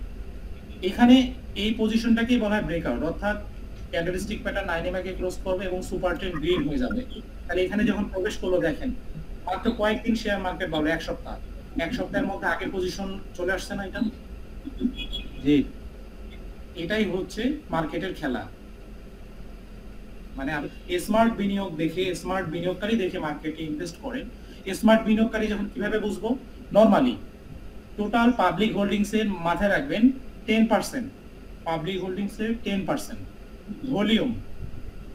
এখানে এই পজিশনটাকেই বলা হয় ব্রেকআউট, অর্থাৎ ক্যান্ডেলস্টিক প্যাটার্ন 9 এমএকে ক্লোজ করবে এবং সুপার ট্রেন্ড গ্রিন হয়ে যাবে। তাহলে এখানে যখন প্রবেশ করলো দেখেন মাত্র কয়েকদিন শেয়ার মার্কেট ভালো, এক সপ্তাহের মধ্যে আগের পজিশন চলে আসছে না? এটা জি, এটাই হচ্ছে মার্কেটের খেলা। মানে স্মার্ট বিনিয়োগ দেখে স্মার্ট বিনিয়োগকারী দেখে মার্কেটে ইনভেস্ট করেন। স্মার্ট বিনিয়োগকারী যখন কিভাবে বুঝবো, নরমালি টোটাল পাবলিক হোল্ডিংস এর মাথায় রাখবেন 10%, পাবলিক হোল্ডিংস এর 10% volume,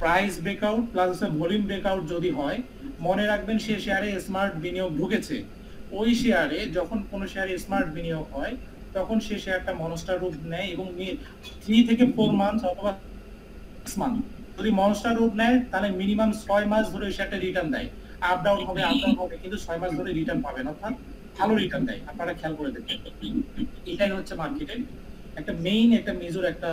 price breakout plus volume breakout যদি হয় মনে রাখবেন সে শেয়ারে স্মার্ট বিনিয়োগ ঢুকেছে। ওই শেয়ারে যখন কোনো শেয়ারে স্মার্ট বিনিয়োগ হয় তখন সে শেয়ারটা মনস্টার রূপ নেয় এবং 3 থেকে 4 মান্থ অথবা 6 মান্থ যদি মনস্টার রূপ নেয় তাহলে মিনিমাম 6 মাস ধরে শেয়ারটা রিটার্ন দেয়। আপ ডাউন হবে কিন্তু 6 মাস ধরে রিটার্ন পাবেন, অর্থাৎ ভালো রিটার্ন দেয়। আপনারা খেয়াল করে দেখবেন, এটাই হচ্ছে মার্কেটের একটা মেইন একটা মেজর একটা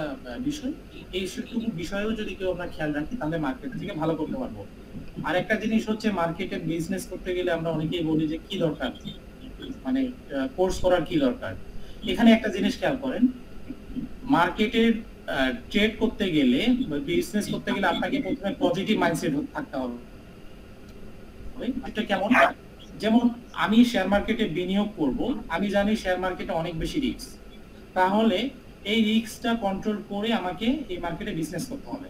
বিষয়। এই সবটুকু বিষয়েও যদি কেউ আমরা খেয়াল রাখি তাহলে মার্কেট থেকে ভালো করতে পারবো। আর একটা জিনিস হচ্ছে মার্কেটে বিজনেস করতে গেলে আমরা অনেকেই বলি যে কি দরকার, মানে কোর্স করার কি দরকার। এখানে একটা জিনিস খেয়াল করেন, মার্কেটের ট্রেড করতে গেলে বিজনেস করতে গেলে আপনাকে প্রথমে পজিটিভ মাইন্ডসেট থাকতে হবে। এটা কেমন? যেমন আমি শেয়ার মার্কেটে বিনিয়োগ করব, আমি জানি শেয়ার মার্কেটে অনেক বেশি রিস্ক, তাহলে এই রিস্কটা কন্ট্রোল করে আমাকে এই মার্কেটে বিজনেস করতে হবে।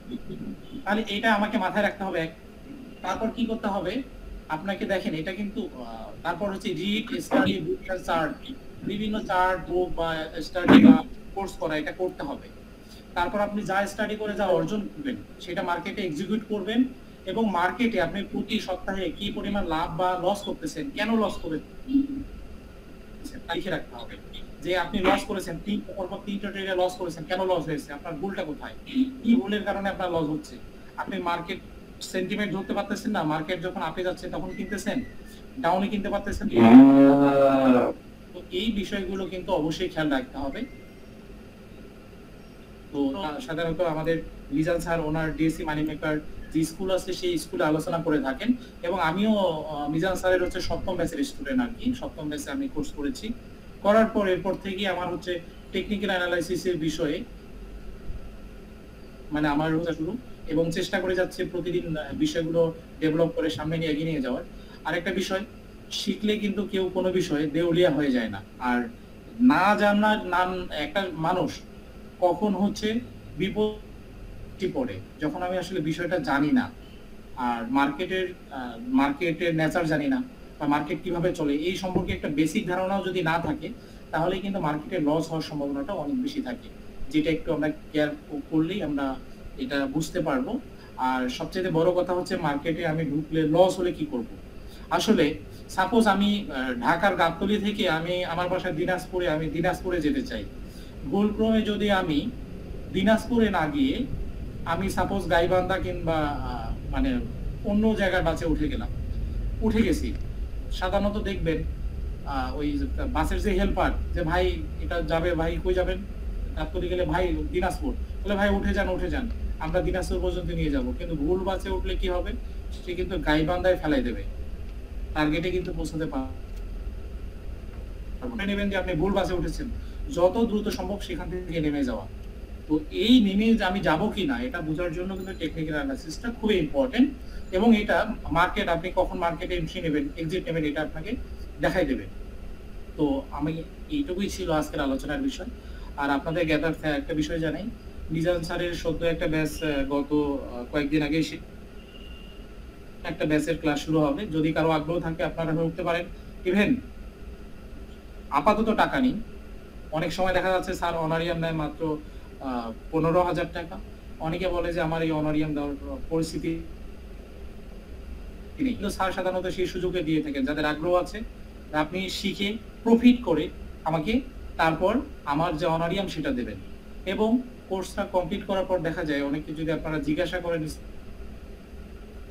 তাহলে এটা আমাকে মাথায় রাখতে হবে। তারপর কি করতে হবে আপনাকে, দেখেন এটা কিন্তু তারপর হচ্ছে রিড, স্টাডি, বুক চার্ট, বিভিন্ন চার্ট বুক বা স্টাডি বা কোর্স করা, এটা করতে হবে। তারপর আপনি যা স্টাডি করে যা অর্জন করবেন সেটা মার্কেটে এক্সিকিউট করবেন এবং মার্কেটে আপনি প্রতি সপ্তাহে কি পরিমাণ লাভ বা লস করতেছেন, কেন লস করবেন লিখে রাখতে হবে। যে আপনি লস করেছেন, 3টা ট্রেডে লস করেছেন, কেন লস হয়েছে, আপনার ভুলটা কোথায়, কি ভুলের কারণে আপনার লস হচ্ছে। আপনি মার্কেট সেন্টিমেন্ট ধরতে পারতেছেন না, মার্কেট যখন আপে যাচ্ছে তখন কিনতেছেন, ডাউনে কিনতে পারতেছেন। তো এই বিষয়গুলো কিন্তু অবশ্যই খেয়াল রাখতে হবে। তো সাধারণত আমাদের মিজান স্যার ওনার ডিএসসি মানি মেকার যে স্কুল আছে সেই স্কুলে আলোচনা করে থাকেন এবং আমিও মিজান স্যারের হচ্ছে 7ম ব্যাচের স্টুডেন্ট আর কি। 7ম ব্যাচে আমি কোর্স করেছি, করার পর এরপর থেকে আমার হচ্ছে টেকনিক্যাল অ্যানালাইসিসের বিষয়ে মানে আমার শুরু এবং চেষ্টা করে যাচ্ছে প্রতিদিন বিষয়গুলো ডেভেলপ করে সামনে নিয়ে এগিয়ে নিয়ে যাওয়ার। আরেকটা বিষয়, শিখলে কিন্তু কেউ কোনো বিষয়ে দেউলিয়া হয়ে যায় না। আর না জানার নাম একটা মানুষ কখন হচ্ছে বিপদে পড়ে, যখন আমি আসলে বিষয়টা জানি না আর মার্কেটের নেচার জানি না বা মার্কেট কিভাবে চলে এই সম্পর্কে একটা বেসিক ধারণাও যদি না থাকে তাহলে কিন্তু মার্কেটে লস হওয়ার সম্ভাবনাটা অনেক বেশি থাকে, যেটা একটু আমরা কেয়ার করলেই আমরা এটা বুঝতে পারবো। আর সবচেয়ে বড় কথা হচ্ছে মার্কেটে আমি ঢুকলে লস হলে কি করব। আসলে সাপোজ আমি ঢাকার গাবতলী থেকে আমি আমার বাসায় দিনাজপুরে, আমি দিনাজপুরে যেতে চাই, ভুলক্রমে যদি আমি দিনাজপুরে না গিয়ে আমি সাপোজ গাইবান্ধা কিংবা মানে অন্য জায়গার বাসে উঠে গেলাম, উঠে গেছি। সাধারণত দেখবেন ওই বাসের যে হেল্পার, যে ভাই এটা যাবে, ভাই কই যাবেন, গাবতলী গেলে ভাই দিনাজপুর, বলে ভাই উঠে যান, আমরা দিনাজপুর পর্যন্ত নিয়ে যাব। কিন্তু ভুল বাসে উঠলে কি হবে, সে কিন্তু গাইবান্ধায় ফেলাই দেবে, টার্গেটে কিন্তু পৌঁছাতে পারবে। নেবেন যে আপনি ভুল বাসে উঠেছেন, যত দ্রুত সম্ভব সেখান থেকে নেমে যাওয়া। তো এই নেমে আমি যাব কি না এটা বোঝার জন্য কিন্তু টেকনিক্যাল অ্যানালাইসিসটা খুবই ইম্পর্টেন্ট, এবং এটা মার্কেট, আপনি কখন মার্কেটে এন্ট্রি নেবেন, এক্সিট নেবেন, এটা আপনাকে দেখাই দেবে। তো আমি এইটুকুই ছিল আজকের আলোচনার বিষয়। আর আপনাদের গ্যাদার একটা বিষয় জানাই, মিজান স্যারের সদ্য একটা ব্যাচ গত কয়েকদিন আগে একটা ব্যাচের ক্লাস শুরু হবে। যদি কারো আগ্রহ থাকে আপনারা উঠতে পারেন। ইভেন আপাতত টাকা নেই, অনেক সময় দেখা যাচ্ছে স্যার অনারিয়াম নেয় মাত্র 15,000 টাকা। অনেকে বলে যে আমার এই অনারিয়াম দেওয়ার পরিস্থিতি নেই, কিন্তু স্যার সাধারণত সেই সুযোগে দিয়ে থাকেন। যাদের আগ্রহ আছে, আপনি শিখে প্রফিট করে আমাকে তারপর আমার যে অনারিয়াম সেটা দেবেন, এবং কোর্সটা কমপ্লিট করার পর দেখা যায় অনেকে যদি আপনারা জিজ্ঞাসা করেন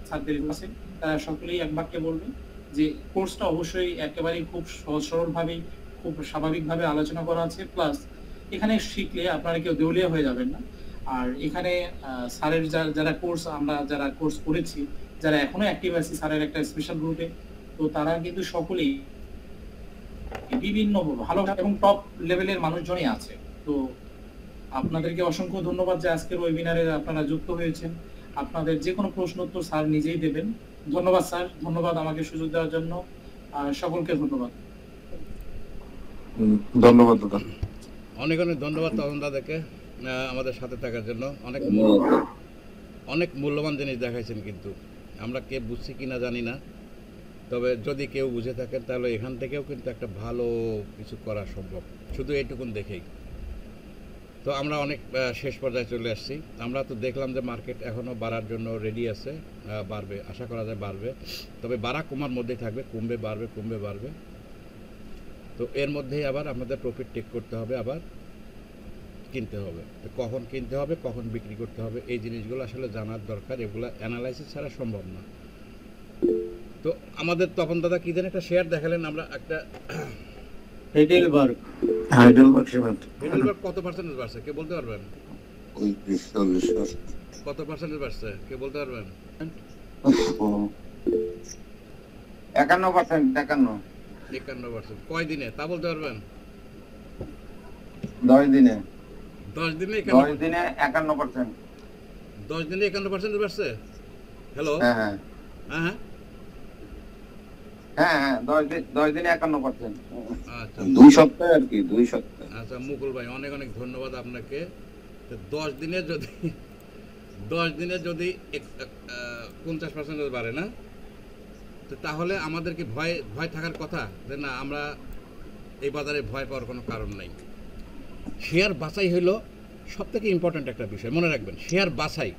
স্যারদের কাছে, তারা সকলেই এক বাক্যে বলবে যে কোর্সটা অবশ্যই একেবারেই খুব সহজ সরলভাবেই, খুব স্বাভাবিকভাবে আলোচনা করা আছে। প্লাস এখানে শিখলে আপনারা কেউ দেউলিয়া হয়ে যাবেন না। আর এখানে স্যারের যারা কোর্স, আমরা যারা কোর্স করেছি, যারা এখনো অ্যাক্টিভ আছি স্যারের একটা স্পেশাল গ্রুপে, তো তারা কিন্তু সকলেই বিভিন্ন ভালো এবং টপ লেভেলের মানুষজনই আছে। তো আপনাদেরকে অসংখ্য ধন্যবাদ যে আজকের ওয়েবিনারে আপনারা যুক্ত হয়েছেন। আপনাদের যে কোনো প্রশ্ন উত্তর স্যার নিজেই দেবেন। ধন্যবাদ স্যার, ধন্যবাদ আমাকে সুযোগ দেওয়ার জন্য, সকলকে ধন্যবাদ। ধন্যবাদ দাদা, অনেক ধন্যবাদ তখন দাদাকে আমাদের সাথে থাকার জন্য। অনেক মূল্যবান জিনিস দেখাইছেন, কিন্তু আমরা কে বুঝছি কিনা জানি না, তবে যদি কেউ বুঝে থাকেন তাহলে এখান থেকেও কিন্তু একটা ভালো কিছু করা সম্ভব, শুধু এইটুকুন দেখেই। তো আমরা অনেক শেষ পর্যায়ে চলে আসছি। আমরা তো দেখলাম যে মার্কেট এখনও বাড়ার জন্য রেডি আছে, বাড়বে, আশা করা যায় বাড়বে, তবে বাড়া কমার মধ্যেই থাকবে, কমবে বাড়বে। তো এর মধ্যেই আবার আমাদের প্রফিট টেক করতে হবে, আবার কিনতে হবে। তো কখন কিনতে হবে, কখন বিক্রি করতে হবে, এই জিনিসগুলো আসলে জানার দরকার। এগুলো অ্যানালাইসিস ছাড়া সম্ভব না। তো আমাদের তপন দাদা কি যেন একটা শেয়ার দেখালেন, আমরা একটা হাইডেলবার্গ কত পার্সেন্টেজ বাড়ছে কে বলতে পারবেন? কত পার্সেন্টেজ বাড়ছে কে বলতে পারবেন? 51%। কয় দিনে তা বলতে পারবেন? 10 দিনে 51%। 10 দিনে 51% বাড়ছে। হ্যালো, হ্যাঁ 10 দিনে 51%। আচ্ছা, 2 সপ্তাহ আর কি, 2 সপ্তাহ। আচ্ছা মুকুল ভাই, অনেক ধন্যবাদ আপনাকে। 10 দিনে যদি 50% বাড়ে না, তো তাহলে আমাদের কি ভয় থাকার কথা যে না, আমরা এই বাজারে ভয় পাওয়ার কোনো কারণ নাই। শেয়ার বাছাই হলো সবথেকে ইম্পর্ট্যান্ট একটা বিষয়, মনে রাখবেন। শেয়ার বাছাই,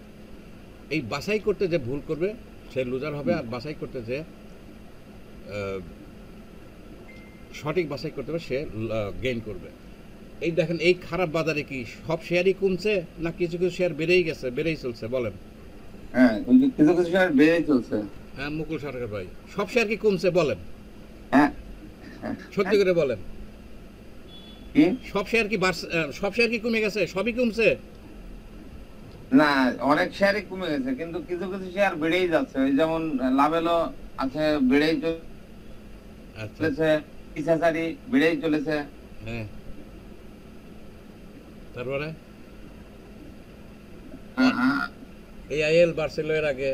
এই বাছাই করতে যে ভুল করবে সে লুজার হবে, আর বাছাই করতে যে সঠিক বাছাই করতে হবে সে গেইন করবে। এই দেখেন, এই খারাপ বাজারে কি সব শেয়ারই কমছে না কিছু শেয়ার বেড়েই চলছে বলেন? হ্যাঁ, কিছু শেয়ার বেড়েই চলছে। হ্যাঁ মুকুল সরকার ভাই, সব শেয়ার কি কমছে বলেন? হ্যাঁ, সত্যি করে বলেন, সব শেয়ার কি কমে গেছে? সবই কমছে না, অনেক শেয়ারই কমে গেছে, কিন্তু কিছু শেয়ার বেড়েই যাচ্ছে। ওই যেমন লাভেলো আছে, বেড়েই চলেছে, ইসাসারি বেড়েই চলেছে। হ্যাঁ, তারপরে এআইএল বাড়ছিল এর আগে,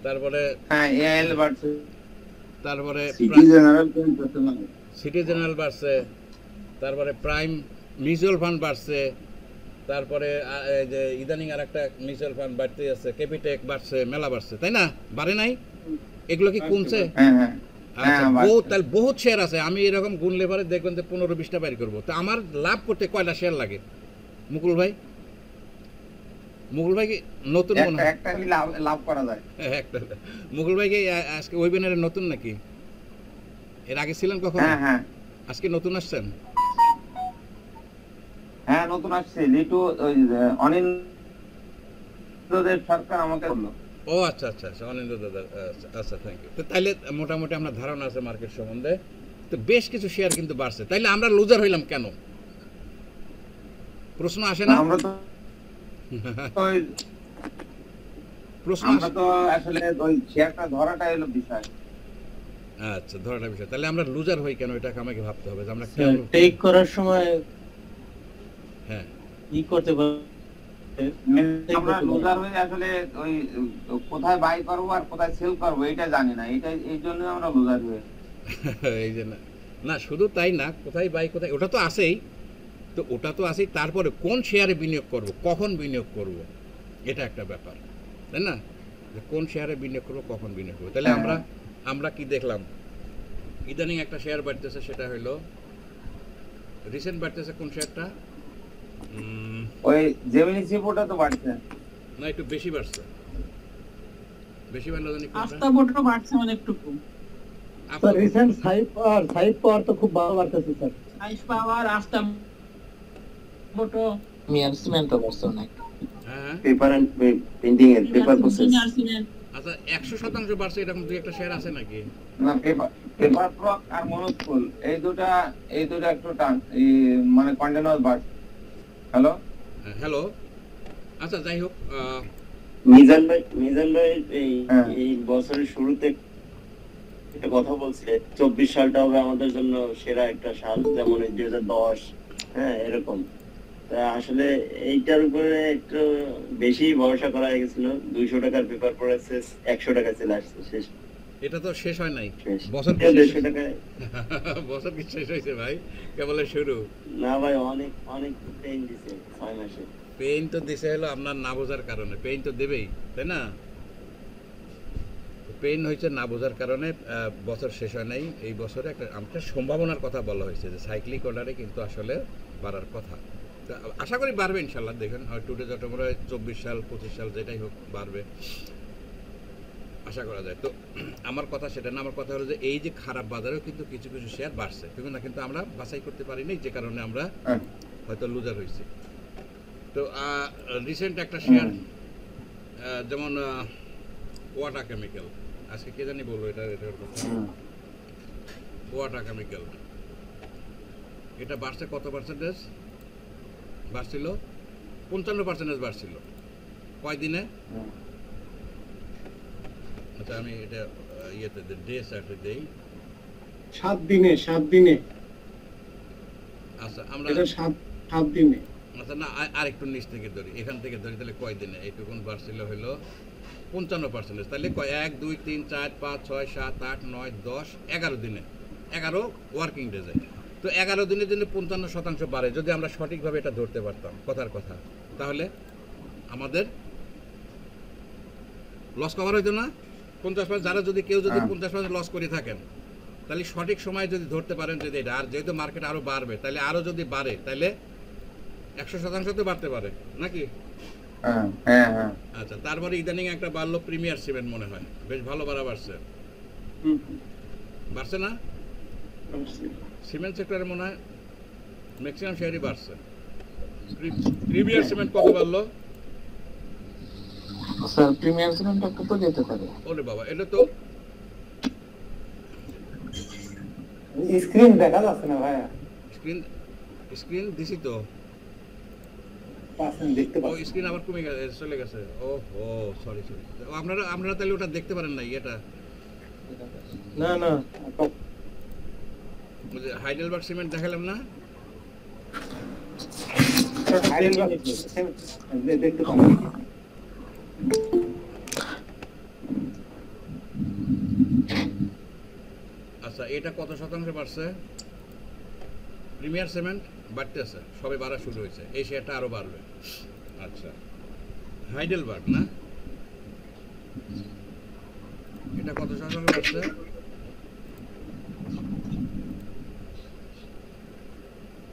তারপরে হ্যাঁ এআইএল বাড়ছে, তারপরে সিটি জেনারেল বাড়ছে, তারপরে প্রাইম মিউচুয়াল ফান্ড বাড়ছে, তারপরে যে ইদানিং আর একটা মিউচুয়াল ফান্ড বাড়তে আছে, ক্যাপিটেক বাড়ছে, মেলা বাড়ছে, তাই না? বাড়ে নাই? এগুলো কি কমছে? তাহলে বহুত শেয়ার আছে। আমি এরকম গুনলে পরে দেখবেন যে 15-20টা বাইর করবো। তো আমার লাভ করতে কয়টা শেয়ার লাগে মুকুল ভাই? কি নতুন লাভ করা যায়? একটা। মুকুল ভাই কি আজকে ওয়েবিনারে নতুন নাকি? এর আগে ছিলেন কখন? হ্যাঁ, আজকে নতুন আসছেন? হ্যাঁ নতুন আসছে। লিটু অনিন্দ্যদের সরকার আমাকে বললো। ও আচ্ছা আচ্ছা আচ্ছা, অনিন্দ দাদা, আচ্ছা থ্যাংক ইউ। তো তাইলে মোটামুটি আমরা ধারণা আছে মার্কেট সম্বন্ধে। তো বেশ কিছু শেয়ার কিন্তু বাড়ছে, তাইলে আমরা লুজার হইলাম কেন? প্রশ্ন আসে না? আমরা তো প্রশ্ন আমরা তো আসলে ওই শেয়ারটা ধরাটাই হলো বিষয়। আচ্ছা, ধরাটা বিষয়। তাহলে আমরা লুজার হই কেন, এটাকে আমাকে ভাবতে হবে যে আমরা স্যার, কেন টেক করার সময় হ্যাঁ ই করতে পারি। আমরা লুজার হয়ে আসলে ওই কোথায় বাই করবো আর কোথায় সেল করবো এটা জানি না, এটা এই জন্য আমরা লুজার হয়ে এই যে না, না শুধু তাই না, কোথায় বাই কোথায় ওটা তো আছেই, তো ওটা তো আছেই, তারপরে কোন শেয়ারে বিনিয়োগ করব, কখন বিনিয়োগ করব, এটা একটা ব্যাপার, তাই না? যে কোন শেয়ারে বিনিয়োগ করব, কখন বিনিয়োগ করব। তাহলে আমরা কি দেখলাম, ইদানিং একটা শেয়ার বাড়তেছে, সেটা হলো রিসেন্ট বাড়তেছে কোন শেয়ারটা, ওই জেমিনি চিপটা তো বাড়ছে না, একটু বেশি বাড়ছে, বেশি বাড়লো জানি কোনটা, আস্থা বোটও বাড়ছে অনেকটুকু। স্যার রিসেন্ট সাইড পাওয়ার তো খুব ভালো বাড়তেছে স্যার। সাইজ পাওয়ার আস্থা বোটও মিয়ার সিমেন্টও বাড়ছে অনেক। হ্যাঁ পেপার এন্ড প্রিন্টিং এর পেপার প্রসেস। আচ্ছা 100% বাড়ছে এরকম দুই একটা শেয়ার আছে নাকি? না, পেপার প্রক আর মনোস্কুল এই দুটা একটু টান মানে কন্টিনিউয়াস বাড়ছে। হ্যালো হ্যালো, আচ্ছা যাই হোক, মিজান ভাই এই বছরের শুরুতে একটা কথা বলছিলে 24 সালটা হবে আমাদের জন্য সেরা একটা সাল, যেমন 2010, হ্যাঁ এরকম। তা আসলে এইটার উপরে একটু বেশি ভরসা করা হয়ে গেছিল। 200 টাকার পেপার পড়েছে 100 টাকা চলে আসছে শেষ। এটা তো শেষ হয় নাই, বছর বছর কি 150 টাকায় বছর কি শেষ হয়েছে ভাই, কেবল শুরু না ভাই, অনেক অনেক পেইন দিছে 6 মাসে। পেইন তো দিছে হলো আপনার না বোঝার কারণে, পেইন তো দেবেই, তাই না? পেইন হয়েছে না বোঝার কারণে, বছর শেষ হয় নাই। এই বছরে একটা সম্ভাবনার কথা বলা হয়েছে যে সাইক্লিক অর্ডারে কিন্তু আসলে বাড়ার কথা। আশা করি বাড়বে ইনশাল্লাহ, দেখেন হয় টুডে যত মনে হয় 24 সাল 25 সাল যেটাই হোক বাড়বে, আশা করা যায়। তো আমার কথা সেটা না, আমার কথা হলো যে এই যে খারাপ বাজারেও কিন্তু কিছু কিছু শেয়ার বাড়ছে, কিন্তু আমরা বাছাই করতে পারিনি, যে কারণে আমরা হয়তো লুজার হয়েছি। তো রিসেন্ট একটা শেয়ার যেমন ওয়াটা কেমিক্যাল, আজকে কে জানি বলবো এটার কথা, ওয়াটা কেমিক্যাল এটা বাড়ছে কত পার্সেন্টেজ বাড়ছিল? 55% বাড়ছিল কয়দিনে? আচ্ছা আমি এটা ইয়েতে ডে চার্টে দেই, 7 দিনে। আচ্ছা আমরা এটা 7 দিনে। আচ্ছা না, আরেকটু নিচ থেকে ধরি, এখান থেকে ধরি, তাহলে কয়দিনে এইটুকুন বাড়ছিল হলো 55%। তাহলে 1 2 3 4 5 6 7 8 9 10 11 দিনে, 11 ওয়ার্কিং ডেজে। তো 11 দিনের জন্য 55% বাড়ে, যদি আমরা সঠিকভাবে এটা ধরতে পারতাম, কথার কথা, তাহলে আমাদের লস কভার হইতো না 50%। যারা যদি কেউ যদি 50% লস করে থাকেন, তাহলে সঠিক সময় যদি ধরতে পারেন, যদি এটা, আর যেহেতু মার্কেট আরো বাড়বে, তাহলে আরো যদি বাড়ে তাহলে 100% তো বাড়তে পারে নাকি? আচ্ছা, তারপরে ইদানিং একটা বাড়লো প্রিমিয়ার সিমেন্ট, মনে হয় বেশ ভালো বাড়ছে, বাড়ছে না? সিমেন্ট সেক্টরে মনে হয় ম্যাক্সিমাম শেয়ারই বাড়ছে। প্রিমিয়ার সিমেন্ট কত বাড়লো স্যার? প্রিমিয়ার সিমেন্টটা কত যেতে পারে? ওরে বাবা, এটা তো স্ক্রিন দেখা যাচ্ছে না ভাই। স্ক্রিন দিছি তো, দেখতে পাচ্ছি। ও স্ক্রিন আবার কমে গেছে, চলে গেছে। ও সরি। আপনারা তাহলে ওটা দেখতে পারেন না, এটা না হাইডেলবার্গ সিমেন্ট দেখালাম না? দেখতে আচ্ছা, এটা কত শতাংশ বাড়ছে? প্রিমিয়ার সিমেন্ট বাড়তেছে, সবে বাড়া শুরু হয়েছে, এই শেয়ারটা আরো বাড়বে। আচ্ছা, হাইডেলবার্গ না, এটা কত শতাংশ বাড়ছে?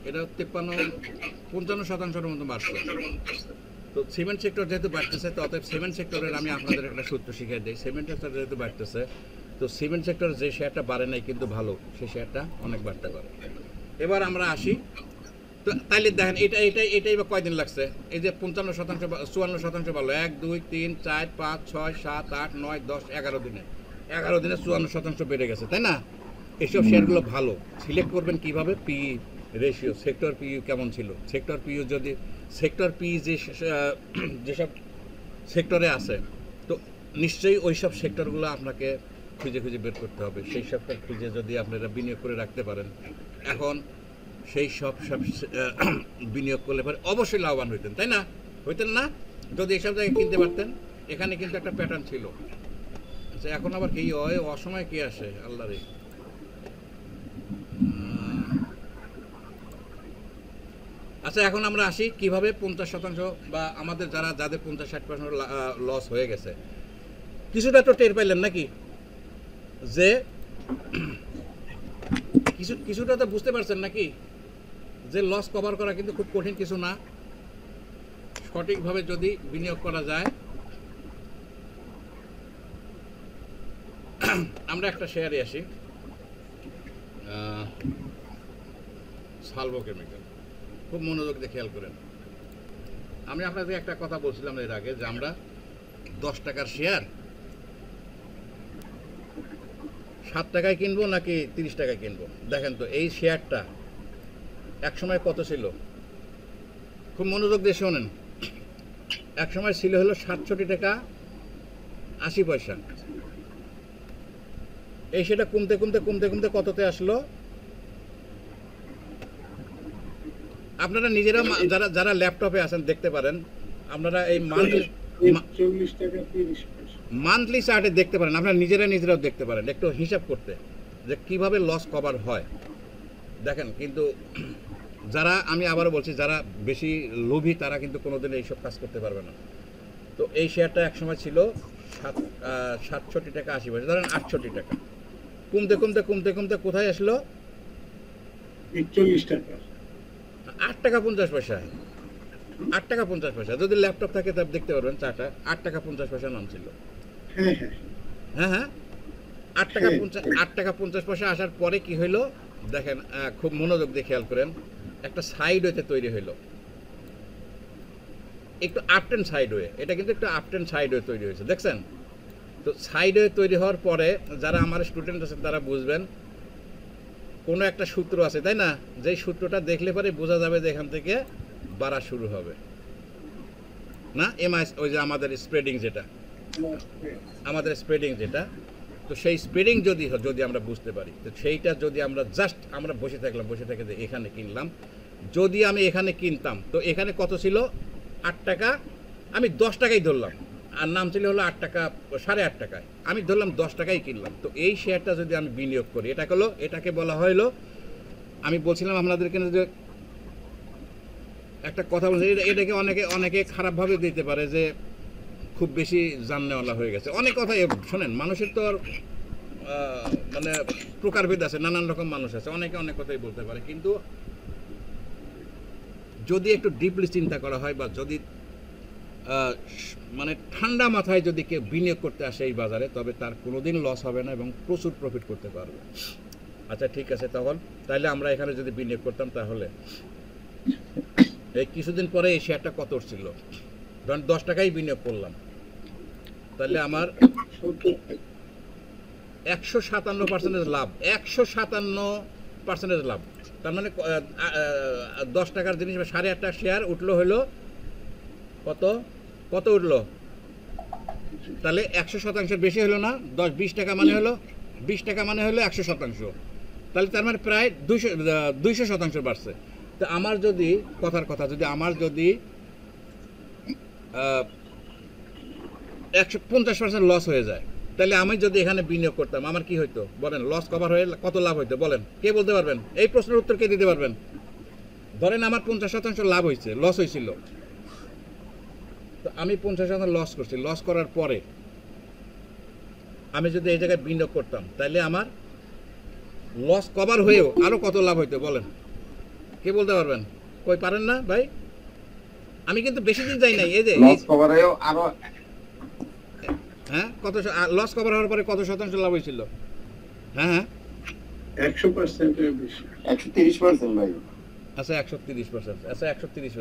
এটা 55-55% মতো বাড়ছে। তো সিমেন্ট সেক্টর যেহেতু বাড়তেছে, তো অতএব সিমেন্ট সেক্টরের আমি আপনাদের একটা সূত্র শিখিয়ে দিই। সিমেন্ট সেক্টর যেহেতু বাড়তেছে, তো সিমেন্ট সেক্টরের যে শেয়ারটা বাড়ে নাই কিন্তু ভালো, সেই শেয়ারটা অনেক বাড়তে পারে। এবার আমরা আসি তো তাইলে দেখেন এটাই বা কয়দিন লাগছে? এই যে 55% 54% ভালো, 1 2 3 4 5 6 7 8 9 10 11 দিনে 54% বেড়ে গেছে, তাই না? এইসব শেয়ারগুলো ভালো। সিলেক্ট করবেন কিভাবে? পি রেশিও, সেক্টর পিইউ কেমন ছিল, সেক্টর পিইউ যদি সেক্টর পি যেসব সেক্টরে আছে, তো নিশ্চয়ই ওই সব সেক্টরগুলো আপনাকে খুঁজে খুঁজে বের করতে হবে। সেই সেক্টর খুঁজে যদি আপনারা বিনিয়োগ করে রাখতে পারেন, এখন সেই সব বিনিয়োগ করলে পরে অবশ্যই লাভবান হইতেন, তাই না? হইতেন না যদি এসব জায়গায় কিনতে পারতেন? এখানে কিন্তু একটা প্যাটার্ন ছিল। আচ্ছা, এখন আবার কি হয়, অসময় কি আসে আল্লাহ রে। আচ্ছা, এখন আমরা আসি কিভাবে 50% বা আমাদের যাদের 50-60% লস হয়ে গেছে, কিছুটা তো টের পাইলেন নাকি? যে কিছুটা তো বুঝতে পারছেন নাকি যে লস কভার করা কিন্তু খুব কঠিন কিছু না, সঠিকভাবে যদি বিনিয়োগ করা যায়। আমরা একটা শেয়ারে আসি, সালভো কেমিক্যাল। খুব মনোযোগ দিয়ে খেয়াল করেন। আমি আপনাদের একটা কথা বলছিলাম এর আগে যে আমরা 10 টাকার শেয়ার 7 টাকায় কিনবো নাকি 30 টাকায় কিনবো। দেখেন তো এই শেয়ারটা এক সময় কত ছিল, খুব মনোযোগ দিয়ে শোনেন। এক সময় ছিল হলো 67 টাকা 80 পয়সা। এই সেটা কমতে কমতে কমতে কমতে কততে আসলো? আপনারা নিজেরা যারা ল্যাপটপে আছেন দেখতে পারেন, আপনারা এই মান্থলি চার্টে দেখতে পারেন, আপনারা নিজেরাও দেখতে পারেন একটু হিসাব করতে যে কিভাবে লস কভার হয়। দেখেন কিন্তু যারা, আমি আবারও বলছি, যারা বেশি লোভী তারা কিন্তু কোনোদিন এইসব কাজ করতে পারবে না। তো এই শেয়ারটা একসময় ছিল 67 টাকা 80 পয়সা, ধরেন 68 টাকা। কমতে কমতে কমতে কমতে কোথায় আসলো? 41 টাকা, 8 টাকা 50 পয়সা। 8 টাকা 50 পয়সা। যদি ল্যাপটপ থাকে তা দেখতে পারবেন চারটা 8 টাকা 50 পয়সা নাম ছিল। হ্যাঁ 8 টাকা 50 পয়সা আসার পরে কি হইলো দেখেন, খুব মনোযোগ দিয়ে খেয়াল করেন। একটা সাইড ওয়েতে তৈরি হইলো, একটু আপ অ্যান্ড সাইড ওয়ে। এটা কিন্তু একটু আপ অ্যান্ড সাইড ওয়ে তৈরি হয়েছে, দেখছেন তো? সাইড ওয়ে তৈরি হওয়ার পরে যারা আমার স্টুডেন্ট আছেন তারা বুঝবেন কোনো একটা সূত্র আছে, তাই না? যেই সূত্রটা দেখলে পরে বোঝা যাবে যে এখান থেকে বাড়া শুরু হবে না। এমআই, ওই যে আমাদের স্প্রেডিং যেটা, তো সেই স্প্রেডিং যদি আমরা বুঝতে পারি, তো সেইটা যদি আমরা জাস্ট আমরা বসে থেকে যে এখানে কিনলাম, যদি আমি এখানে কিনতাম তো এখানে কত ছিল? 8 টাকা। আমি 10 টাকাই ধরলাম, আর নাম ছিল হলো 8 টাকা 8.5 টাকায়। আমি ধরলাম 10 টাকাই কিনলাম। তো এই শেয়ারটা যদি আমি বিনিয়োগ করি, এটাকে বলা হলো, আমি বলছিলাম আপনাদেরকে যে একটা কথা বলছি, এটাকে অনেকে খারাপভাবে দিতে পারে যে খুব বেশি জাননেওয়ালা হয়ে গেছে। অনেক কথাই শোনেন, মানুষের তো মানে প্রকারভেদ আছে, নানান রকম মানুষ আছে, অনেকে অনেক কথাই বলতে পারে। কিন্তু যদি একটু ডিপলি চিন্তা করা হয় বা যদি মানে ঠান্ডা মাথায় যদি কেউ বিনিয়োগ করতে আসে এই বাজারে, তবে তার কোনোদিন লস হবে না এবং প্রচুর প্রফিট করতে পারবে। আচ্ছা ঠিক আছে, তাহলে আমরা এখানে যদি বিনিয়োগ করতাম, তাহলে এই কিছুদিন পরে এই শেয়ারটা কত ছিল? ধরেন 10 টাকাই বিনিয়োগ করলাম, তাহলে আমার 157% লাভ। 157% লাভ, তার মানে 10 টাকার জিনিস 8.5 টাকা শেয়ার উঠলো, হলো কত উঠলো? তাহলে 100% বেশি হলো না? 20 টাকা মানে হলো 20 টাকা মানে হলো 100%। তাহলে তার মানে প্রায় 200% বাড়ছে। তো আমার যদি আমার যদি 150% লস হয়ে যায়, তাহলে আমি যদি এখানে বিনিয়োগ করতাম, আমার কি হইতো বলেন? লস কভার হয়ে কত লাভ হইতো বলেন? কে বলতে পারবেন? এই প্রশ্নের উত্তর কে দিতে পারবেন? ধরেন আমার 50% লাভ হয়েছে, লস হয়েছিল, তো আমি 50% লস করছি। লস করার পরে আমি যদি এই জায়গায় বিনিয়োগ করতাম, তাহলে আমার লস কভার হয়েও আরো কত লাভ হইতো বলেন? কে বলতে পারবেন? কই পারেন না ভাই? আমি কিন্তু বেশি দিন যাই নাই। এই যে লস কভার হয়েও আরো, হ্যাঁ, কত লস কভার হওয়ার পরে কত শতাংশ লাভ হয়েছিল? হ্যাঁ 100% এর বেশি, 130% ভাই। আচ্ছা 130%, আচ্ছা 130,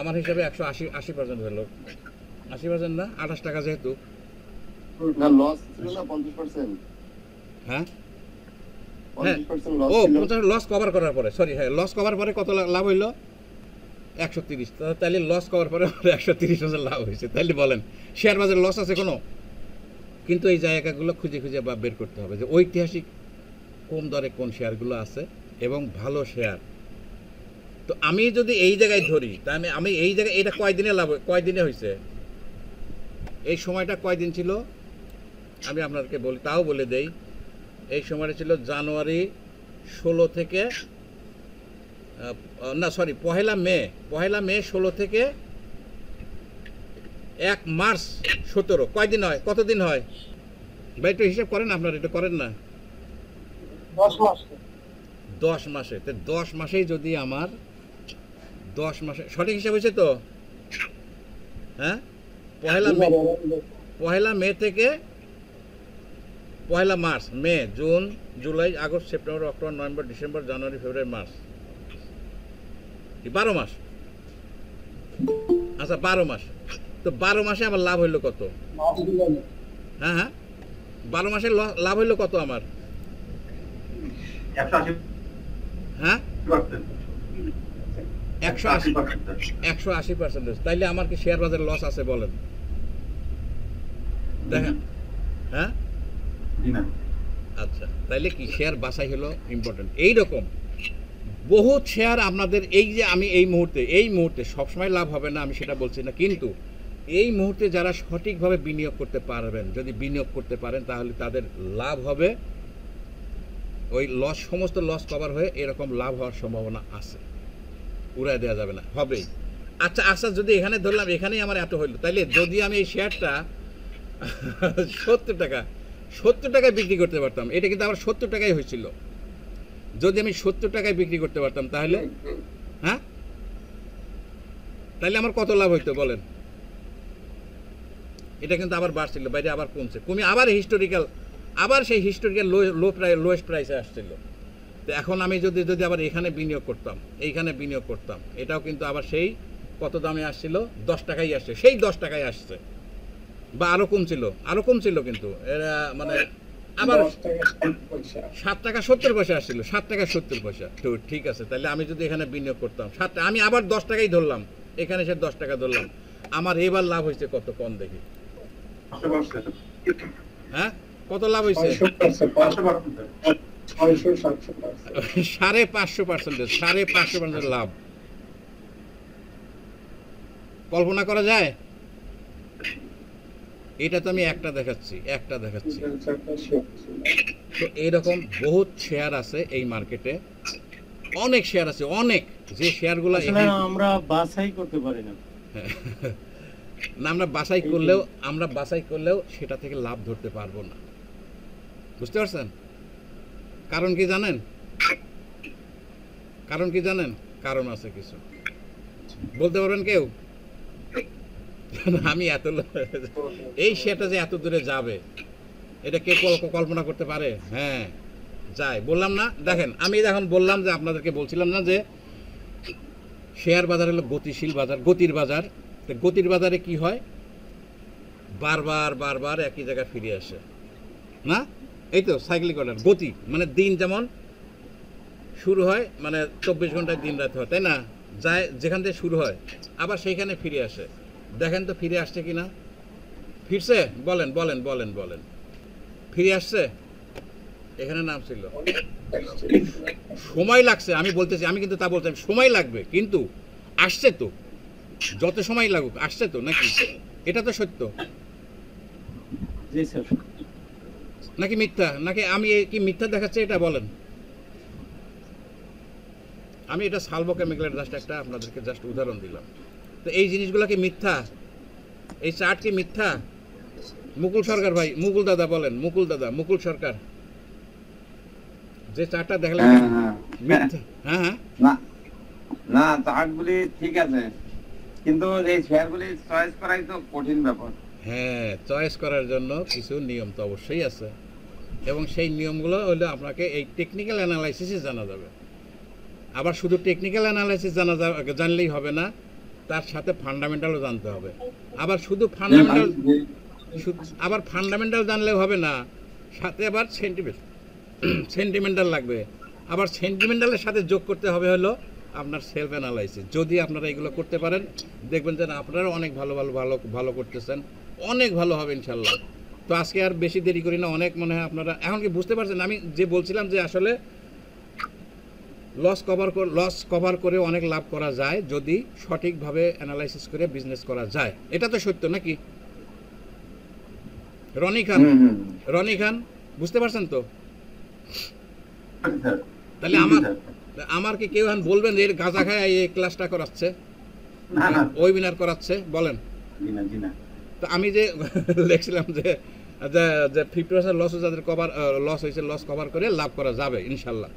আমার হিসাবে 180% হলো। 80% না, 28 টাকা যেহেতু। না লস ছিল না 50%। হ্যাঁ 50% লস ও ছিল। 50 লস কভার করার পরে, সরি হ্যাঁ, লস কভার পরে কত লাভ হইলো? 130। তাহলে লস কভার পরে 130% লাভ হয়েছে। তাহলে বলেন শেয়ার বাজারে লস আছে কোনো? কিন্তু এই জায়গাগুলো খুঁজে খুঁজে বা বের করতে হবে যে ঐতিহাসিক কোন দরে কোন শেয়ারগুলো আছে এবং ভালো শেয়ার। তো আমি যদি এই জায়গায় ধরি, তাহলে আমি এই জায়গায় এটা কয়দিনে লাভ, কয়দিনে হয়েছে, এই সময়টা কয়দিন ছিল আমি আপনাদেরকে বলি, তাও বলে দেই। এই সময়টা ছিল জানুয়ারি 16 থেকে না সরি পহেলা মে 16 থেকে 1 মার্চ 17। কয়দিন হয়, কতদিন হয় ভাই একটু হিসাব করেন, আপনারা এটা করেন না? 10 মাসে। তো 10 মাসেই যদি আমার 10 মাসে সঠিক হিসাব হয়েছে তো? হ্যাঁ, পহেলা মে থেকে পহেলা March, May, June, July, August, September, October, November, December, January, February, March, 12 মাস। আচ্ছা 12 মাস। তো 12 মাসে আমার লাভ হইলো কত? হ্যাঁ হ্যাঁ, 12 মাসে লাভ হইলো কত আমার? 180। হ্যাঁ 180%। তাইলে আমার কি শেয়ার বাজারে লস আছে বলেন? দেখেন। হ্যাঁ আচ্ছা, তাইলে কি শেয়ার বাছাই হলো ইম্পর্টেন্ট। এইরকম বহুত শেয়ার আপনাদের, এই যে আমি এই মুহূর্তে সবসময় লাভ হবে না আমি সেটা বলছি না, কিন্তু এই মুহূর্তে যারা সঠিকভাবে বিনিয়োগ করতে পারবেন, যদি বিনিয়োগ করতে পারেন তাহলে তাদের লাভ হবে। ওই লস, সমস্ত লস কভার হয়ে এরকম লাভ হওয়ার সম্ভাবনা আছে, উড়াই দেওয়া যাবে না, হবেই। আচ্ছা আচ্ছা, যদি এখানে ধরলাম এখানেই আমার এত হইলো, তাইলে যদি আমি এই শেয়ারটা 70 টাকায় বিক্রি করতে পারতাম, এটা কিন্তু আবার 70 টাকায় হয়েছিল, যদি আমি 70 টাকায় বিক্রি করতে পারতাম তাহলে হ্যাঁ, তাহলে আমার কত লাভ হইতো বলেন? এটা কিন্তু আবার বাড়ছিল, বাইরে আবার কমছে, কমে আবার সেই হিস্টোরিক্যাল লোয়েস্ট প্রাইসে আসছিল। তো এখন আমি যদি আবার এখানে বিনিয়োগ করতাম, এটাও কিন্তু আবার সেই কত দামে আসছিল? 10 টাকাই আসছে, সেই 10 টাকায় আসছে, বা আরো কমছিল কিন্তু এরা মানে আবার 7 টাকা 70 পয়সা আসছিল, 7 টাকা 70 পয়সা। তো ঠিক আছে, তাহলে আমি যদি এখানে বিনিয়োগ করতাম 7, আমি আবার 10 টাকাই ধরলাম, এখানে সে 10 টাকা ধরলাম, আমার এবার লাভ হয়েছে কত? কোন দেখি। হ্যাঁ কত লাভ হয়েছে? 550% লাভ। কল্পনা করা যায়? এটা তো আমি একটা দেখাচ্ছি। তো এইরকম বহুত শেয়ার আছে এই মার্কেটে, অনেক শেয়ার আছে, অনেক, যে শেয়ারগুলো আমরা বাছাই করতে পারি না। না, আমরা বাছাই করলেও সেটা থেকে লাভ ধরতে পারবো না, বুঝতে পারছেন? কারণ কি জানেন? কারণ আছে কিছু, বলতে পারবেন কেউ? আমি এই শেয়ারটা যে এত দূরে যাবে এটা কে কল্পনা করতে পারে? হ্যাঁ যায়, বললাম না? দেখেন, আমি এখন বললাম যে আপনাদেরকে বলছিলাম না যে শেয়ার বাজার হলো গতিশীল বাজার, গতির বাজার। তো গতির বাজারে কি হয়? বারবার একই জায়গায় ফিরে আসে না? এই তো সাইক্লিক অর্ডার, গতি মানে দিন যেমন শুরু হয়, মানে 24 ঘন্টায় দিন রাত হয়, তাই না? যায় যেখান থেকে শুরু হয় আবার সেইখানে ফিরে আসে। দেখেন তো ফিরে আসছে কিনা? ফিরছে? বলেন, ফিরে আসছে? এখানে নাম ছিল, সময় লাগছে, আমি বলতেছি, আমি কিন্তু তা বলতাম সময় লাগবে, কিন্তু আসছে তো, যত সময় লাগুক আসছে তো, নাকি? এটা তো সত্য নাকি মিথ্যা? নাকি আমি কি মিথ্যা দেখাচ্ছি এটা বলেন? আমি এটা সালভো কেমিক্যালের একটা আপনাদেরকে জাস্ট উদাহরণ দিলাম। তো এই জিনিসগুলো কি মিথ্যা? এই চার্ট কি মিথ্যা? মুকুল সরকার ভাই, মুকুল দাদা বলেন, মুকুল সরকার, যে চার্টটা দেখলেন মিথ্যা? হ্যাঁ না, চার্টগুলি ঠিক আছে, কিন্তু এই শেয়ারগুলি চয়েস করাই তো কঠিন ব্যাপার। হ্যাঁ, চয়েস করার জন্য কিছু নিয়ম তো অবশ্যই আছে, এবং সেই নিয়মগুলো হলে আপনাকে এই টেকনিক্যাল অ্যানালাইসিসে জানা যাবে। আবার শুধু টেকনিক্যাল অ্যানালাইসিস জানলেই হবে না, তার সাথে ফান্ডামেন্টালও জানতে হবে। আবার শুধু ফান্ডামেন্টাল জানলেও হবে না, সাথে আবার সেন্টিমেন্টাল লাগবে। আবার সেন্টিমেন্টালের সাথে যোগ করতে হবে হলো আপনার সেলফ অ্যানালাইসিস। যদি আপনারা এগুলো করতে পারেন, দেখবেন যে আপনারা অনেক ভালো করতেছেন, অনেক ভালো হবে ইনশাল্লাহ। তো আজকে আর বেশি দেরি করি না, অনেক মনে হয় আপনারা এখন কি বুঝতে পারছেন আমি যে বলছিলাম যে আসলে লস কভার করে অনেক লাভ করা যায় যদি সঠিকভাবে অ্যানালাইসিস করে বিজনেস করা যায়। এটা তো সত্য নাকি রনি খান বুঝতে পারছেন তো? তাহলে আমার কি কেউ বলবেন যে এর গাঁজা খায় এই ক্লাসটা করাচ্ছে, ওয়েবিনার করাচ্ছে, বলেন? তো আমি যে লিখছিলাম যে 50% লস যাদের লস হয়েছে, লস কভার করে লাভ করা যাবে ইনশাল্লাহ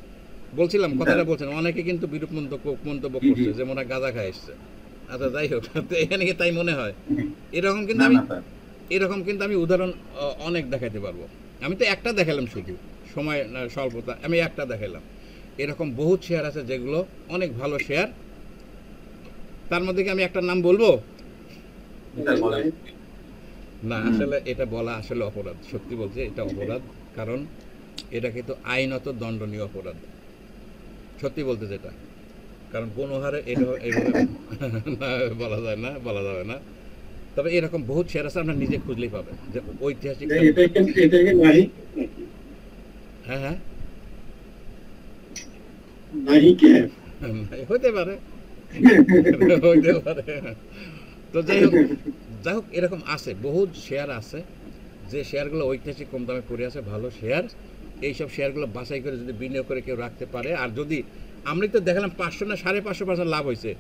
বলছিলাম, কথাটা বলছেন। অনেকে কিন্তু বিরূপ মন্তব্য করছে যে মনে হয় গাঁজা খায় এসছে। আচ্ছা যাই হোক, এখানে কি তাই মনে হয়? এরকম কিন্তু আমি উদাহরণ অনেক দেখাতে পারবো। আমি তো একটা দেখালাম, শুধু সময় স্বল্পতা, আমি একটা দেখালাম। এরকম বহুত শেয়ার আছে যেগুলো অনেক ভালো শেয়ার। তার মধ্যে কি আমি একটা নাম বলবো না? আসলে এটা বলা আসলে অপরাধ, সত্যি বলছি এটা অপরাধ, কারণ এটা কিন্তু আইনত দণ্ডনীয় অপরাধ, সত্যি বলতে যেটা। কারণ কোন হারে এটা এইভাবে বলা যাবে না। তবে এরকম বহুত শেয়ার আছে, আপনার নিজে খুঁজলেই পাবেন যে ঐতিহাসিক। হ্যাঁ হইতে পারে। তো যাই হোক এরকম আছে, বহুত শেয়ার আছে যে শেয়ারগুলো ঐতিহাসিক কম দামে পড়ে আছে, ভালো শেয়ার। এইসব শেয়ারগুলো বাছাই করে যদি বিনিয়োগ করে কেউ রাখতে পারে, আর যদি আমরা তো দেখালাম 500 না 550% লাভ হয়েছে,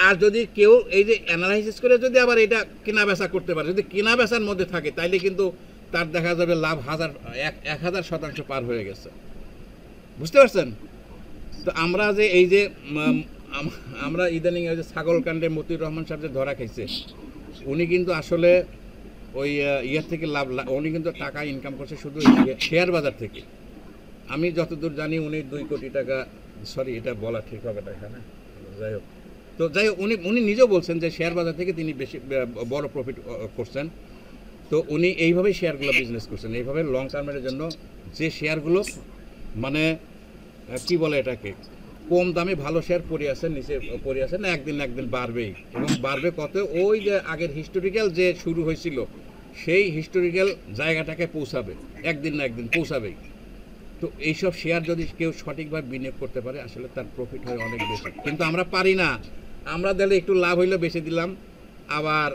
আর যদি কেউ এই যে অ্যানালাইসিস করে যদি আবার এটা কেনা বেচা করতে পারে, যদি কেনা বেচার মধ্যে থাকে, তাইলে কিন্তু তার দেখা যাবে লাভ 1000% পার হয়ে গেছে। বুঝতে পারছেন? তো আমরা যে এই যে আমরা ইদানিং ওই যে ছাগলকাণ্ডে মতিউর রহমান সাহেব যে ধরা খাইছে, উনি কিন্তু আসলে ওই ইয়ের থেকে উনি কিন্তু টাকা ইনকাম করছে শুধু শেয়ার বাজার থেকে। আমি যতদূর জানি উনি 2 কোটি টাকা, সরি এটা বলা ঠিক হবে না এখানে, যাই হোক উনি নিজেও বলছেন যে শেয়ার বাজার থেকে তিনি বেশি বড় প্রফিট করছেন। তো উনি এইভাবেই শেয়ারগুলো বিজনেস করছেন, এইভাবে লং টার্মের জন্য যে শেয়ারগুলো মানে কি বলে এটাকে, কম দামে ভালো শেয়ার পড়ে আছে, নিচে পড়ে আছে না, একদিন বাড়বেই, এবং বাড়বে কত, ওই যে আগের হিস্টোরিক্যাল যে শুরু হয়েছিল সেই হিস্টোরিক্যাল জায়গাটাকে পৌঁছাবে, একদিন না একদিন পৌঁছাবেই। তো এইসব শেয়ার যদি কেউ সঠিকভাবে বিনিয়োগ করতে পারে, আসলে তার প্রফিট হয় অনেক বেশি। কিন্তু আমরা পারি না, আমরা দিলে একটু লাভ হইলে বেশি দিলাম, আবার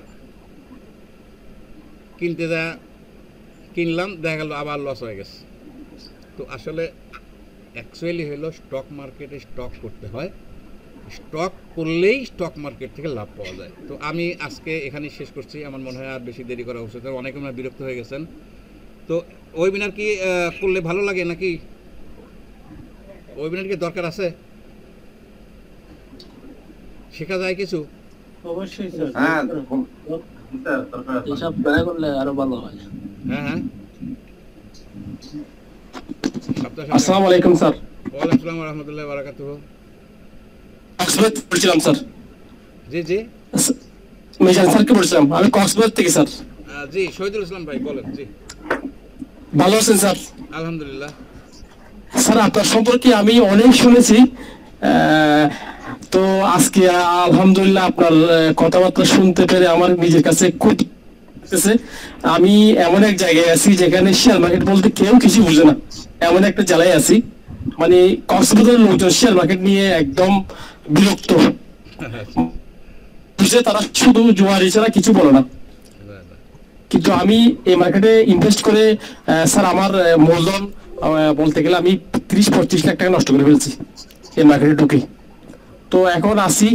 কিনলাম, দেখা গেল আবার লস হয়ে গেছে। তো আসলে অ্যাকচুয়ালি হলো স্টক মার্কেটে স্টক করতে হয়, স্টক করলেই স্টক মার্কেট থেকে লাভ পাওয়া যায়। তো আমি আজকে এখানে শেষ করছি, আমার মনে হয় আর বেশি দেরি করা উচিত, অনেকে মনে হয় বিরক্ত হয়ে গেছেন। তো ওয়েবিনার কি করলে ভালো লাগে নাকি? ওয়েবিনার কি দরকার আছে? শেখা যায় কিছু? অবশ্যই স্যার, এসব ট্রাই করলে আরো ভালো হয়। হ্যাঁ আসসালামু আলাইকুম স্যার। ওয়ালাইকুম আসসালাম ওয়া রাহমাতুল্লাহি ওয়া বারাকাতুহু। কক্সবাজার বলছিলাম স্যার। জি মিজান স্যারকে বলছিলাম, আমি কক্সবাজার থেকে স্যার। জি শহীদুল ইসলাম ভাই বলেন। জি ভালো আছেন স্যার? আলহামদুলিল্লাহ স্যার, আপনার সম্পর্কে আমি অনেক শুনেছি, তো আজকে আলহামদুলিল্লাহ আপনার কথাবার্তা শুনতে পেরে আমার নিজের কাছে খুব আমি এমন এক জায়গায় আছি যেখানে শেয়ার মার্কেট বলতে কেউ কিছু বুঝে না, এমন একটা জেলায় আছি, মানে কক্সবাজারের লোকজন শেয়ার মার্কেট নিয়ে একদম বিরক্ত, বুঝে তারা শুধু জুয়ারি ছাড়া কিছু বলে না। কিন্তু আমি এই মার্কেটে ইনভেস্ট করে স্যার আমার মূলধন বলতে গেলে আমি 30-25 লাখ টাকা নষ্ট করে ফেলছি এই মার্কেটে ঢুকে। তো এখন আসি,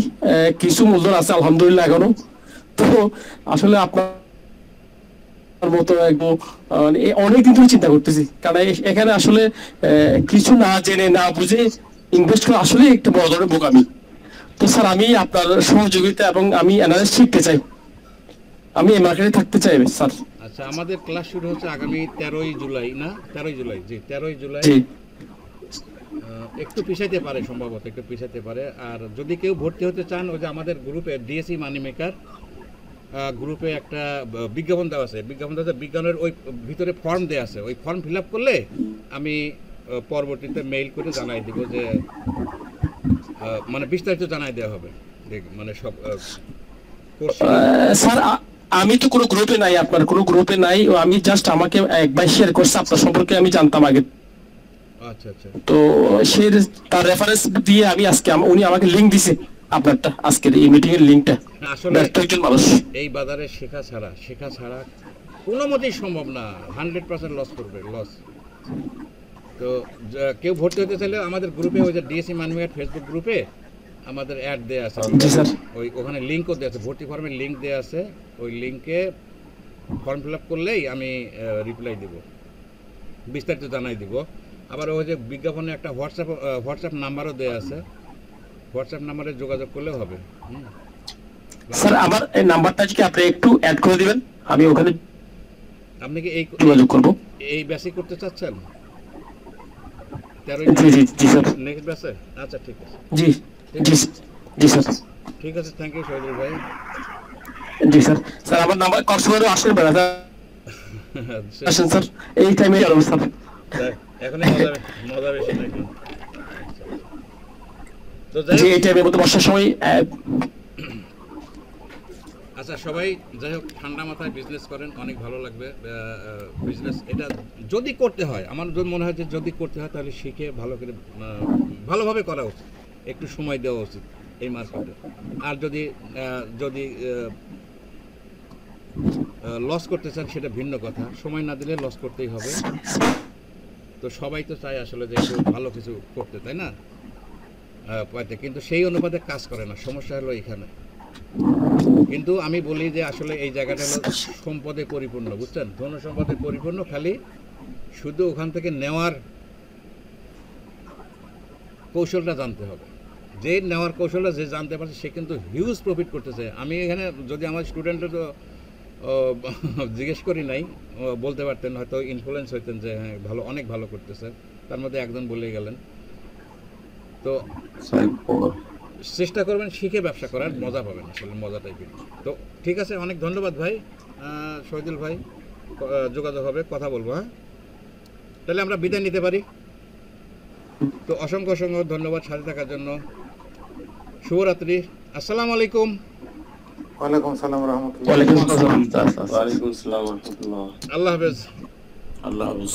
কিছু মূলধন আছে আলহামদুলিল্লাহ এখনো। তো আসলে আপনার মতো একদম অনেকদিন ধরে চিন্তা করতেছি, কারণ এখানে আসলে কিছু না জেনে না বুঝে ইনভেস্ট করা আসলে একটু বড় ধরনের বোকামি। তো স্যার আমি আপনার সহযোগিতা এবং আমি অ্যানালাইসিস শিখতে চাই, আমি এই মার্কেটে থাকতে চাই স্যার। আচ্ছা, আমাদের ক্লাস শুরু হচ্ছে আগামী 13ই জুলাই না 13ই জুলাই? জি 13ই জুলাই একটু পিছাইতে পারে, সম্ভবত একটু পিছাইতে পারে। আর যদি কেউ ভর্তি হতে চান, ওই যে আমাদের গ্রুপে ডিএসসি মানি মেকার গ্রুপে একটা বিজ্ঞাপন দেওয়া আছে, বিজ্ঞানের ওই ভিতরে ফর্ম দেওয়া আছে, ওই ফর্ম ফিল আপ করলে আমি পরবর্তীতে মেইল করে জানাই দিব যে মানে বিস্তারিত জানাই দেওয়া হবে, মানে সব স্যার আমি তো কোনো গ্রুপে নাই, আপনার কোনো গ্রুপে নাই, আমি জাস্ট আমাকে একবার শেয়ার করছে, আপনার সম্পর্কে আমি জানতাম আগে। আচ্ছা আচ্ছা। তো সে তার রেফারেন্স দিয়ে আমি আজকে উনি আমাকে লিংক দিছে আপনারটা, আজকের এই মিটিং এর লিংকটা। আসলে একজন মানুষ এই বাজারে শেখা ছাড়া কোনো মতেই সম্ভব না, 100% লস করবে, লস। তো কেউ ভর্তি হতে চাইলে আমাদের গ্রুপে, ওই যে ডিএসসি মানমেকার ফেসবুক গ্রুপে আমাদের অ্যাড দেওয়া আছে, ওই ওখানে লিঙ্কও দেওয়া আছে, ভর্তি ফর্মের লিঙ্ক দেওয়া আছে, ওই লিঙ্কে ফর্ম ফিল আপ করলেই আমি রিপ্লাই দেব, বিস্তারিত জানাই দিব। আবার ওই যে বিজ্ঞাপনে একটা হোয়াটসঅ্যাপ নাম্বারও দেওয়া আছে, হোয়াটসঅ্যাপ নাম্বারে যোগাযোগ করলেও হবে। স্যার আমার এই নাম্বারটা কি আপনি একটু অ্যাড করে দিবেন, আমি ওখানে আপনি কি এই যোগাযোগ করব? এই ব্যাচে করতে চাচ্ছেন? জি স্যার, নেক্সট ব্যাচে? আচ্ছা ঠিক আছে, জি স্যার, ঠিক আছে, থ্যাংক ইউ শহীদুল ভাই। জি স্যার। স্যার আমার নাম্বার কক্সবাজারে আসেন বেড়া আসেন স্যার, এই টাইমে আসুন স্যার, এখন মজা বেশি নাকি? তো জি এই টাইমের মধ্যে বর্ষার সময়। আচ্ছা সবাই যাই হোক ঠান্ডা মাথায় বিজনেস করেন, অনেক ভালো লাগবে। বিজনেস এটা যদি করতে হয়, আমার মনে হয় যে যদি করতে হয় তাহলে শিখে ভালো করে ভালোভাবে করা উচিত, একটু সময় দেওয়া উচিত এই মার্কেটে। আর যদি লস করতে চান সেটা ভিন্ন কথা, সময় না দিলে লস করতেই হবে। তো সবাই তো চায় আসলে যে একটু ভালো কিছু করতে, তাই না, পাইতে, কিন্তু সেই অনুপাতে কাজ করে না, সমস্যা হলো এখানে। কিন্তু আমি বলি যে আসলে এই জায়গাটা হলো সম্পদে পরিপূর্ণ, বুঝছেন, ধন সম্পদে পরিপূর্ণ, খালি শুধু ওখান থেকে নেওয়ার কৌশলটা জানতে হবে। যে নেওয়ার কৌশলটা যে জানতে পারছে সে কিন্তু হিউজ প্রফিট করতেছে। আমি এখানে যদি আমার স্টুডেন্টরা তো জিজ্ঞেস করি নাই, বলতে পারতেন, হয়তো ইনফ্লুয়েন্স হইতেন যে হ্যাঁ ভালো, অনেক ভালো করতেছে, তার মধ্যে একজন বলে গেলেন। তো চেষ্টা করবেন শিখে ব্যবসা করার, মজা পাবেন, আসলে মজাটাই কিন্তু। তো ঠিক আছে, অনেক ধন্যবাদ ভাই, শহীদুল ভাই, যোগাযোগ হবে, কথা বলবো। হ্যাঁ তাহলে আমরা বিদায় নিতে পারি। তো অসংখ্য ধন্যবাদ সাথে থাকার জন্য। শুভরাত্রি, আসসালামু আলাইকুম। ওয়ালাইকুম আসসালাম ওয়া রাহমাতুল্লাহ। ওয়ালাইকুম আসসালাম ওয়া রাহমাতুল্লাহ। আল্লাহ হাফেজ। আল্লাহ হাফেজ।